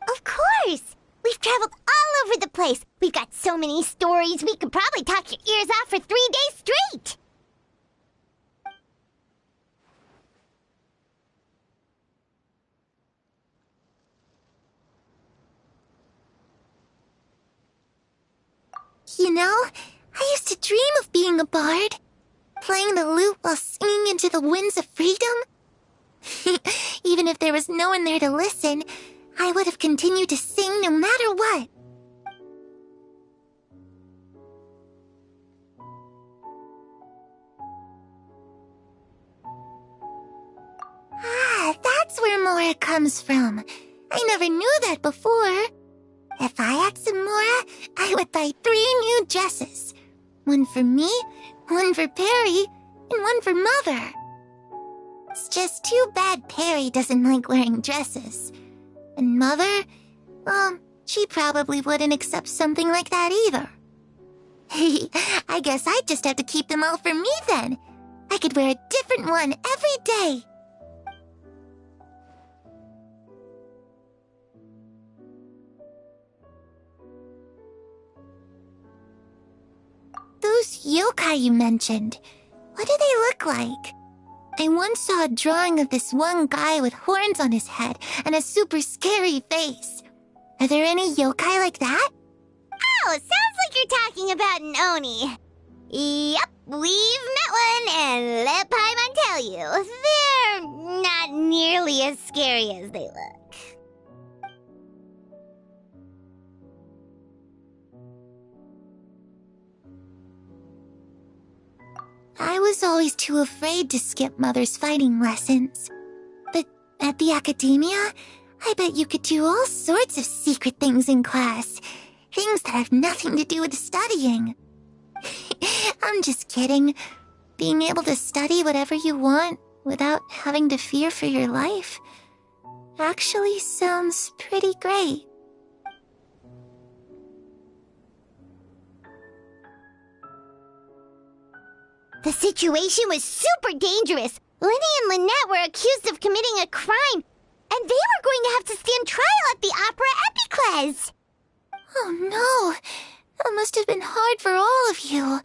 Of course! We've traveled all over the place. We've got so many stories, we could probably talk your ears off for 3 days straight. You know, I used to dream of being a bard. Playing the lute while singing into the winds of freedom. Even if there was no one there to listen, I would have continued to sing no matter what. Ah, that's where Mora comes from. I never knew that before. If I had some Mora, I would buy 3 new dresses. One for me, one for Perry, and one for Mother. It's just too bad Perry doesn't like wearing dresses. And Mother, well, she probably wouldn't accept something like that either. I guess I'd just have to keep them all for me then. I could wear a different one every day. those yokai you mentioned? What do they look like? I once saw a drawing of this one guy with horns on his head and a super scary face. Are there any yokai like that? Oh, sounds like you're talking about an Oni. Yep, we've met one, and let Paimon tell you, they're not nearly as scary as they look. I was always too afraid to skip Mother's fighting lessons. But at the academia, I bet you could do all sorts of secret things in class. Things that have nothing to do with studying. I'm just kidding. Being able to study whatever you want without having to fear for your life actually sounds pretty great. The situation was super dangerous. Lenny and Lynette were accused of committing a crime, and they were going to have to stand trial at the Opera Epicles. Oh no, that must have been hard for all of you.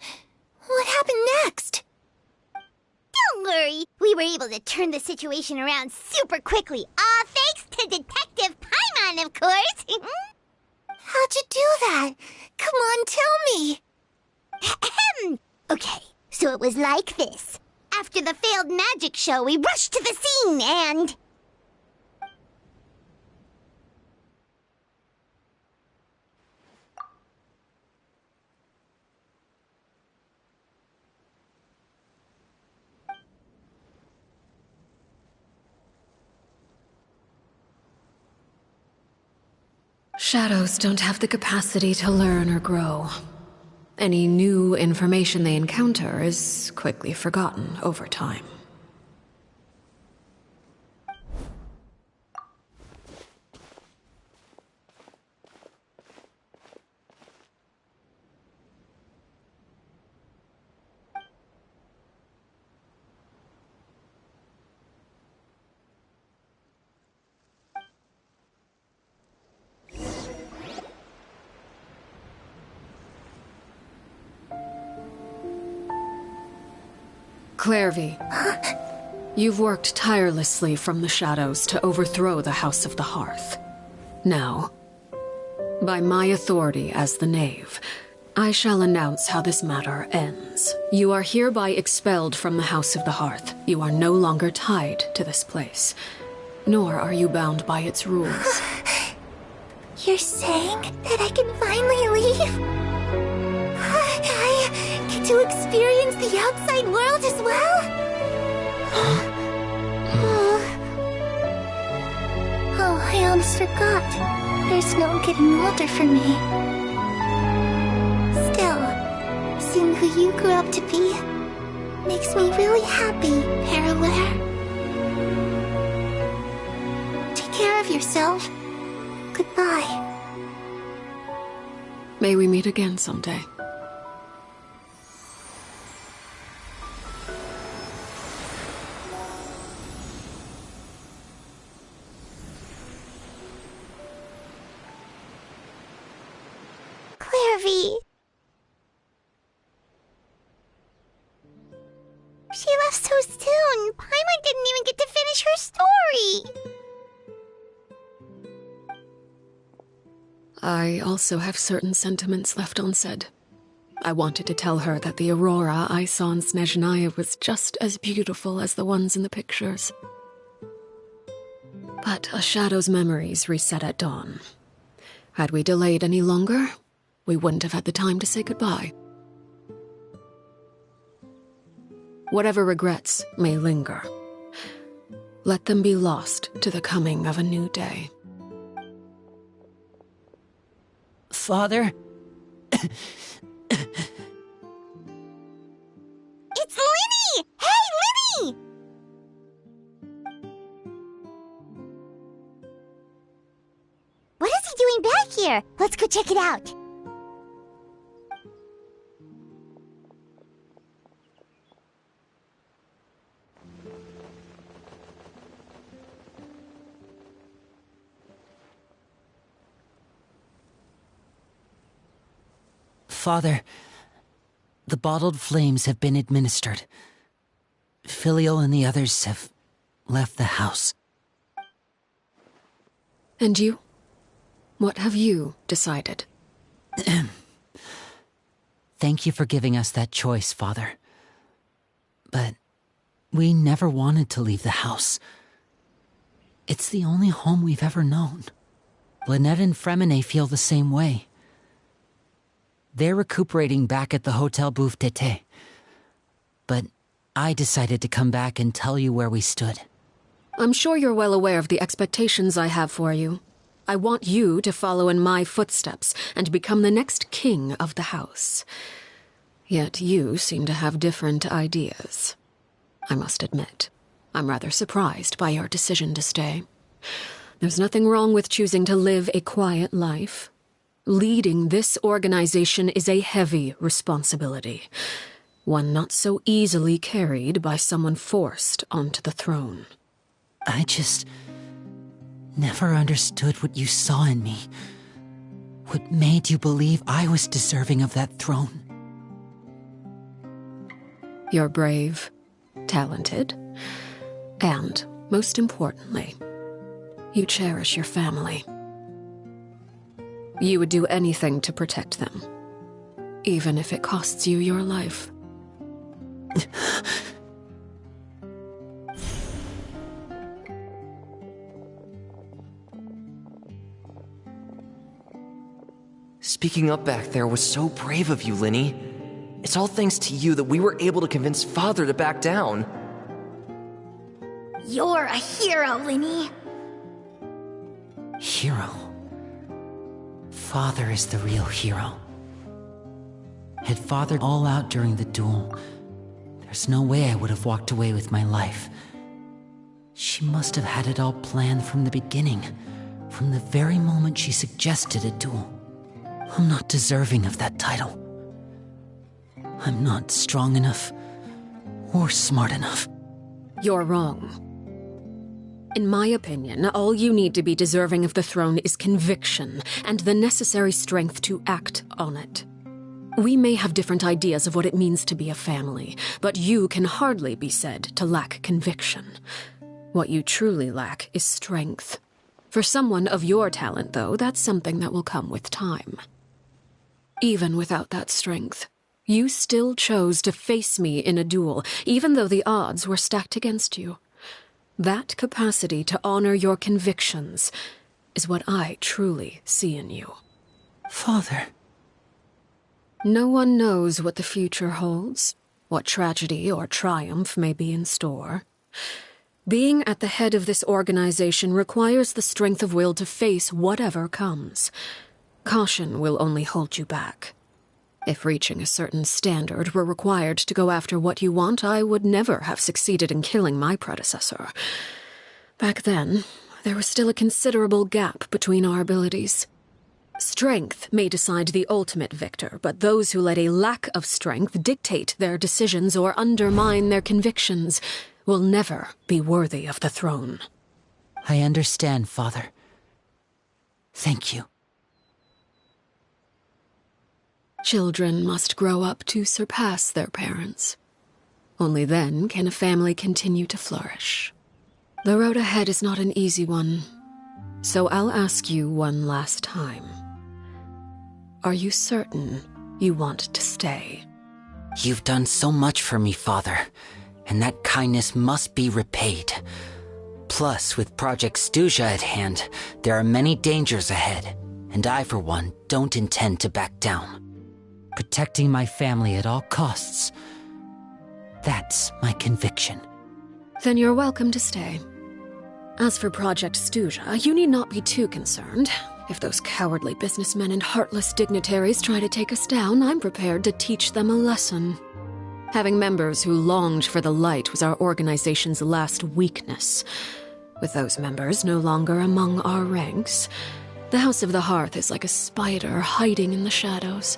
What happened next? Don't worry, we were able to turn the situation around super quickly, all thanks to Detective Paimon, of course. How'd you do that? Come on, tell me. Okay, so it was like this. After the failed magic show, we rushed to the scene and... Shadows don't have the capacity to learn or grow. Any new information they encounter is quickly forgotten over time. Clairvy, you've worked tirelessly from the shadows to overthrow the House of the Hearth. Now, by my authority as the Knave, I shall announce how this matter ends. You are hereby expelled from the House of the Hearth. You are no longer tied to this place, nor are you bound by its rules. You're saying that I can finally leave? I get to experience the outside world as well? Oh, I almost forgot. There's no getting older for me. Still, seeing who you grew up to be makes me really happy, Paraware. Take care of yourself. Goodbye. May we meet again someday. Clairvy. She left so soon. Paimon didn't even get to finish her story. I also have certain sentiments left unsaid. I wanted to tell her that the aurora I saw in Snezhnaya was just as beautiful as the ones in the pictures. But a shadow's memories reset at dawn. Had we delayed any longer, we wouldn't have had the time to say goodbye. Whatever regrets may linger, let them be lost to the coming of a new day. Father? It's Linny! Hey, Linny! What is he doing back here? Let's go check it out. Father, The bottled flames have been administered. Filial and the others have left the house. And you? What have you decided? Thank you for giving us that choice, Father. But we never wanted to leave the house. It's the only home we've ever known. Lynette and Fremine feel the same way. They're recuperating back at the Hotel Bouffe d'été. But I decided to come back and tell you where we stood. I'm sure you're well aware of the expectations I have for you. I want you to follow in my footsteps and become the next king of the house. Yet you seem to have different ideas. I must admit, I'm rather surprised by your decision to stay. There's nothing wrong with choosing to live a quiet life. Leading this organization is a heavy responsibility, one not so easily carried by someone forced onto the throne. I just never understood what you saw in me. What made you believe I was deserving of that throne? You're brave, talented, and, most importantly, you cherish your family. You would do anything to protect them, even if it costs you your life. Speaking up back there was so brave of you, Linny. It's all thanks to you that we were able to convince Father to back down. You're a hero, Linny. Hero? Father is the real hero. Had Father all out during the duel, there's no way I would have walked away with my life. She must have had it all planned from the beginning, from the very moment she suggested a duel. I'm not deserving of that title. I'm not strong enough or smart enough. You're wrong. In my opinion, all you need to be deserving of the throne is conviction and the necessary strength to act on it. We may have different ideas of what it means to be a family, but you can hardly be said to lack conviction. What you truly lack is strength. For someone of your talent, though, that's something that will come with time. Even without that strength, you still chose to face me in a duel, even though the odds were stacked against you. That capacity to honor your convictions is what I truly see in you. Father. No one knows what the future holds, what tragedy or triumph may be in store. Being at the head of this organization requires the strength of will to face whatever comes. Caution will only hold you back. If reaching a certain standard were required to go after what you want, I would never have succeeded in killing my predecessor. Back then, there was still a considerable gap between our abilities. Strength may decide the ultimate victor, but those who let a lack of strength dictate their decisions or undermine their convictions will never be worthy of the throne. I understand, Father. Thank you. Children must grow up to surpass their parents. Only then can a family continue to flourish. The road ahead is not an easy one, so I'll ask you one last time. Are you certain you want to stay? You've done so much for me, Father, and that kindness must be repaid. Plus, with Project Stuja at hand, there are many dangers ahead, and I, for one, don't intend to back down. Protecting my family at all costs. That's my conviction. Then you're welcome to stay. As for Project Stuja, you need not be too concerned. If those cowardly businessmen and heartless dignitaries try to take us down, I'm prepared to teach them a lesson. Having members who longed for the light was our organization's last weakness. With those members no longer among our ranks, the House of the Hearth is like a spider hiding in the shadows.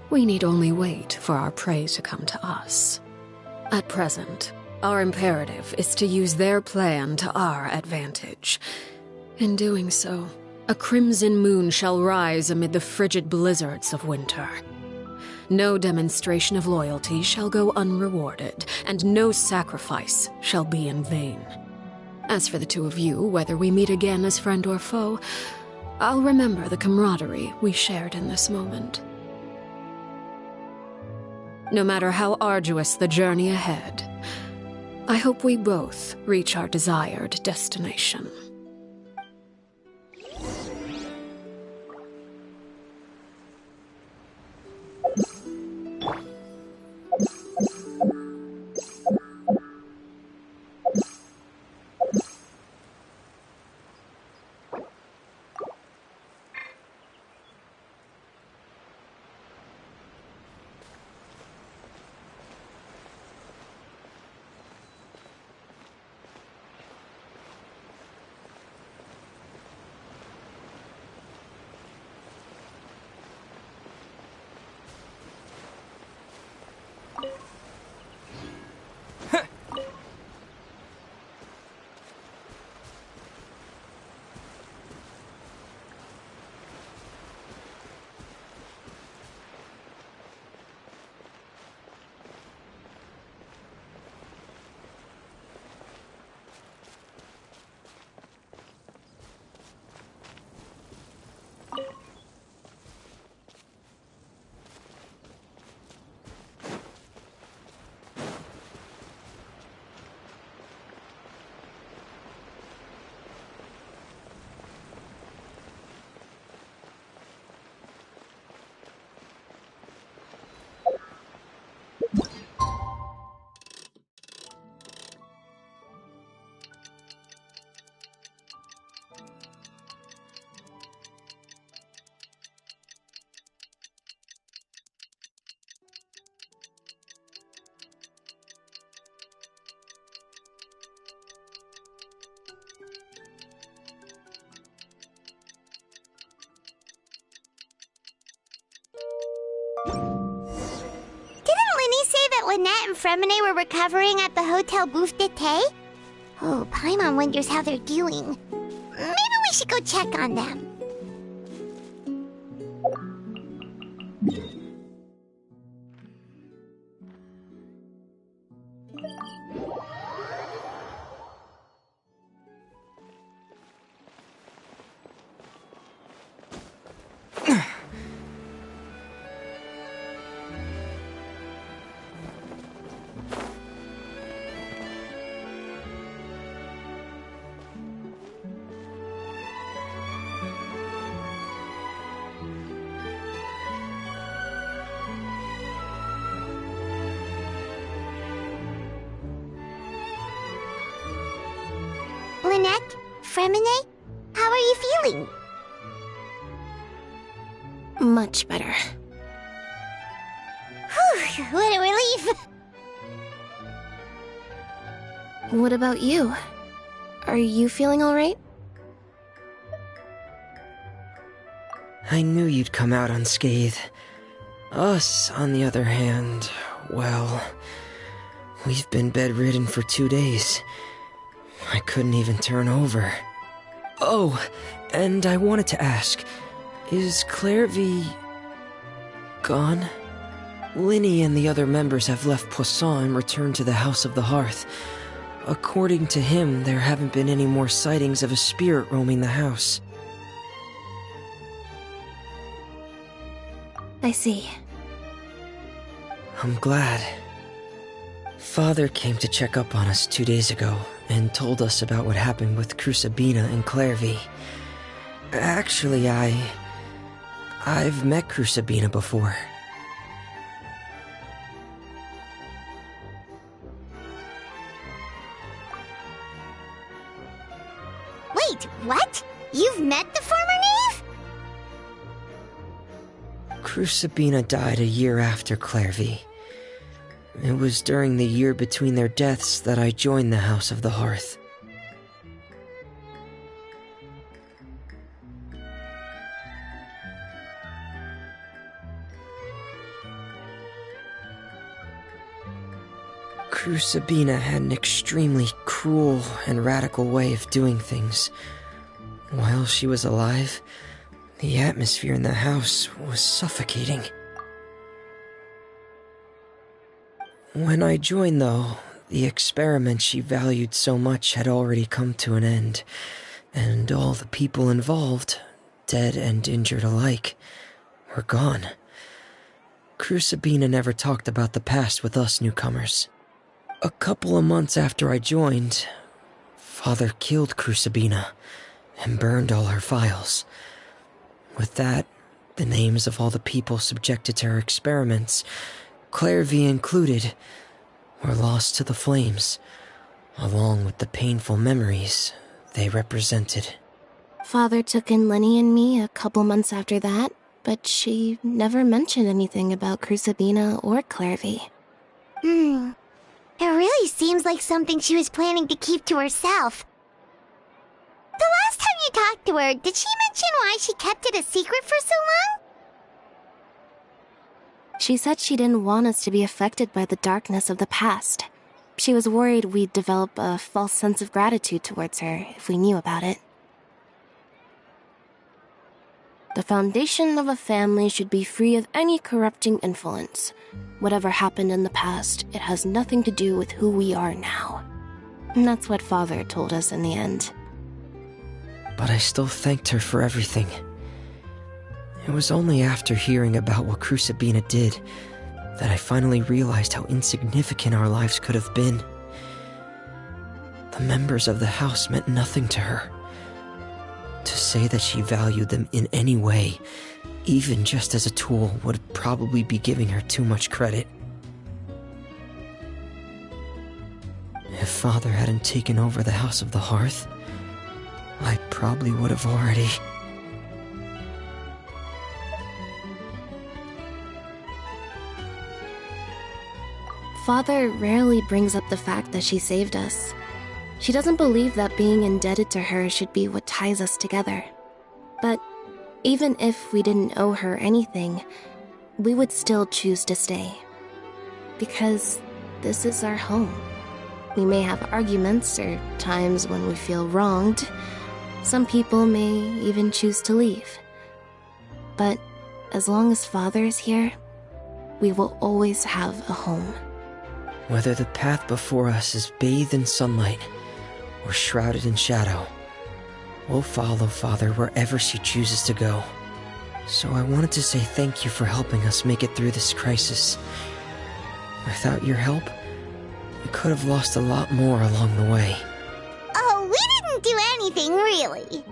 We need only wait for our prey to come to us. At present, our imperative is to use their plan to our advantage. In doing so, a crimson moon shall rise amid the frigid blizzards of winter. No demonstration of loyalty shall go unrewarded, and no sacrifice shall be in vain. As for the two of you, whether we meet again as friend or foe, I'll remember the camaraderie we shared in this moment. No matter how arduous the journey ahead, I hope we both reach our desired destination. Lynette and Fremine were recovering at the Hotel Bouffe d'été? Oh, Paimon wonders how they're doing. Maybe we should go check on them. Lynette? Fremine? How are you feeling? Much better. Whew, what a relief! What about you? Are you feeling alright? I knew you'd come out unscathed. Us, on the other hand, well, we've been bedridden for 2 days. I couldn't even turn over. Oh, and I wanted to ask, is Clairvy gone? Linny and the other members have left Poisson and returned to the House of the Hearth. According to him, there haven't been any more sightings of a spirit roaming the house. I see. I'm glad. Father came to check up on us 2 days ago and told us about what happened with Crusabina and Clairvy. Actually, I've met Crusabina before. Wait, what? You've met the former knave? Crusabina died a year after Clairvy. It was during the year between their deaths that I joined the House of the Hearth. Crusabina had an extremely cruel and radical way of doing things. While she was alive, the atmosphere in the house was suffocating. When I joined, though, the experiment she valued so much had already come to an end, and all the people involved, dead and injured alike, were gone. Crucibina never talked about the past with us newcomers. A couple of months after I joined, Father killed Crucibina and burned all her files. With that, the names of all the people subjected to her experiments, Clairvy included, were lost to the flames, along with the painful memories they represented. Father took in Lenny and me a couple months after that, but she never mentioned anything about Crucibina or Clairvy. It really seems like something she was planning to keep to herself. The last time you talked to her, did she mention why she kept it a secret for so long? She said she didn't want us to be affected by the darkness of the past. She was worried we'd develop a false sense of gratitude towards her if we knew about it. The foundation of a family should be free of any corrupting influence. Whatever happened in the past, it has nothing to do with who we are now. And that's what Father told us in the end. But I still thanked her for everything. It was only after hearing about what Crucibina did that I finally realized how insignificant our lives could have been. The members of the house meant nothing to her. To say that she valued them in any way, even just as a tool, would probably be giving her too much credit. If Father hadn't taken over the House of the Hearth, I probably would have already... Father rarely brings up the fact that she saved us. She doesn't believe that being indebted to her should be what ties us together. But even if we didn't owe her anything, we would still choose to stay. Because this is our home. We may have arguments or times when we feel wronged. Some people may even choose to leave. But as long as Father is here, we will always have a home. Whether the path before us is bathed in sunlight or shrouded in shadow, we'll follow Father wherever she chooses to go. So I wanted to say thank you for helping us make it through this crisis. Without your help, we could have lost a lot more along the way. Oh, we didn't do anything, really.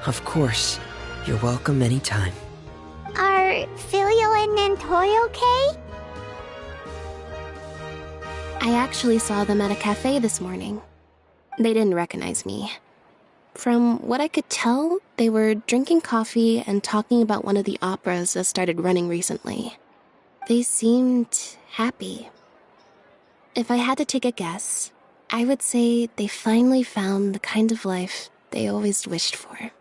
Of course, you're welcome anytime. Are Filial and Nantoy okay? I actually saw them at a cafe this morning. They didn't recognize me. From what I could tell, they were drinking coffee and talking about one of the operas that started running recently. They seemed happy. If I had to take a guess, I would say they finally found the kind of life they always wished for.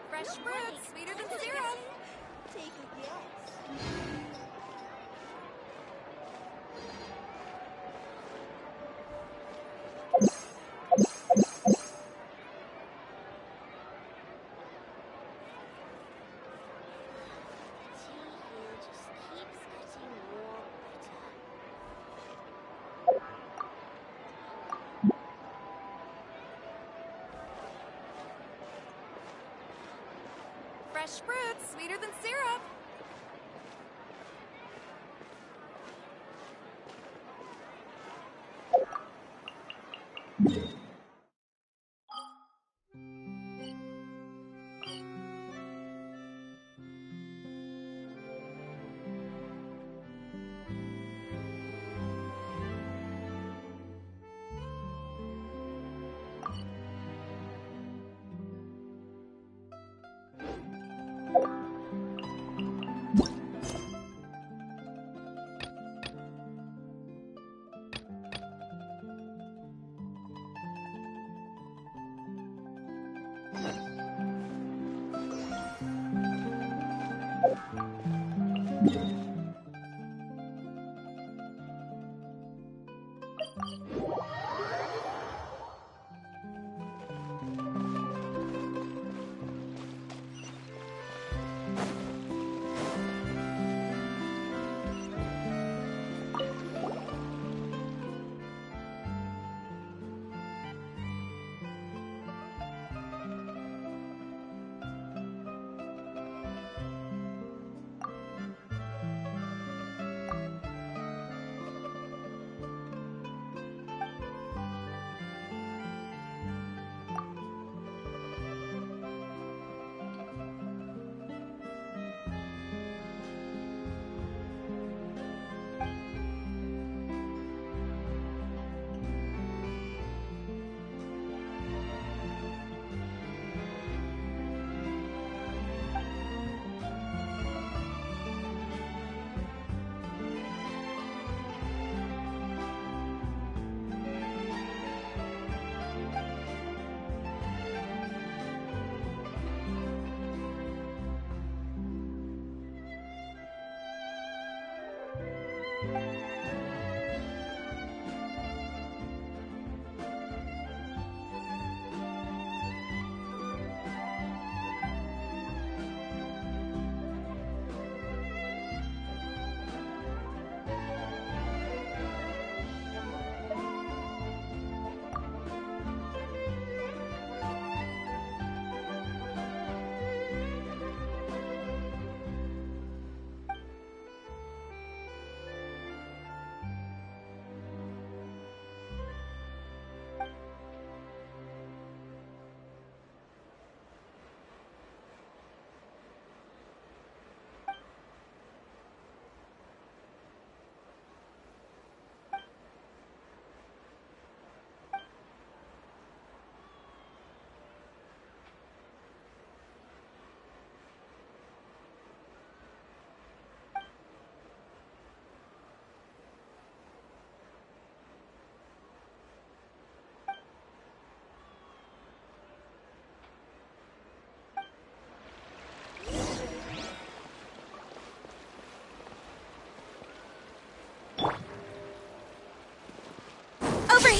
Fresh fruit, sweeter than syrup. Take a guess. Fresh fruit, sweeter than syrup.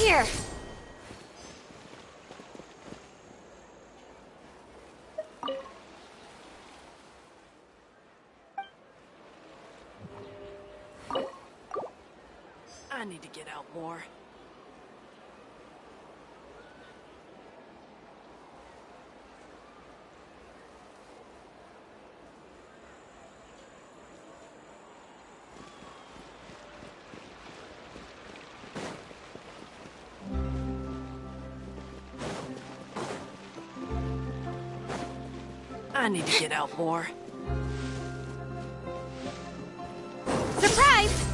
here! I need to get out more. I need to get out more. Surprise!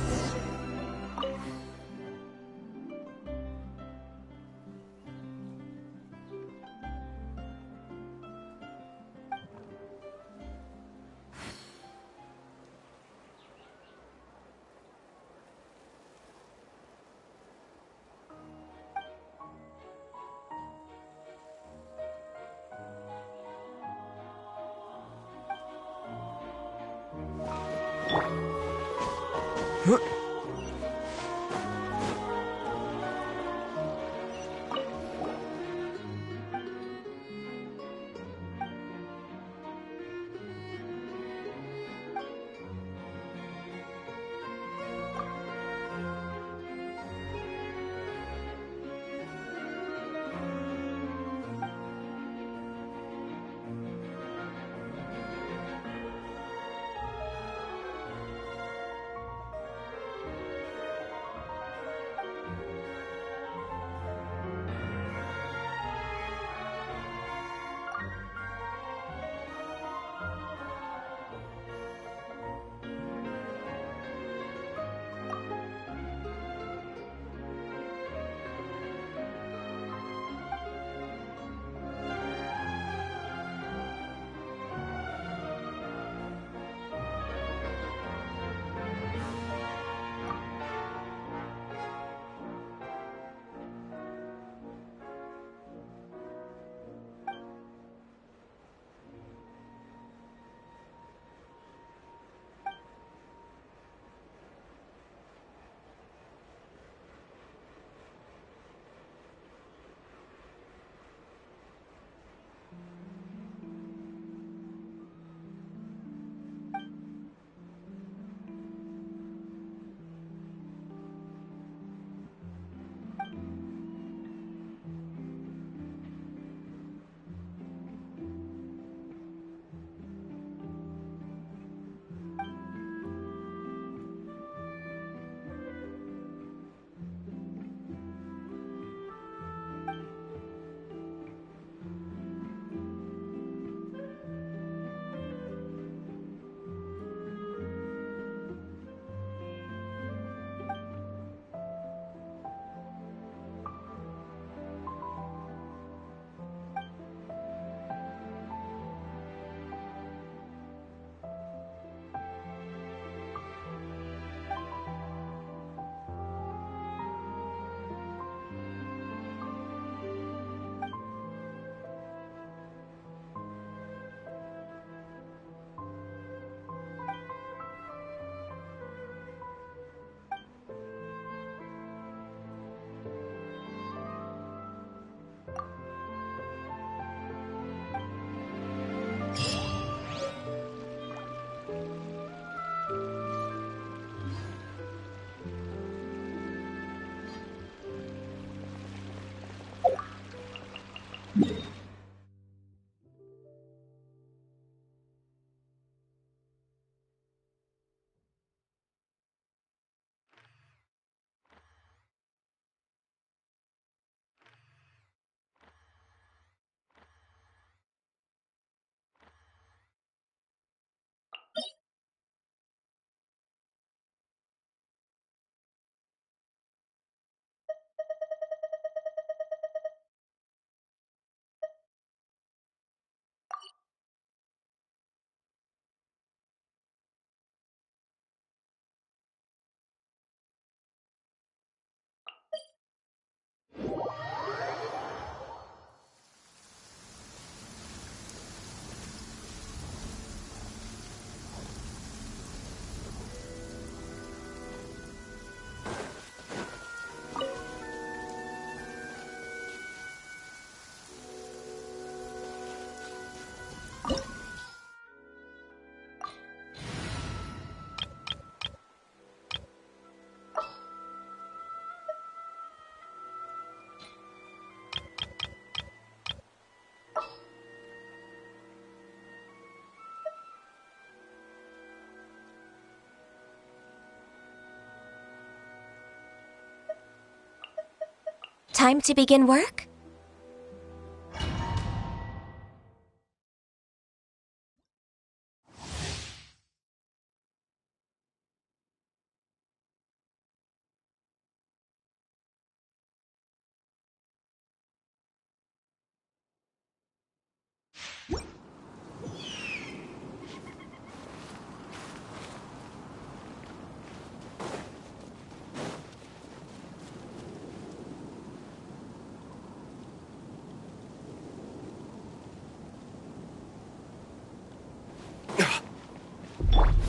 Time to begin work?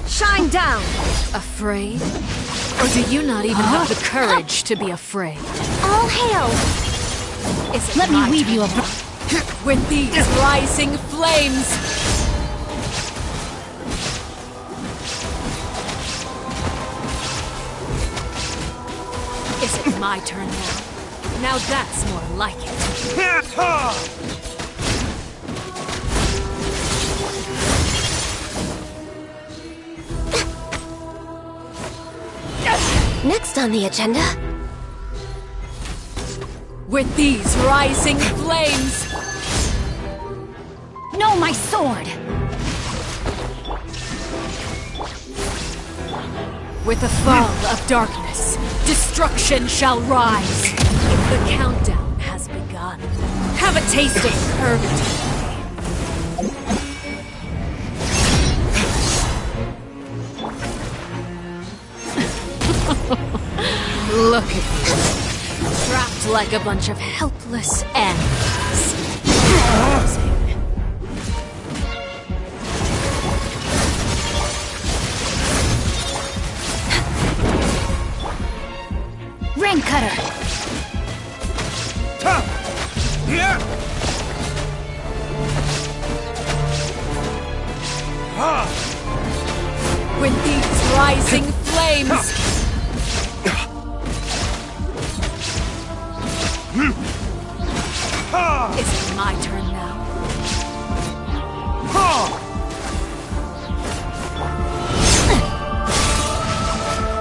Shine down! Afraid? Or do you not even have the courage to be afraid? All hail! Let me weave you a... With these rising flames! Is it my turn now? Now that's more like it. Next on the agenda... With these rising flames! No, my sword! With the fall of darkness, destruction shall rise. The countdown has begun. Have a taste of purgatory. Look at you, trapped like a bunch of helpless animals. Rain cutter! With these rising flames! Is it my turn now?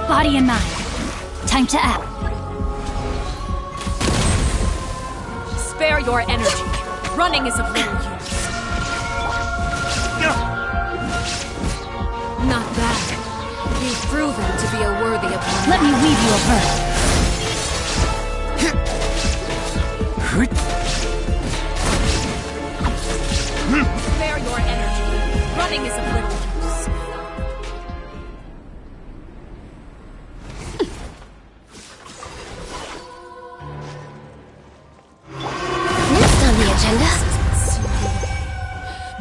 Body and mind. Time to act. Spare your energy. Running is of little use. Not bad. You've proven to be a worthy opponent. Let me weave you a verb. Spare your energy. Running is of little use. Next on the agenda...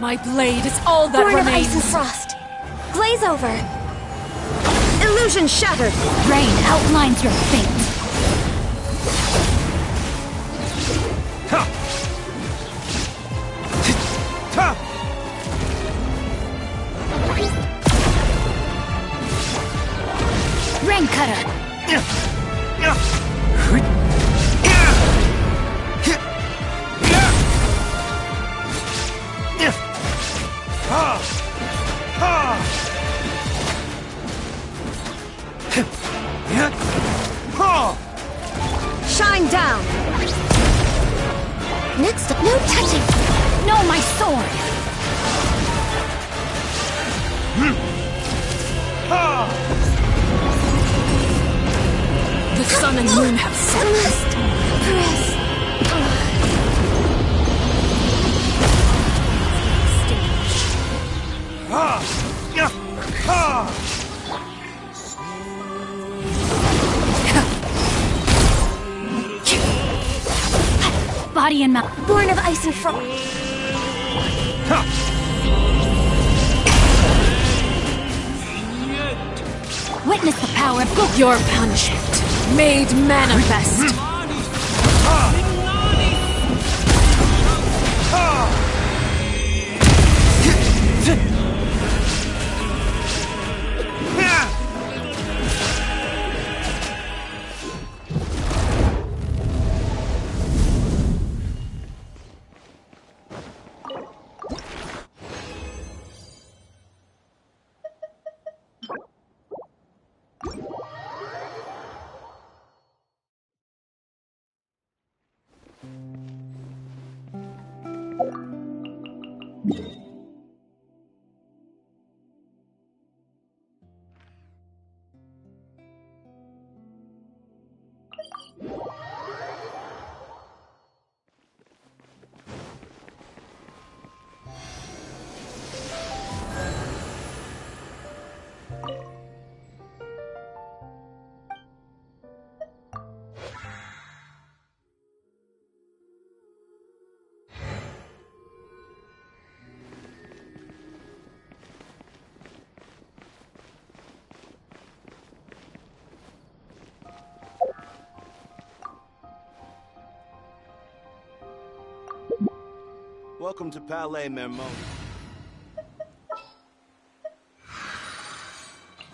My blade is all that Born remains. of ice and frost. Glaze over. Illusion shattered. Rain outlines your fate. Rain cutter. Shine down. Next up, no touching. No, my sword. The sun and moon have set. Press. Body and mouth. Born of ice and frost. Witness the power of your punishment made manifest. Welcome to Palais Mermoni.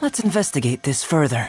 Let's investigate this further.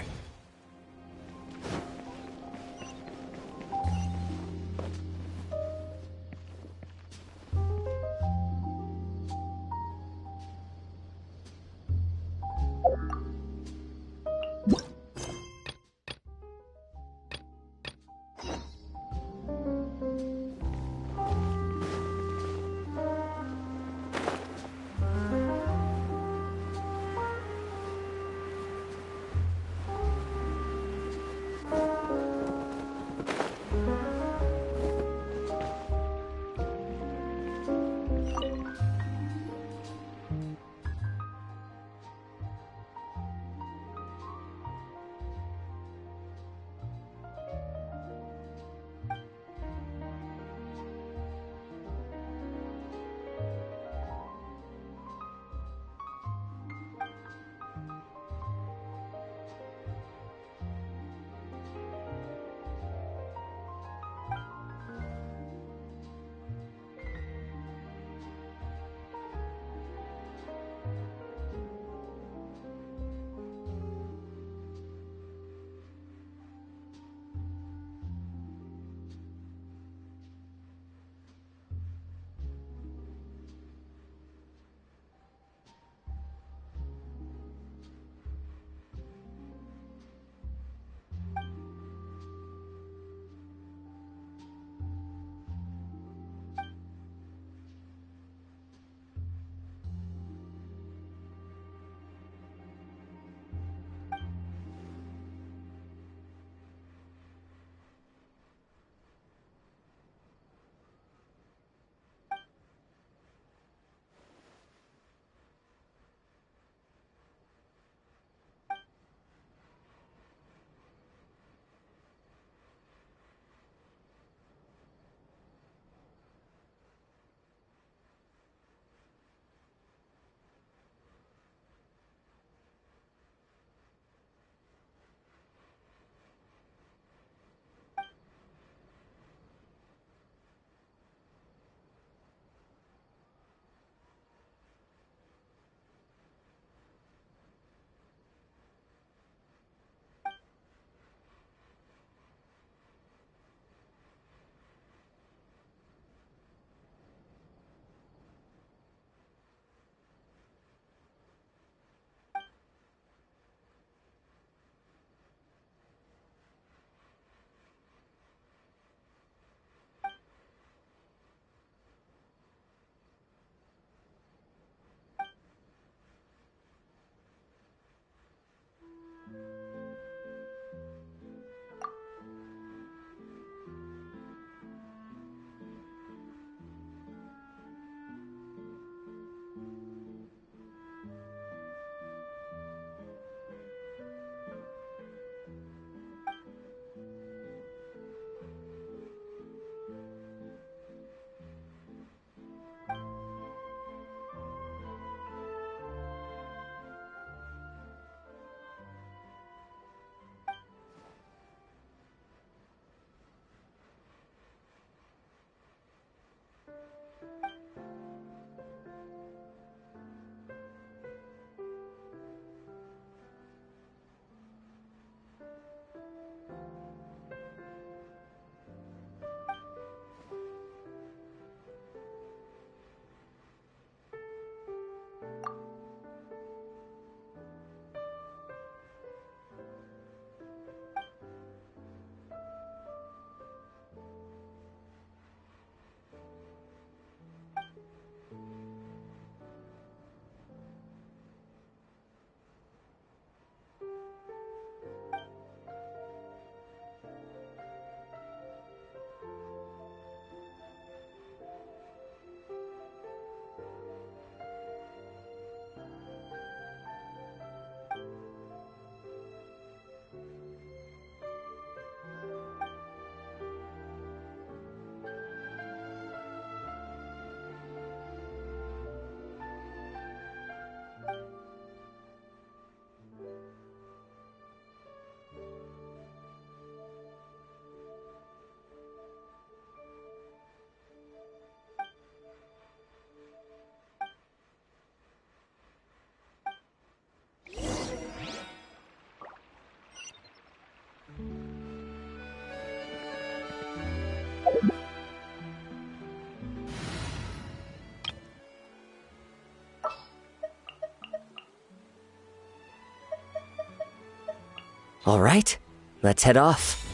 All right, let's head off.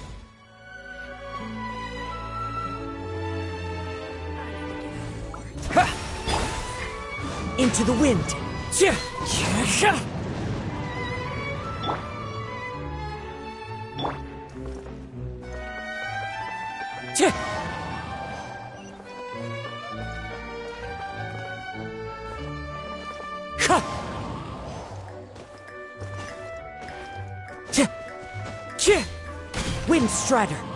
Into the wind! Wind Strider!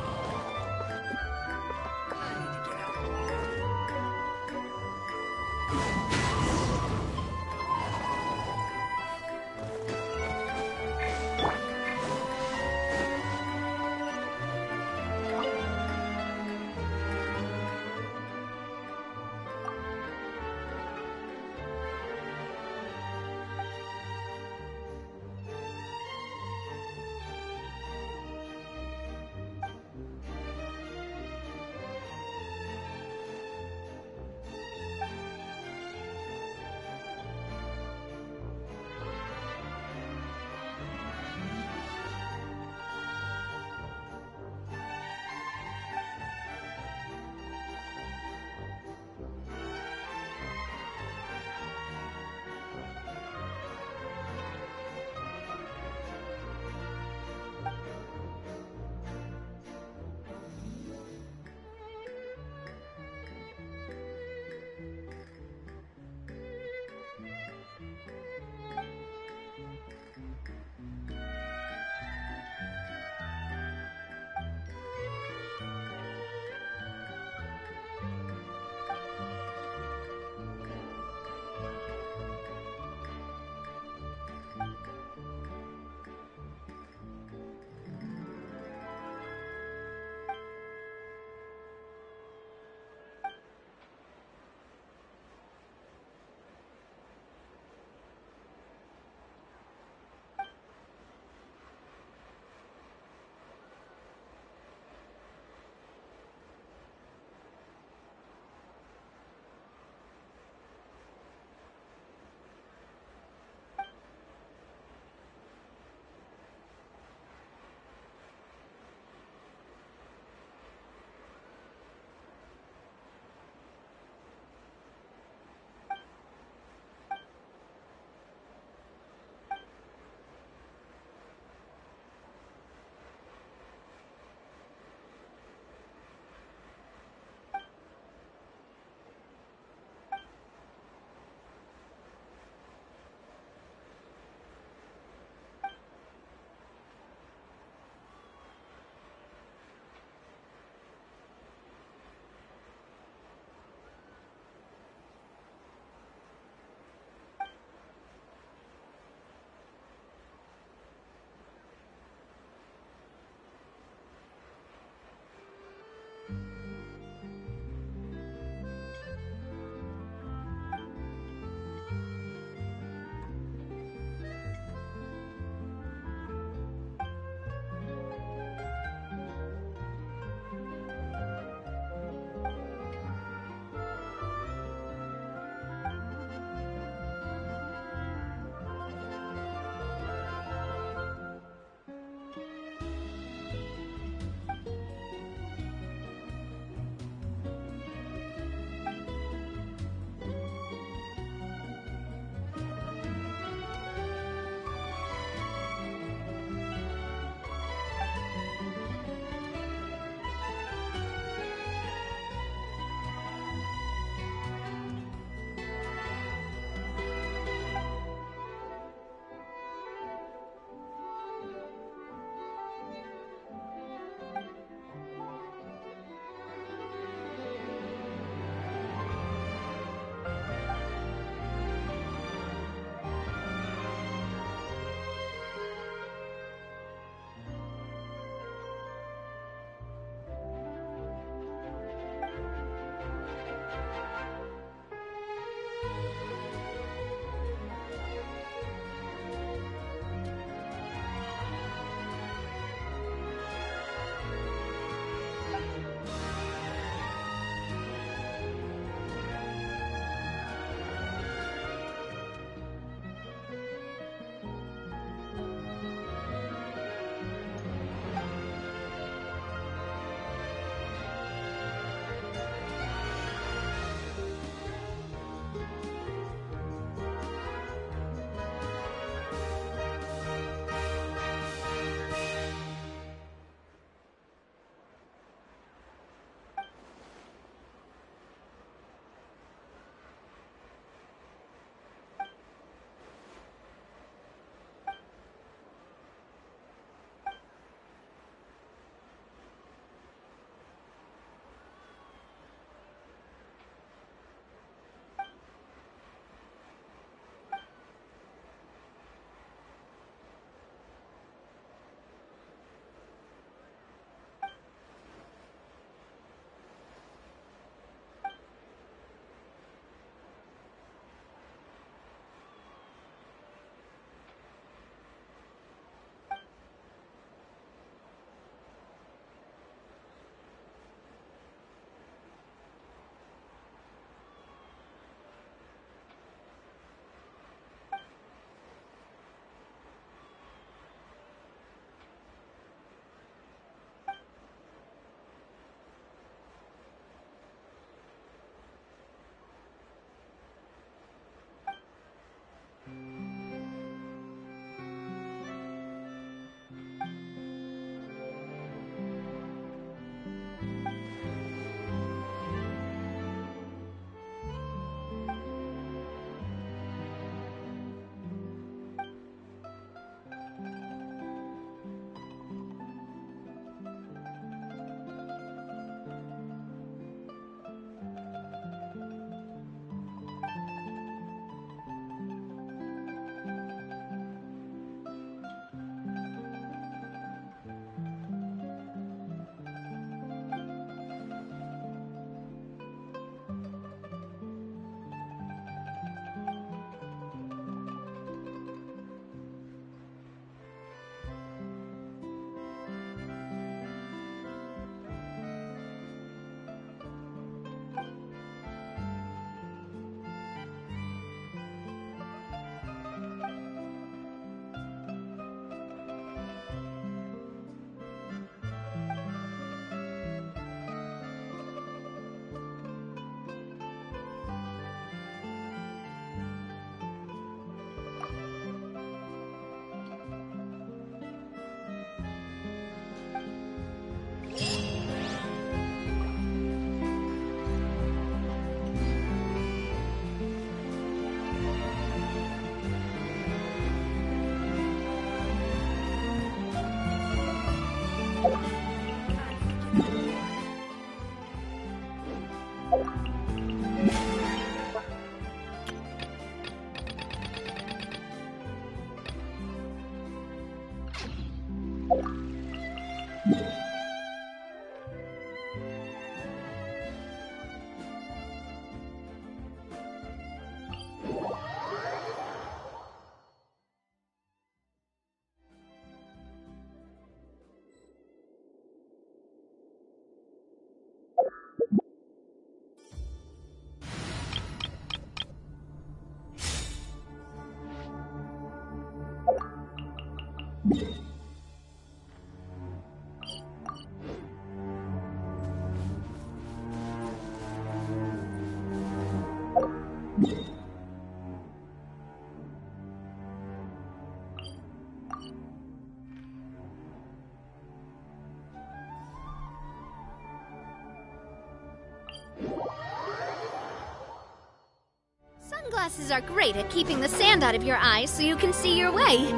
Sunglasses are great at keeping the sand out of your eyes so you can see your way.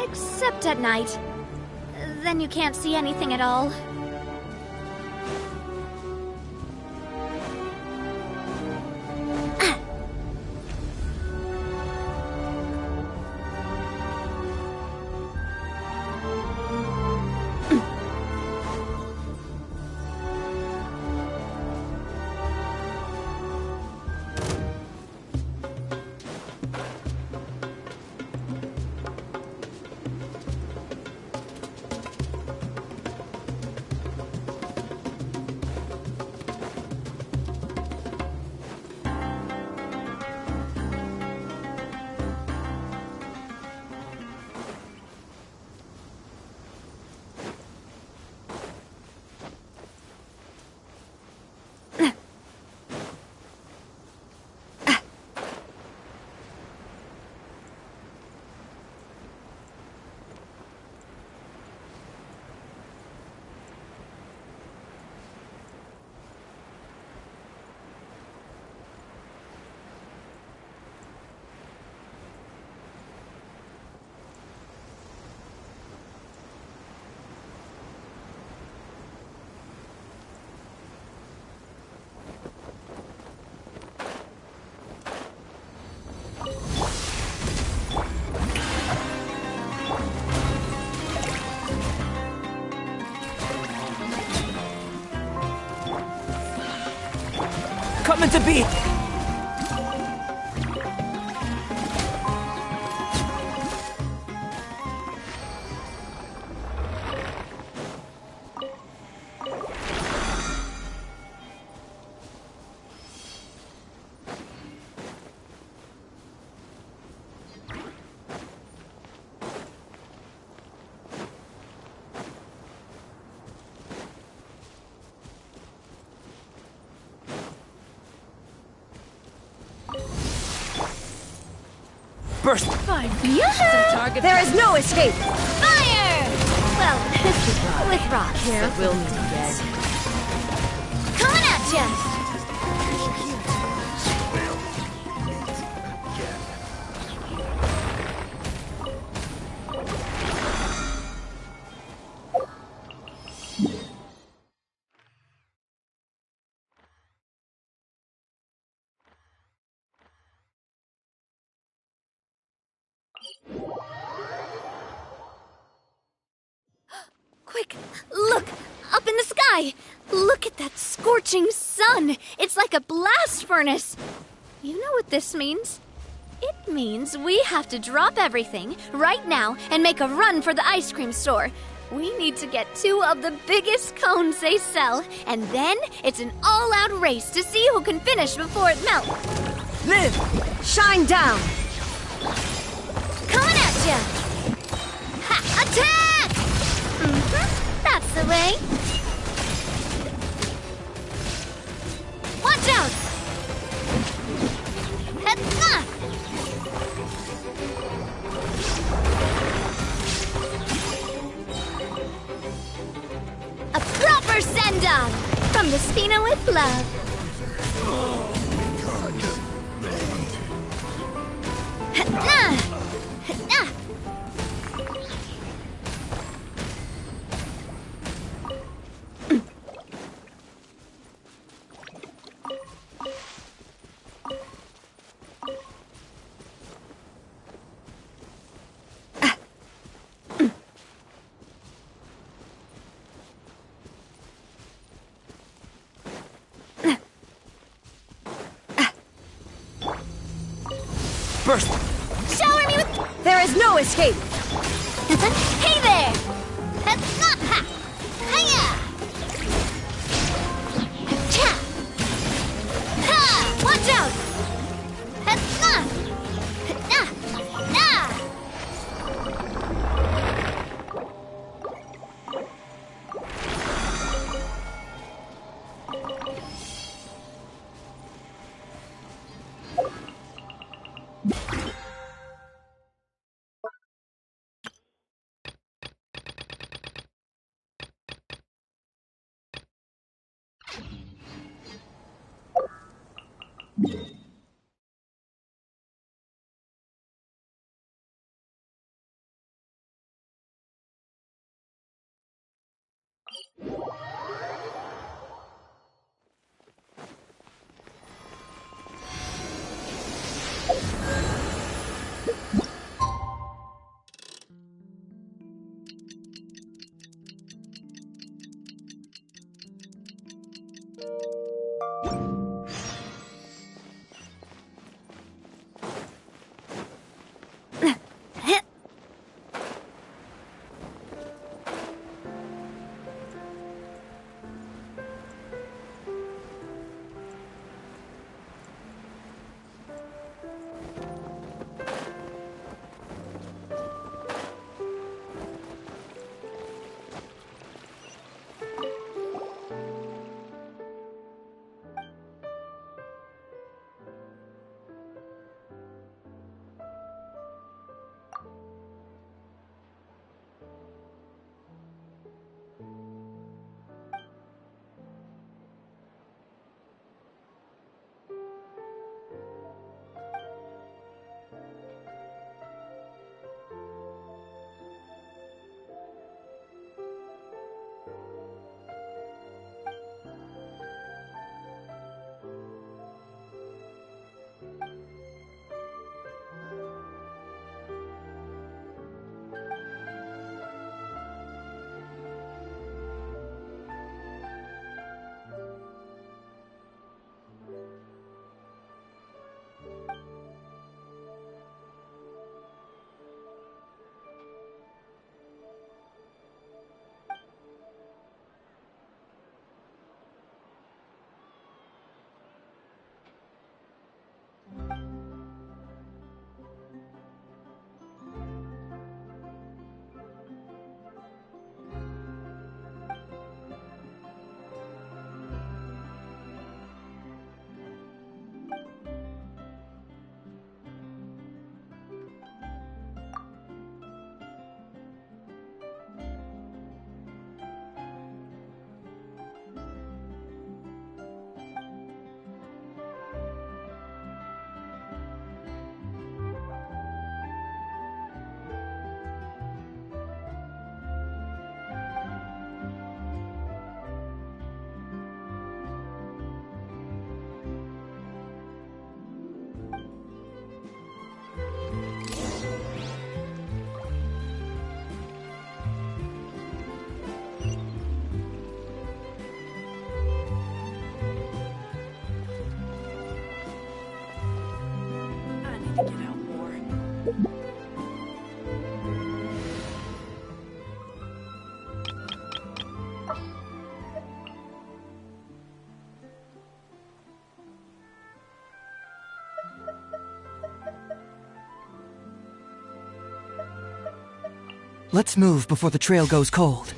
Except at night. Then you can't see anything at all. Coming to beat! Burst! There is no escape! Fire! Well, with rocks. That will mean dead. Coming at ya! Quick, look! Up in the sky! Look at that scorching sun! It's like a blast furnace! You know what this means? It means we have to drop everything right now and make a run for the ice cream store. We need to get 2 of the biggest cones they sell, and then it's an all-out race to see who can finish before it melts. Live! Shine down! Coming at ya! Ha! Attack! That's the way. Watch out! A proper send-off from the Spina with love. Burst! Shower me with... There is no escape! Hey there! Ha! Hiya! Cha! Ha! Watch out! Let's move before the trail goes cold.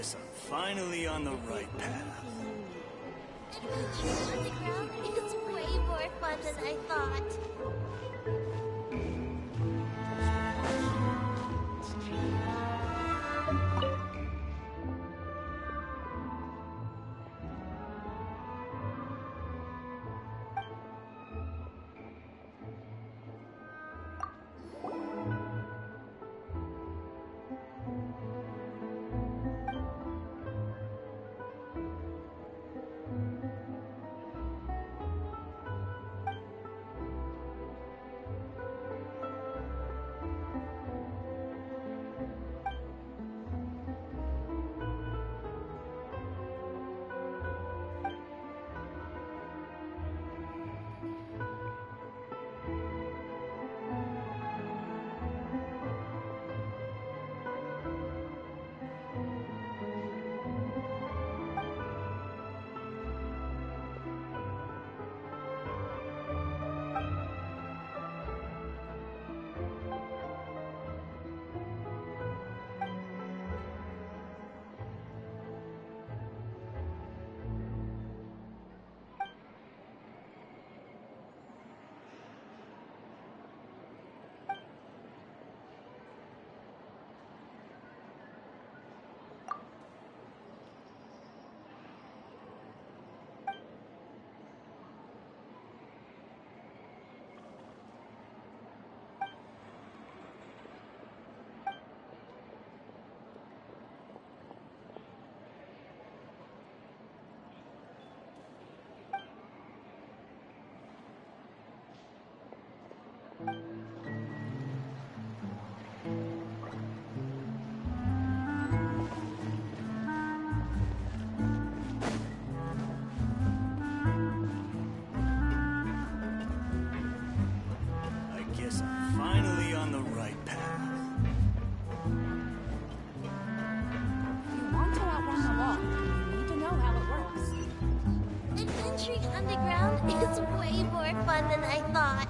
guess I'm finally on the right path. Adventure Underground is way more fun than I thought. I guess I'm finally on the right path. If you want to outrun the law, you need to know how it works. Adventuring underground is way more fun than I thought.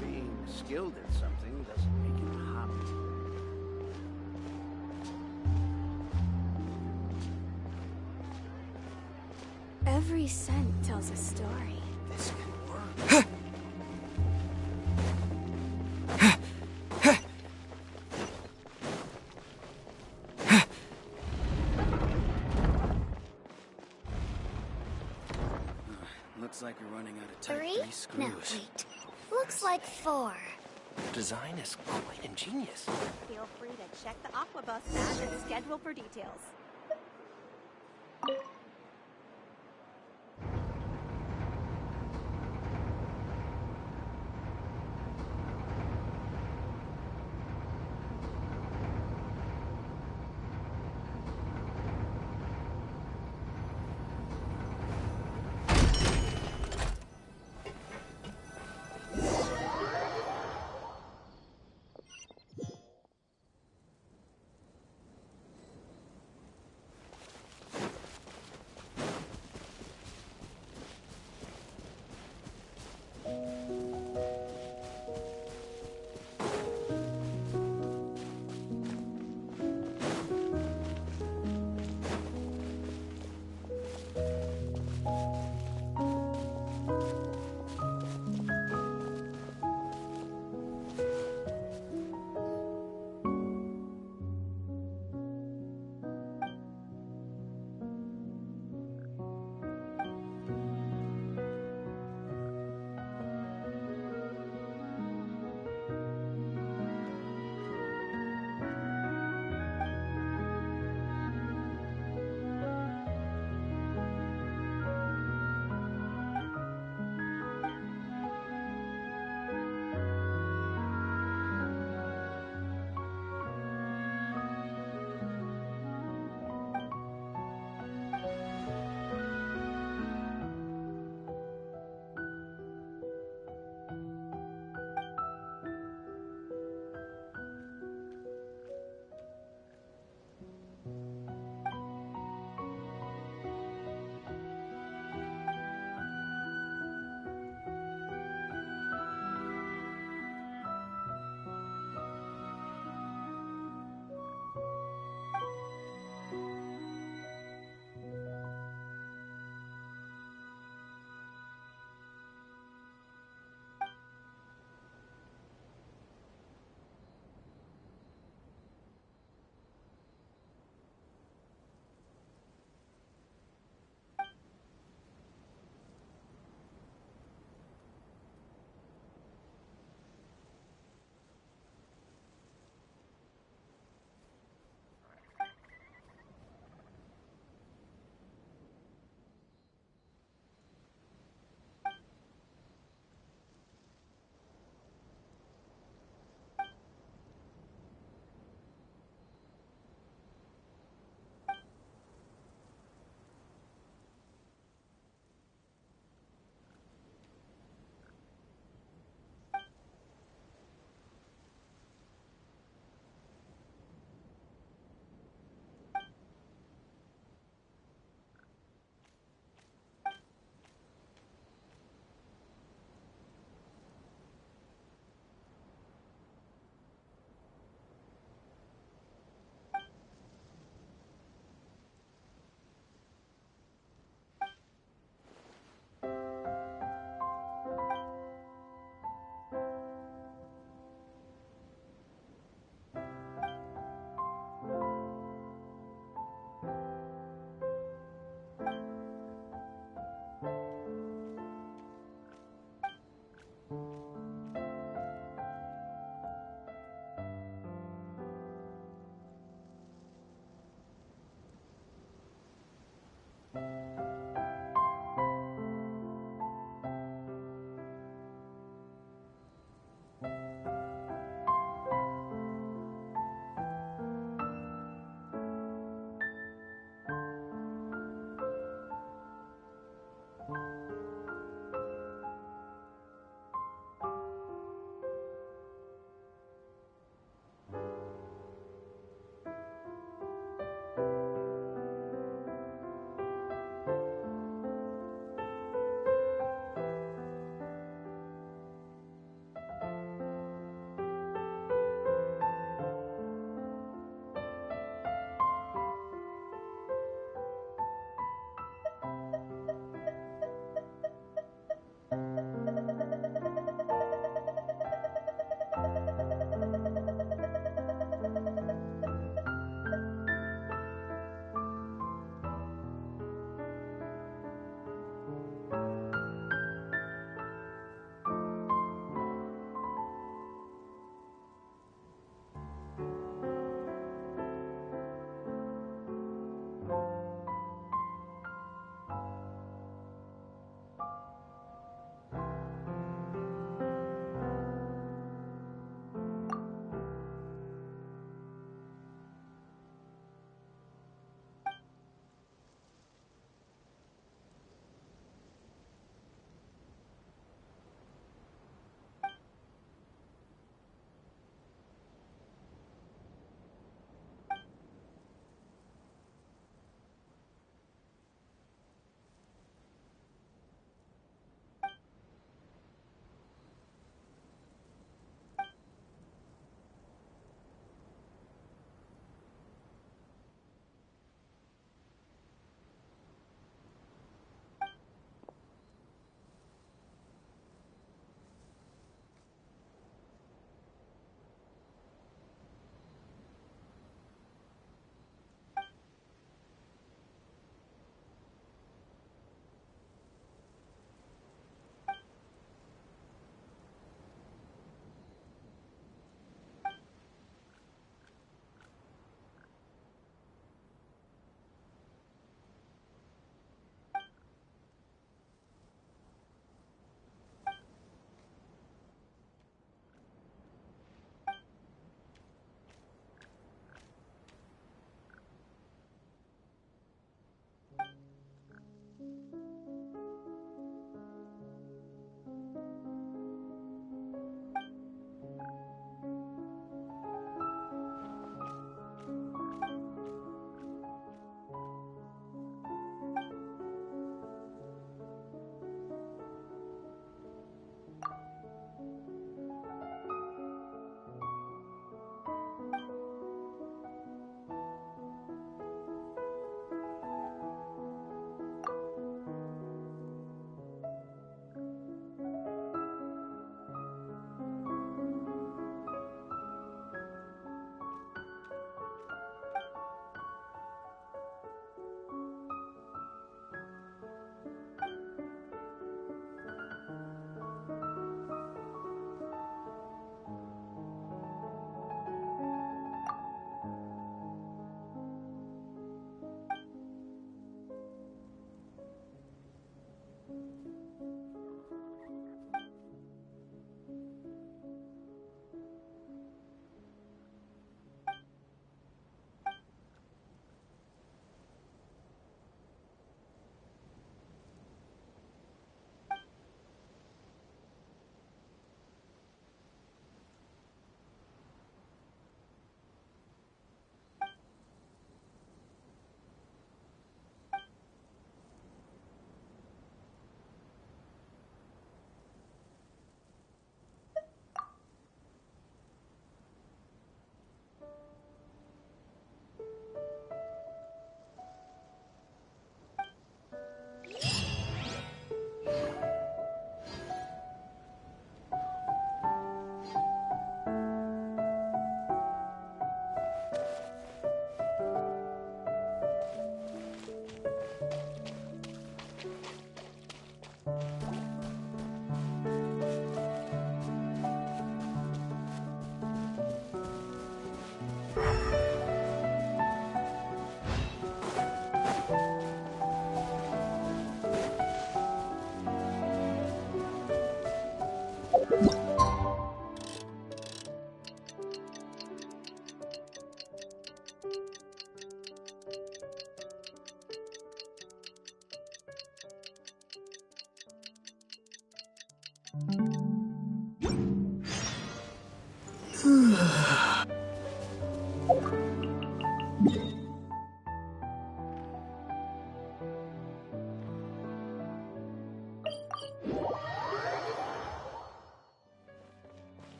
Being skilled at something doesn't make it a hobby. Every scent tells a story. This can work. Looks like we're running out of type 3 screws. No, wait. Looks like 4. Design is quite ingenious. Feel free to check the Aquabus map and schedule for details.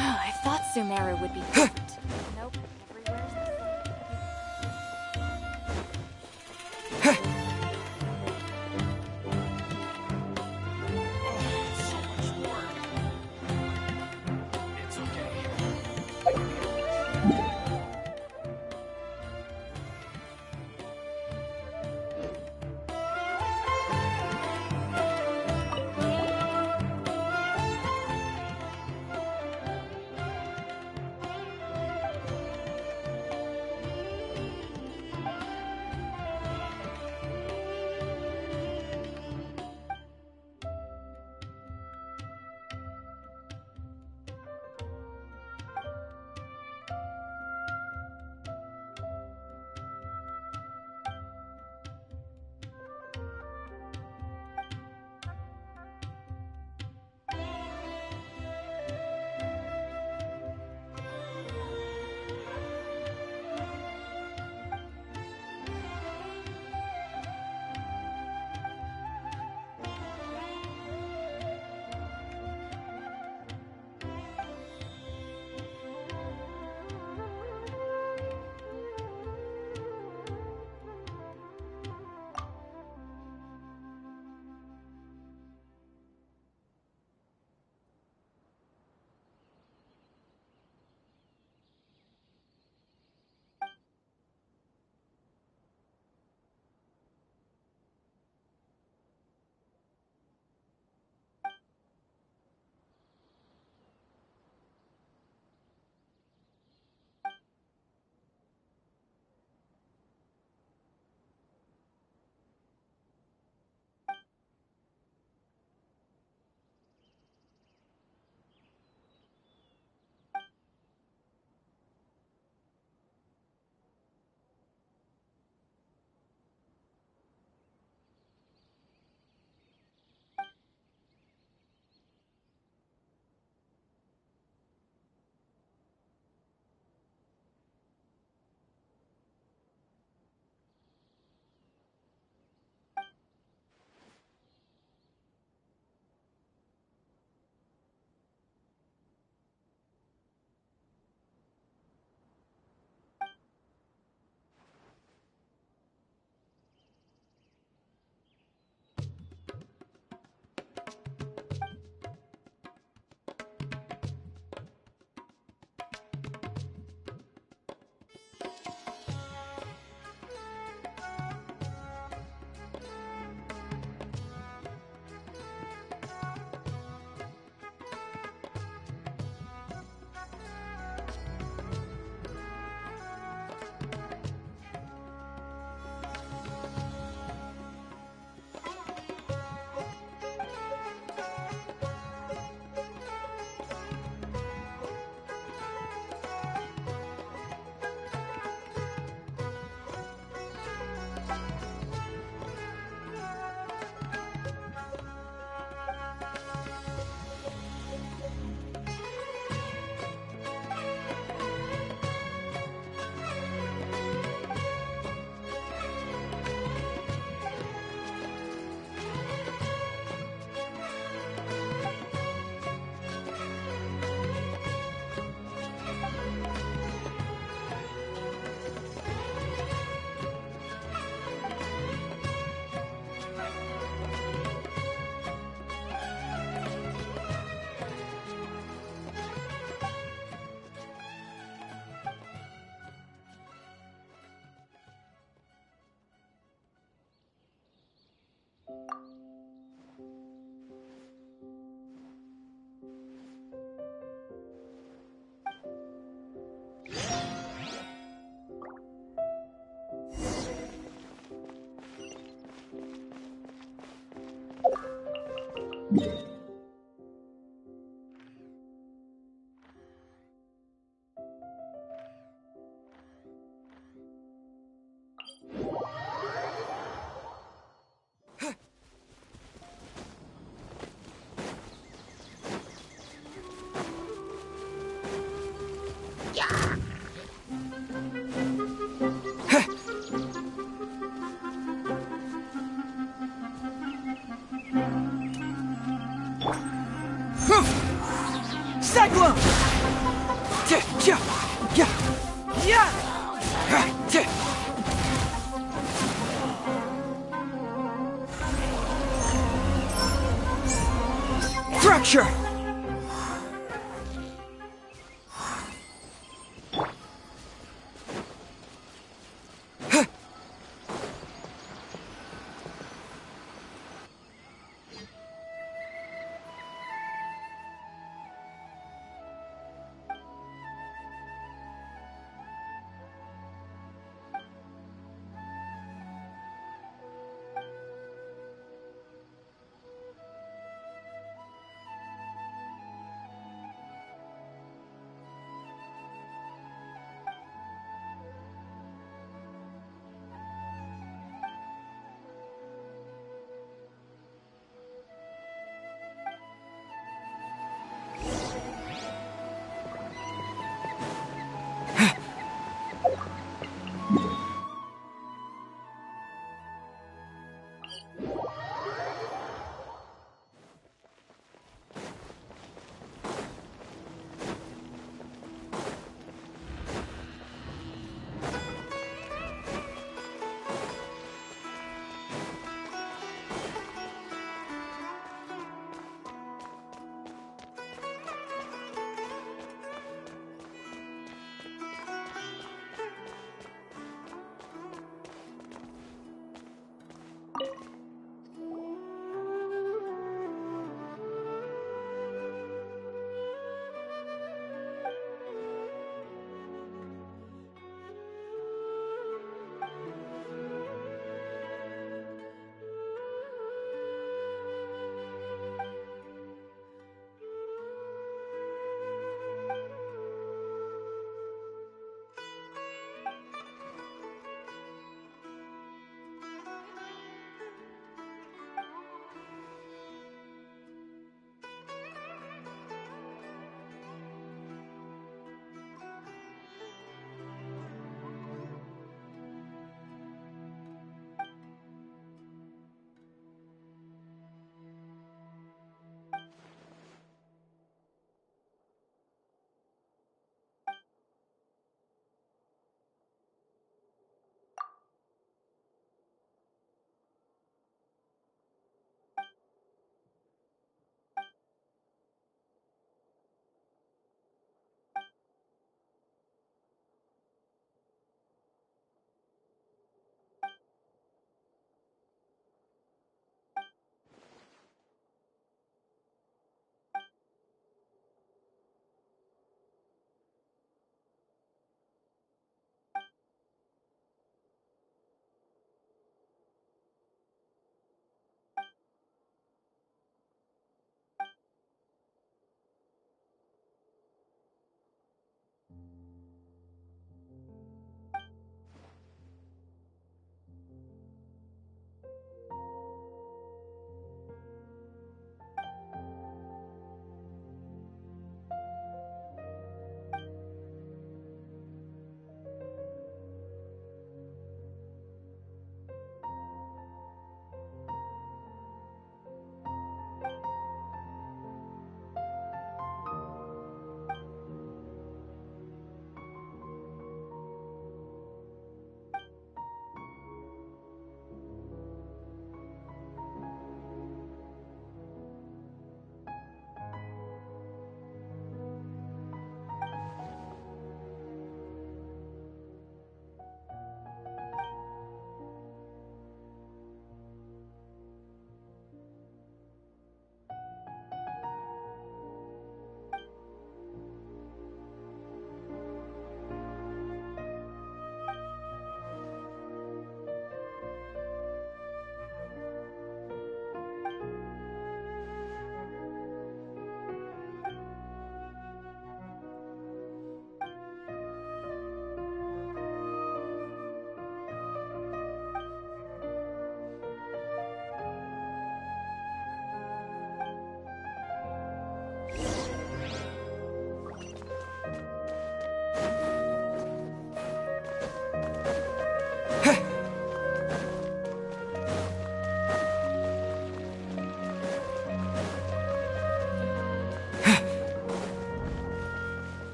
I thought Sumeru would be different. Nope, everywhere's the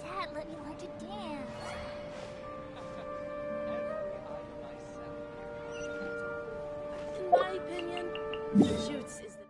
Dad, let me learn to dance. In my opinion, Shoots is the...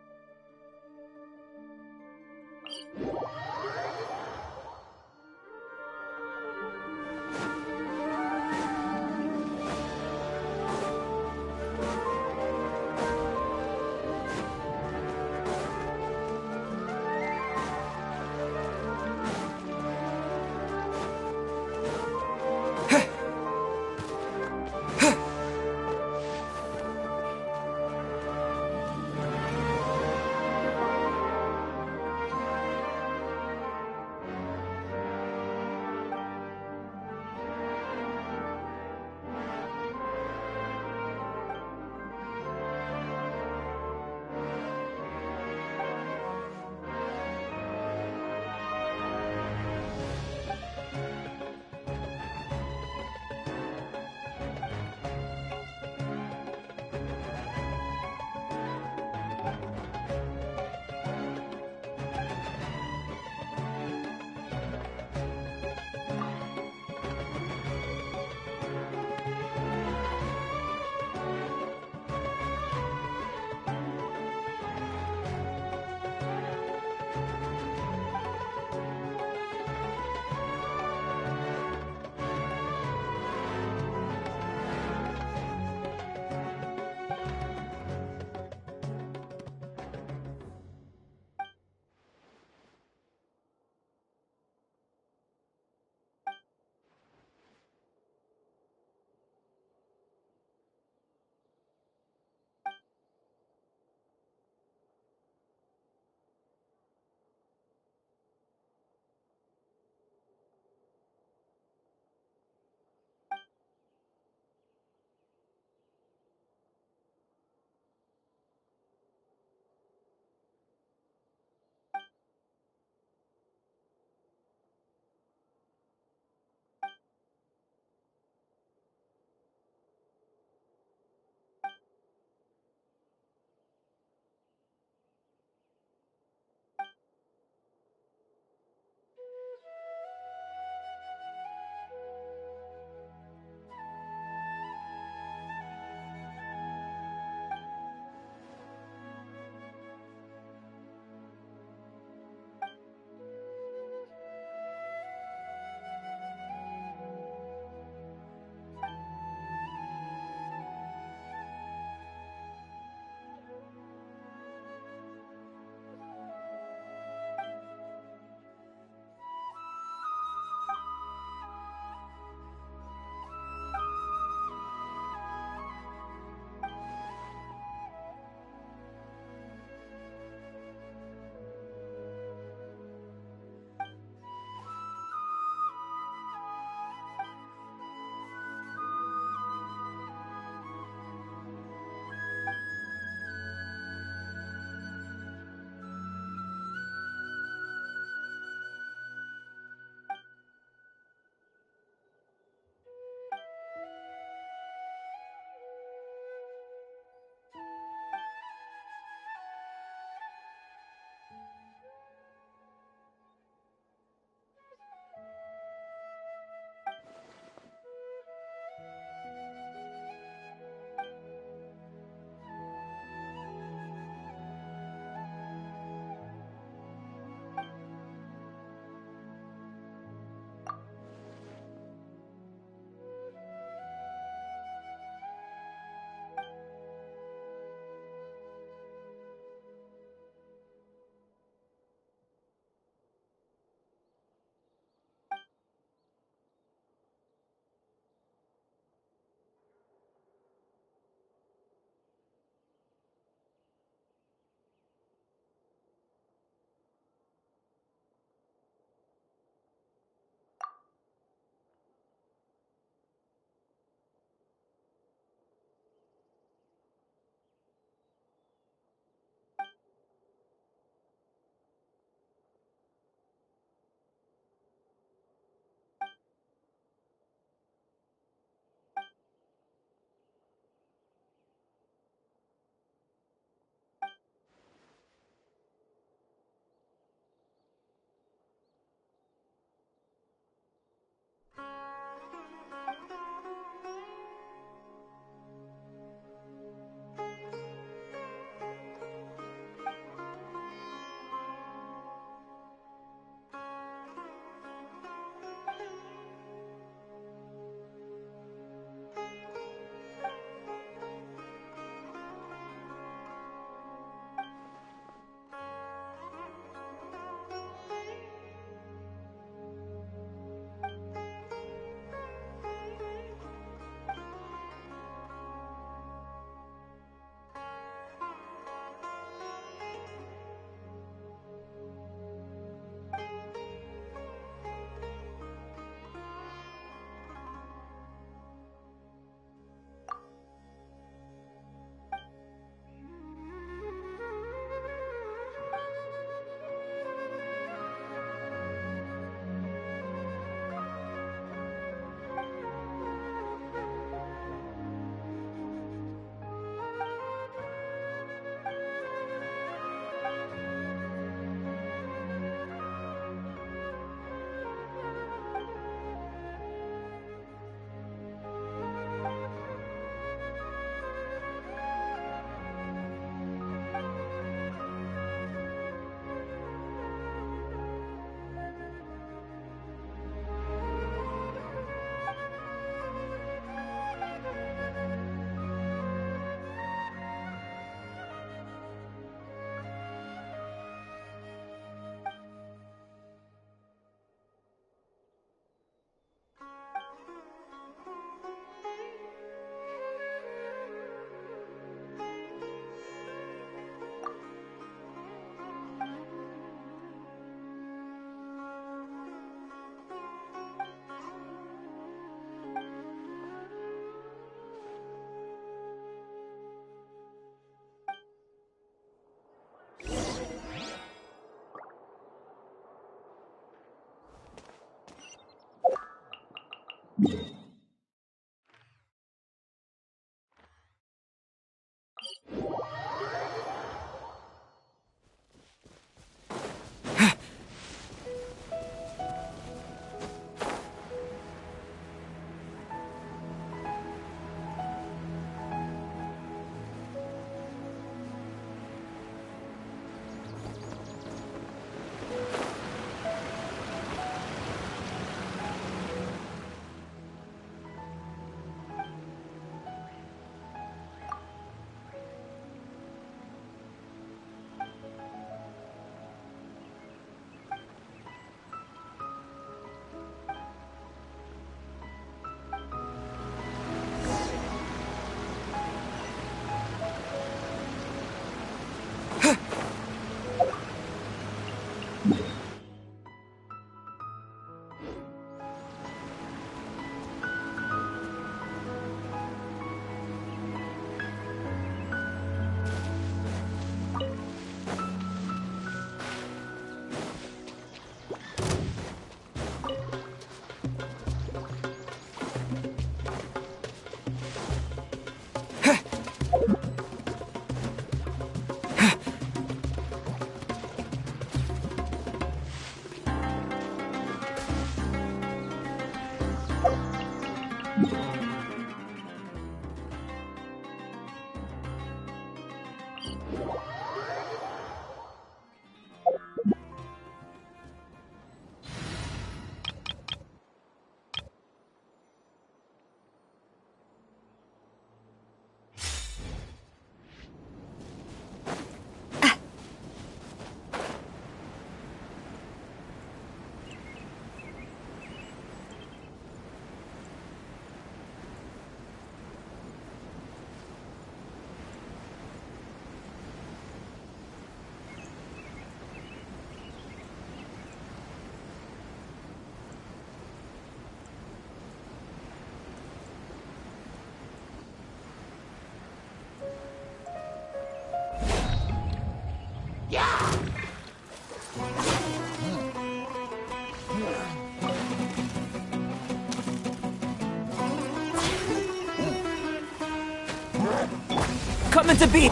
Coming to be.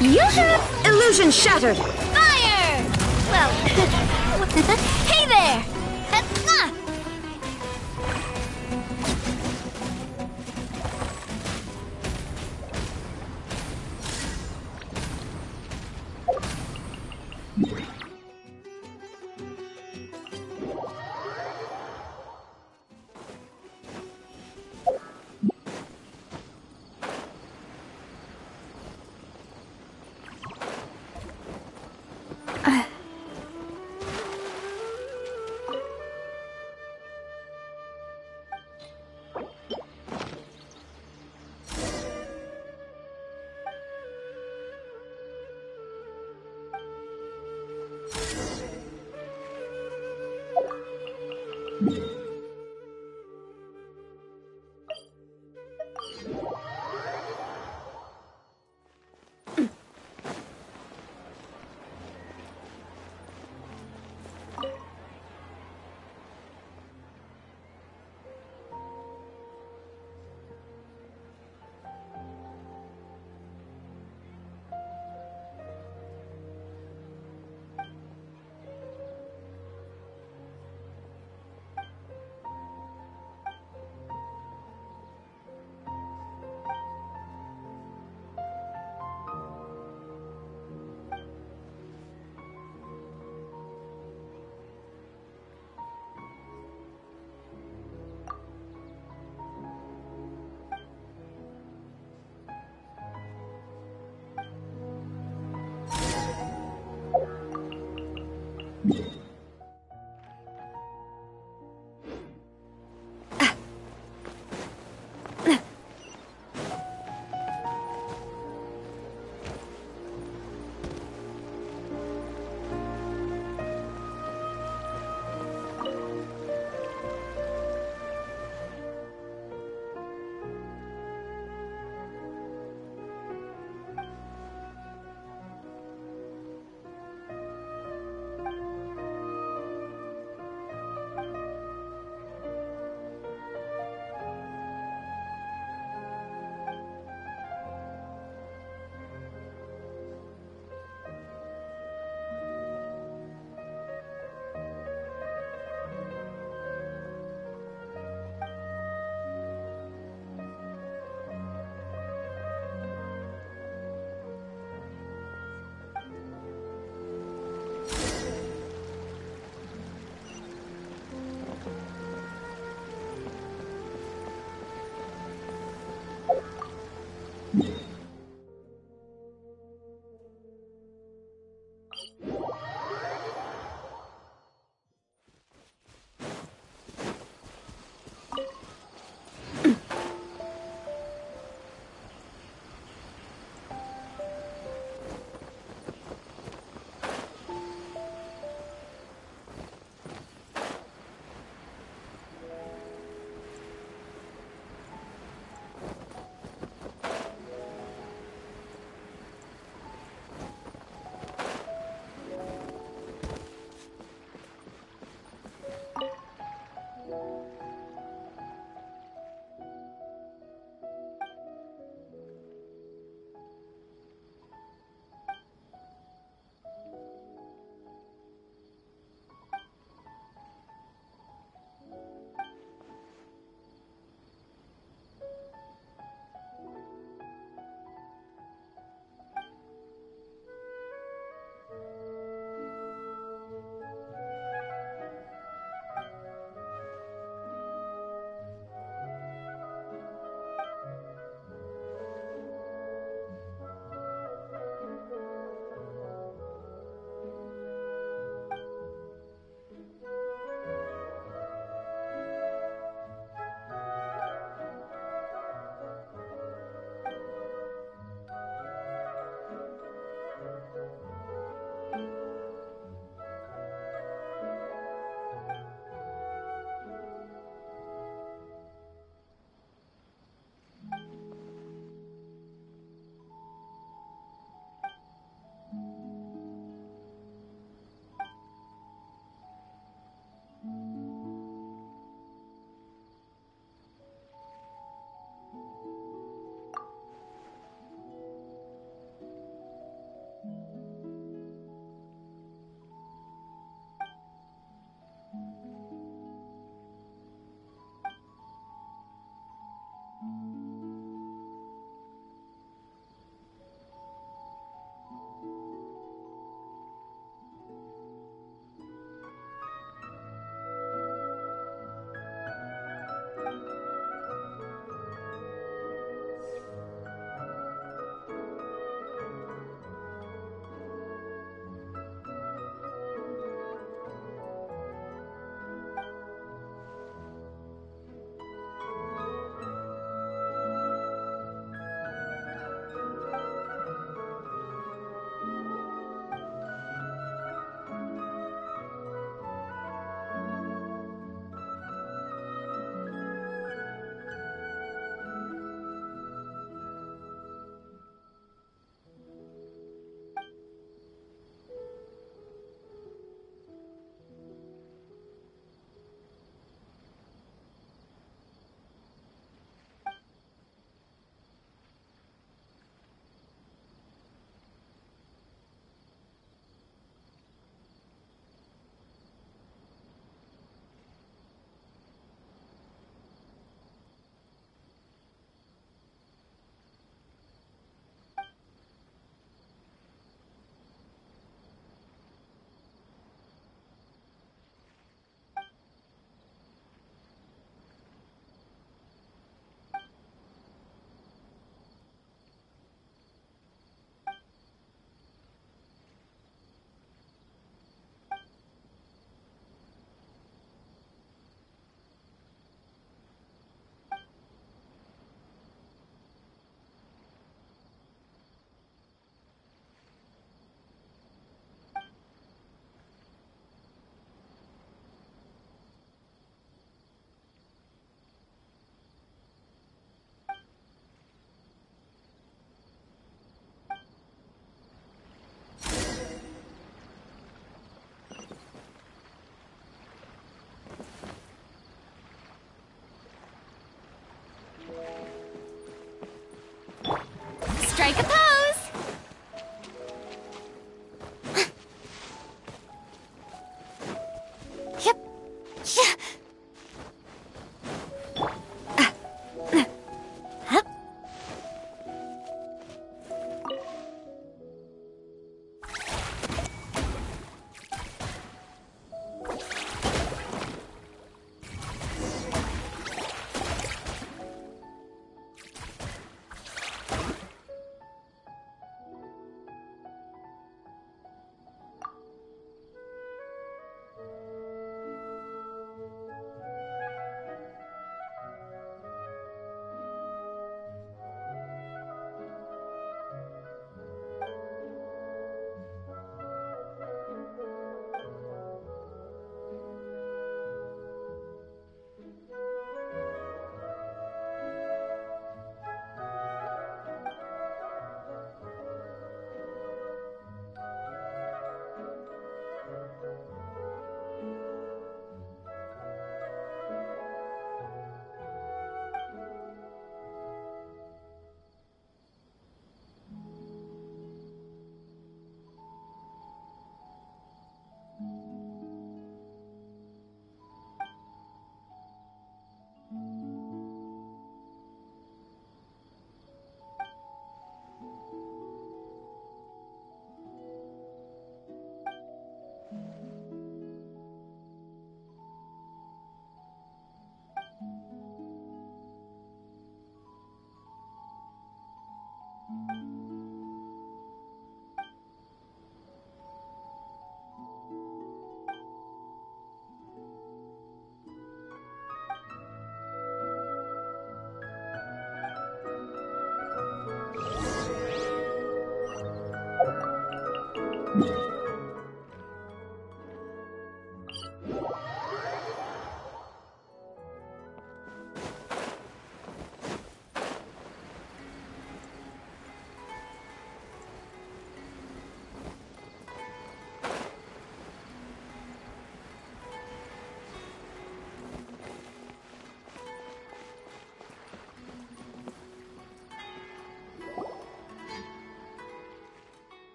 Yoo-hoo! Illusion shattered! Fire! Well, hey there! Mwah!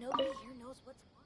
nobody here knows what's what.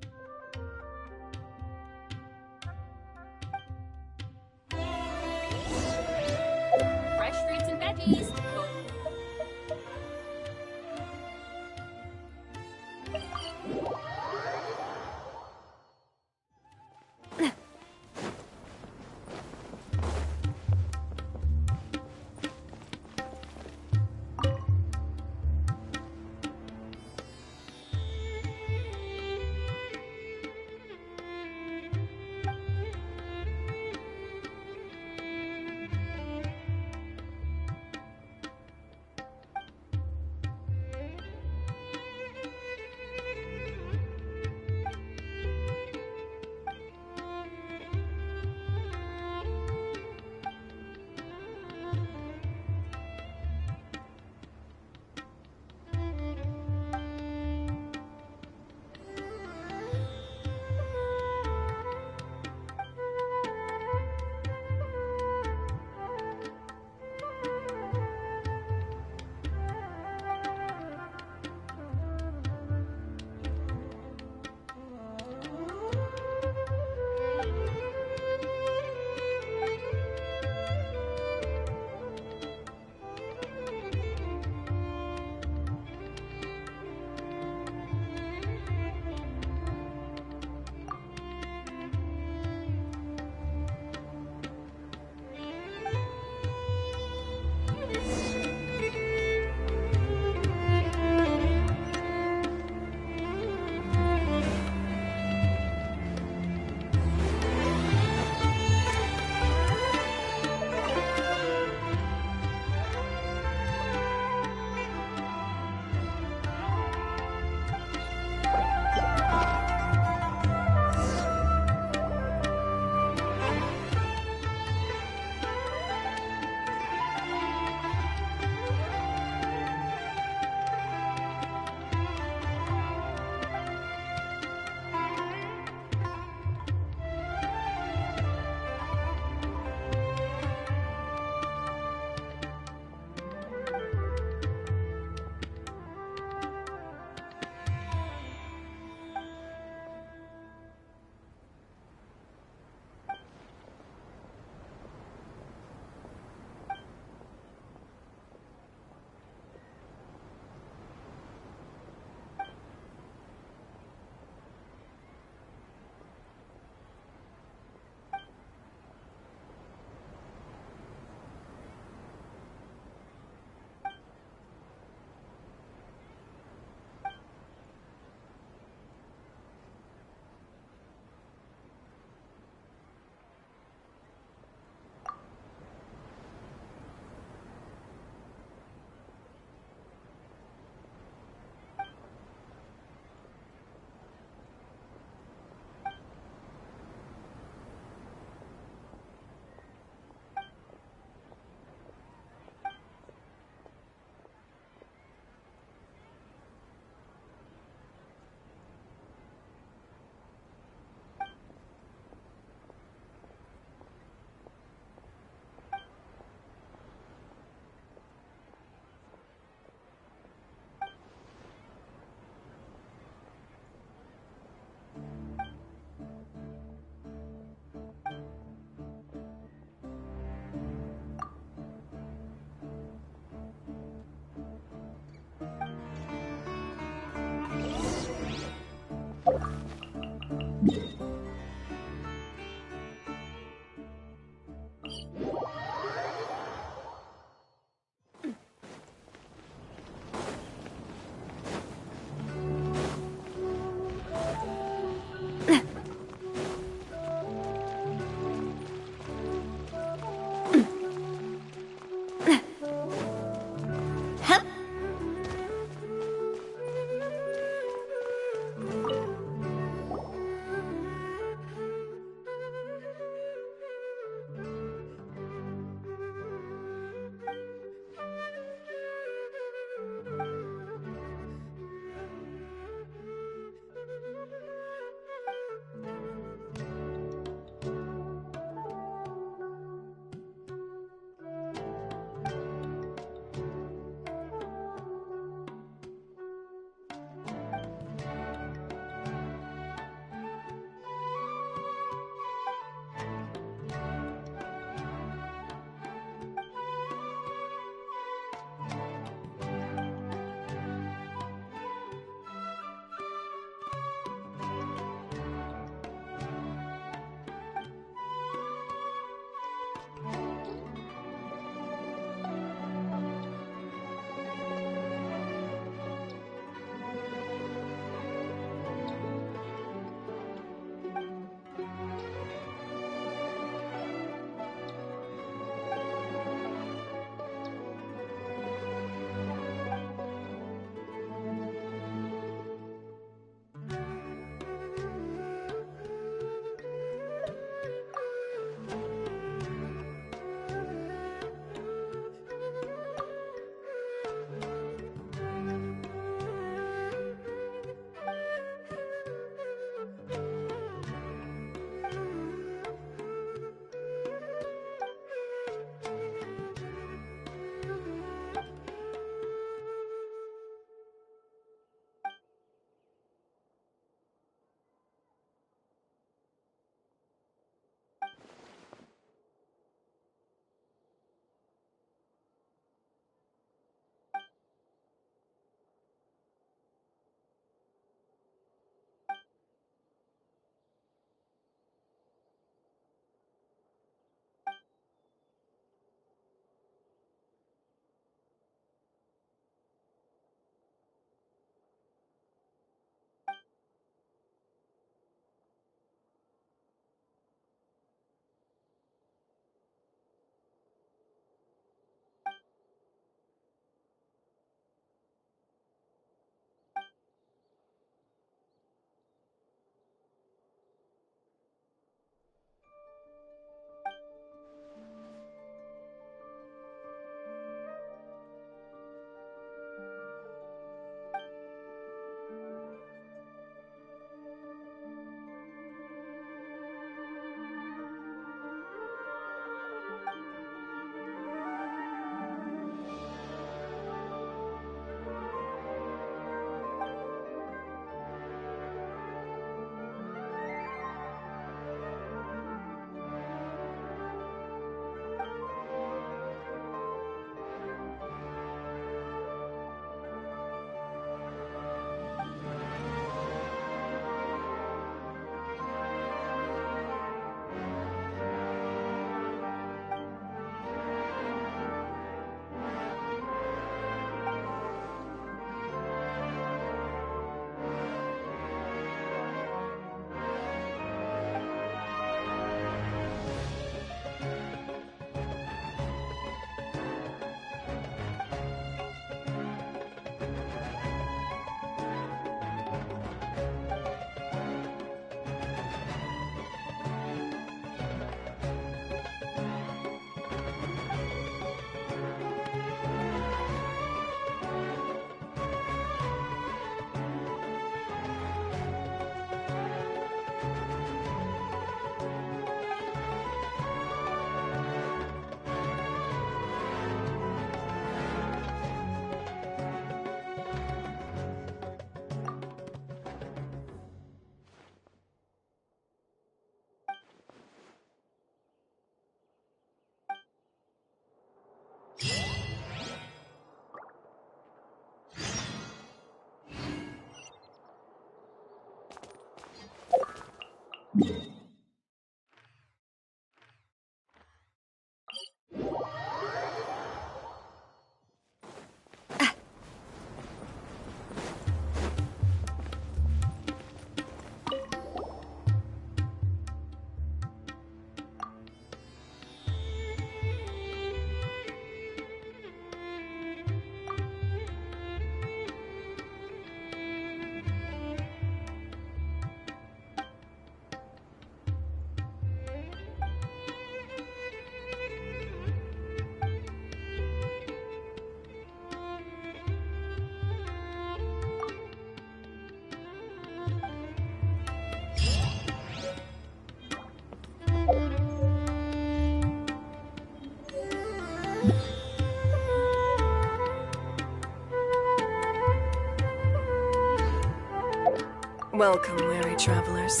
Welcome, weary travelers.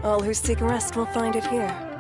All who seek rest will find it here.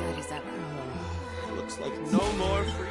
good as ever. Looks like no more free.